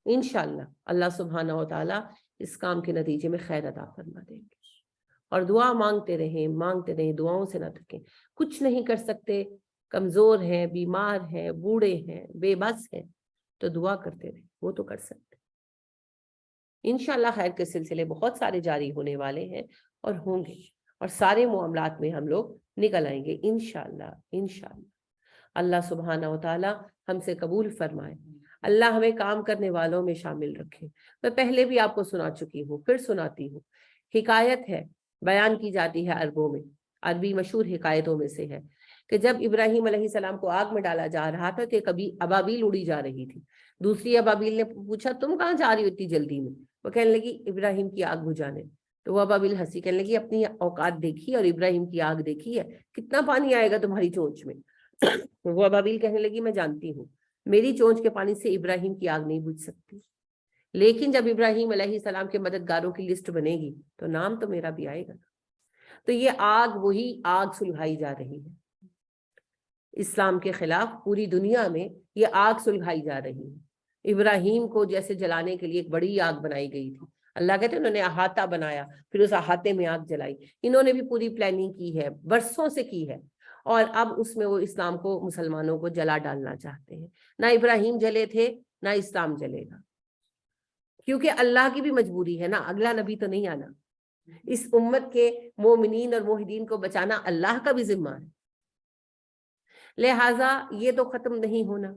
انشاءاللہ اللہ سبحانہ و تعالیٰ اس کام کے نتیجے میں خیر عطا فرما دیں گے. اور دعا مانگتے رہیں, دعاؤں سے نہ تھکیں. کچھ نہیں کر سکتے, کمزور ہیں, بیمار ہیں, بوڑھے ہیں, بے بس ہیں, تو دعا کرتے رہیں, وہ تو کر سکتے. انشاءاللہ خیر کے سلسلے بہت سارے جاری ہونے والے ہیں اور ہوں گے, اور سارے معاملات میں ہم لوگ نکل آئیں گے انشاءاللہ. انشاءاللہ اللہ سبحانہ و تعالی ہم سے قبول فرمائے. اللہ ہمیں کام کرنے والوں میں شامل رکھے. میں پہلے بھی آپ کو سنا چکی ہوں, پھر سناتی ہوں. حکایت ہے, بیان کی جاتی ہے عربوں میں, عربی مشہور حکایتوں میں سے ہے کہ جب ابراہیم علیہ السلام کو آگ میں ڈالا جا رہا تھا تو کبھی ابابیل اڑی جا رہی تھی. دوسری ابابیل نے پوچھا تم کہاں جا رہی ہو اتنی جلدی میں؟ وہ کہنے لگی ابراہیم کی آگ بجھانے. تو وہ ابابیل ہنسی, کہنے لگی اپنی اوقات دیکھی اور ابراہیم کی آگ دیکھی ہے, کتنا پانی آئے گا تمہاری چونچ میں؟ وہ ابابیل کہنے لگی میں جانتی ہوں میری چونچ کے پانی سے ابراہیم کی آگ نہیں بجھ سکتی, لیکن جب ابراہیم علیہ السلام کے مددگاروں کی لسٹ بنے گی تو نام تو میرا بھی آئے گا. تو یہ آگ وہی آگ سلگائی جا رہی ہے اسلام کے خلاف. پوری دنیا میں یہ آگ سلگائی جا رہی ہے. ابراہیم کو جیسے جلانے کے لیے ایک بڑی آگ بنائی گئی تھی, اللہ کہتے ہیں انہوں نے احاطہ بنایا, پھر اس احاطے میں آگ جلائی. انہوں نے بھی پوری پلاننگ کی ہے, برسوں سے کی ہے, اور اب اس میں وہ اسلام کو, مسلمانوں کو جلا ڈالنا چاہتے ہیں. نہ ابراہیم جلے تھے نہ اسلام جلے گا, کیونکہ اللہ کی بھی مجبوری ہے نا, اگلا نبی تو نہیں آنا. اس امت کے مومنین اور موحدین کو بچانا اللہ کا بھی ذمہ ہے. لہٰذا یہ تو ختم نہیں ہونا،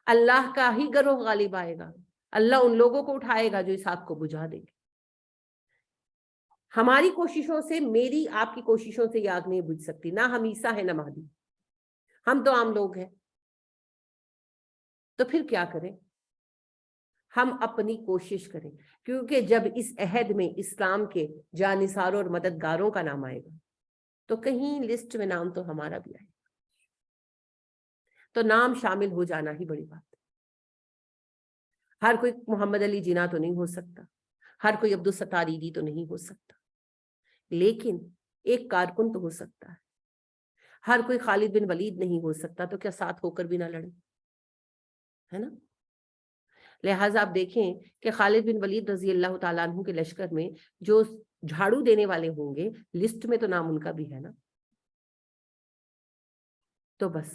اللہ کا ہی گروہ غالب آئے گا، اللہ ان لوگوں کو اٹھائے گا جو اس آگ کو بجھا دیں گے۔ ہماری کوششوں سے، میری آپ کی کوششوں سے یہ آگ نہیں بجھ سکتی، نہ ہم عیسیٰ ہے نہ مہدی، ہم تو عام لوگ ہیں۔ تو پھر کیا کریں؟ ہم اپنی کوشش کریں، کیونکہ جب اس عہد میں اسلام کے جانثاروں اور مددگاروں کا نام آئے گا تو کہیں لسٹ میں نام تو ہمارا بھی آئے گا، تو نام شامل ہو جانا ہی بڑی بات ہے۔ ہر کوئی محمد علی جناح تو نہیں ہو سکتا، ہر کوئی عبدالستار ایدی تو نہیں ہو سکتا، لیکن ایک کارکن تو ہو سکتا ہے۔ ہر کوئی خالد بن ولید نہیں ہو سکتا، تو کیا ساتھ ہو کر بھی نہ لڑیں، ہے نا؟ لہٰذا آپ دیکھیں کہ خالد بن ولید رضی اللہ تعالیٰ عنہ کے لشکر میں جو جھاڑو دینے والے ہوں گے، لسٹ میں تو نام ان کا بھی ہے نا۔ تو بس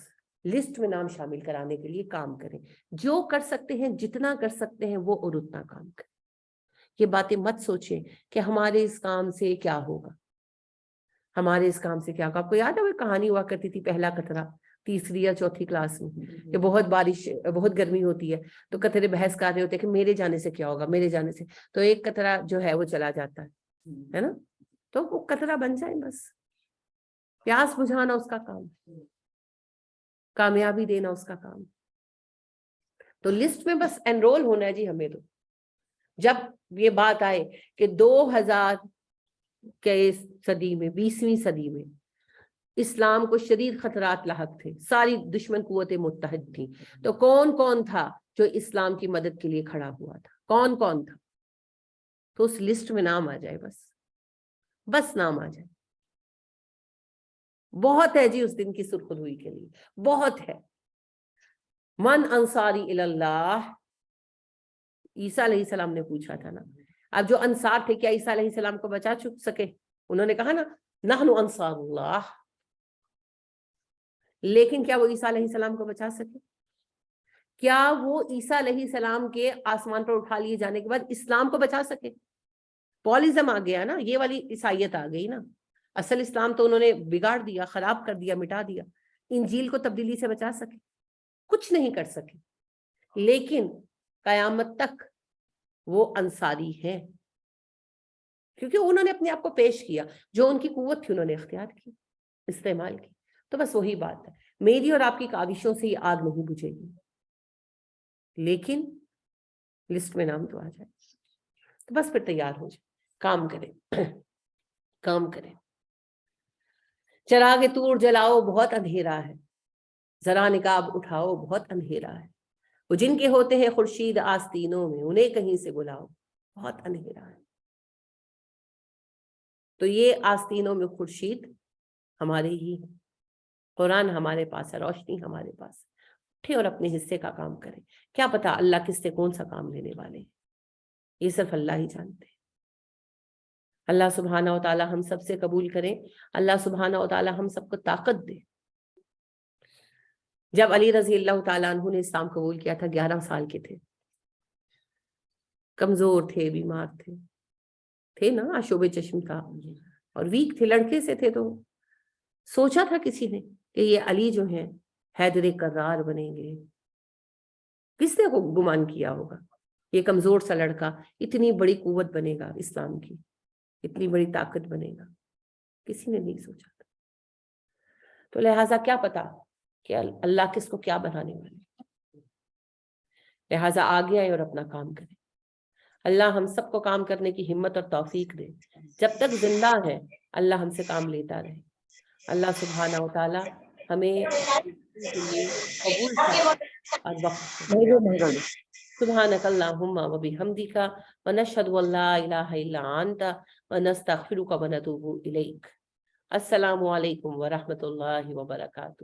لسٹ میں نام شامل کرانے کے لیے کام کریں، جو کر سکتے ہیں، جتنا کر سکتے ہیں وہ اور اتنا کام کریں۔ یہ باتیں مت سوچیں کہ ہمارے اس کام سے کیا ہوگا، ہمارے اس کام سے کیا ہوگا۔ آپ کو یاد ہے وہ کہانی ہوا کرتی تھی، پہلا قطرہ، تیسری یا چوتھی کلاس میں، کہ بہت بارش، بہت گرمی ہوتی ہے تو قطرے بحث کر رہے ہوتے ہیں کہ میرے جانے سے کیا ہوگا، میرے جانے سے، تو ایک قطرہ جو ہے وہ چلا جاتا ہے نا، تو وہ قطرہ بن جائے، بس پیاس بجھانا اس کا کام، کامیابی دینا اس کا کام۔ تو لسٹ میں بس انرول ہونا ہے جی ہمیں۔ تو جب یہ بات آئے کہ 2000 کے صدی میں، 20ویں صدی میں اسلام کو شدید خطرات لاحق تھے، ساری دشمن قوتیں متحد تھیں، تو کون کون تھا جو اسلام کی مدد کے لیے کھڑا ہوا تھا؟ کون کون تھا؟ تو اس لسٹ میں نام آ جائے، بس نام آ جائے، بہت ہے جی اس دن کی سرخروئی کے لیے، بہت ہے۔ من انصاری اللہ، عیسیٰ علیہ السلام نے پوچھا تھا نا، اب جو انصار تھے کیا عیسیٰ علیہ السلام کو بچا سکے؟ انہوں نے کہا نا نحن انصار اللہ، لیکن کیا وہ عیسیٰ علیہ السلام کو بچا سکے؟ کیا وہ عیسیٰ علیہ السلام کے آسمان پر اٹھا لیے جانے کے بعد اسلام کو بچا سکے؟ پولیزم آ گیا نا، یہ والی عیسائیت آ گئی نا، اصل اسلام تو انہوں نے بگاڑ دیا، خراب کر دیا، مٹا دیا۔ انجیل کو تبدیلی سے بچا سکے؟ کچھ نہیں کر سکے، لیکن قیامت تک وہ انصاری ہیں، کیونکہ انہوں نے اپنے آپ کو پیش کیا، جو ان کی قوت تھی انہوں نے اختیار کی، استعمال کی۔ تو بس وہی بات ہے، میری اور آپ کی کاوشوں سے یہ آگ نہیں بجھے گی، لیکن لسٹ میں نام تو آ جائے، تو بس پھر تیار ہو جائے، کام کریں، کام کریں۔ چراغ طور جلاؤ، بہت اندھیرا ہے، ذرا نقاب اٹھاؤ، بہت اندھیرا ہے، وہ جن کے ہوتے ہیں خورشید آستینوں میں، انہیں کہیں سے بلاؤ، بہت اندھیرا ہے۔ تو یہ آستینوں میں خورشید ہمارے ہی ہے، قرآن ہمارے پاس ہے، روشنی ہمارے پاس ہے۔ اٹھے اور اپنے حصے کا کام کریں، کیا پتا اللہ کس سے کون سا کام لینے والے ہیں، یہ صرف اللہ ہی جانتے ہیں۔ اللہ سبحانہ و تعالی ہم سب سے قبول کریں، اللہ سبحانہ و تعالی ہم سب کو طاقت دے۔ جب علی رضی اللہ تعالیٰ عنہ نے اسلام قبول کیا تھا، 11 سال کے تھے، کمزور تھے، بیمار تھے نا، آشوب چشم تھا اور ویک تھے، لڑکے سے تھے، تو سوچا تھا کسی نے کہ یہ علی جو ہیں حیدر کرار بنیں گے؟ کس نے گمان کیا ہوگا یہ کمزور سا لڑکا اتنی بڑی قوت بنے گا اسلام کی، اتنی بڑی طاقت بنے گا؟ کسی نے نہیں سوچا تھا۔ تو لہٰذا کیا پتا کہ اللہ کس کو کیا بنانے والے، لہٰذا آگے آئے اور اپنا کام کریں۔ اللہ ہم سب کو کام کرنے کی ہمت اور توفیق دے، جب تک زندہ ہے اللہ ہم سے کام لیتا رہے۔ اللہ سبحانہ و تعالی ہمیں قبول اور وقت سبحانک اللہم و بحمدک ونشہد ان لا الہ الا انت ونستغفرک ونتوب الیک۔ السلام علیکم ورحمۃ اللہ وبرکاتہ۔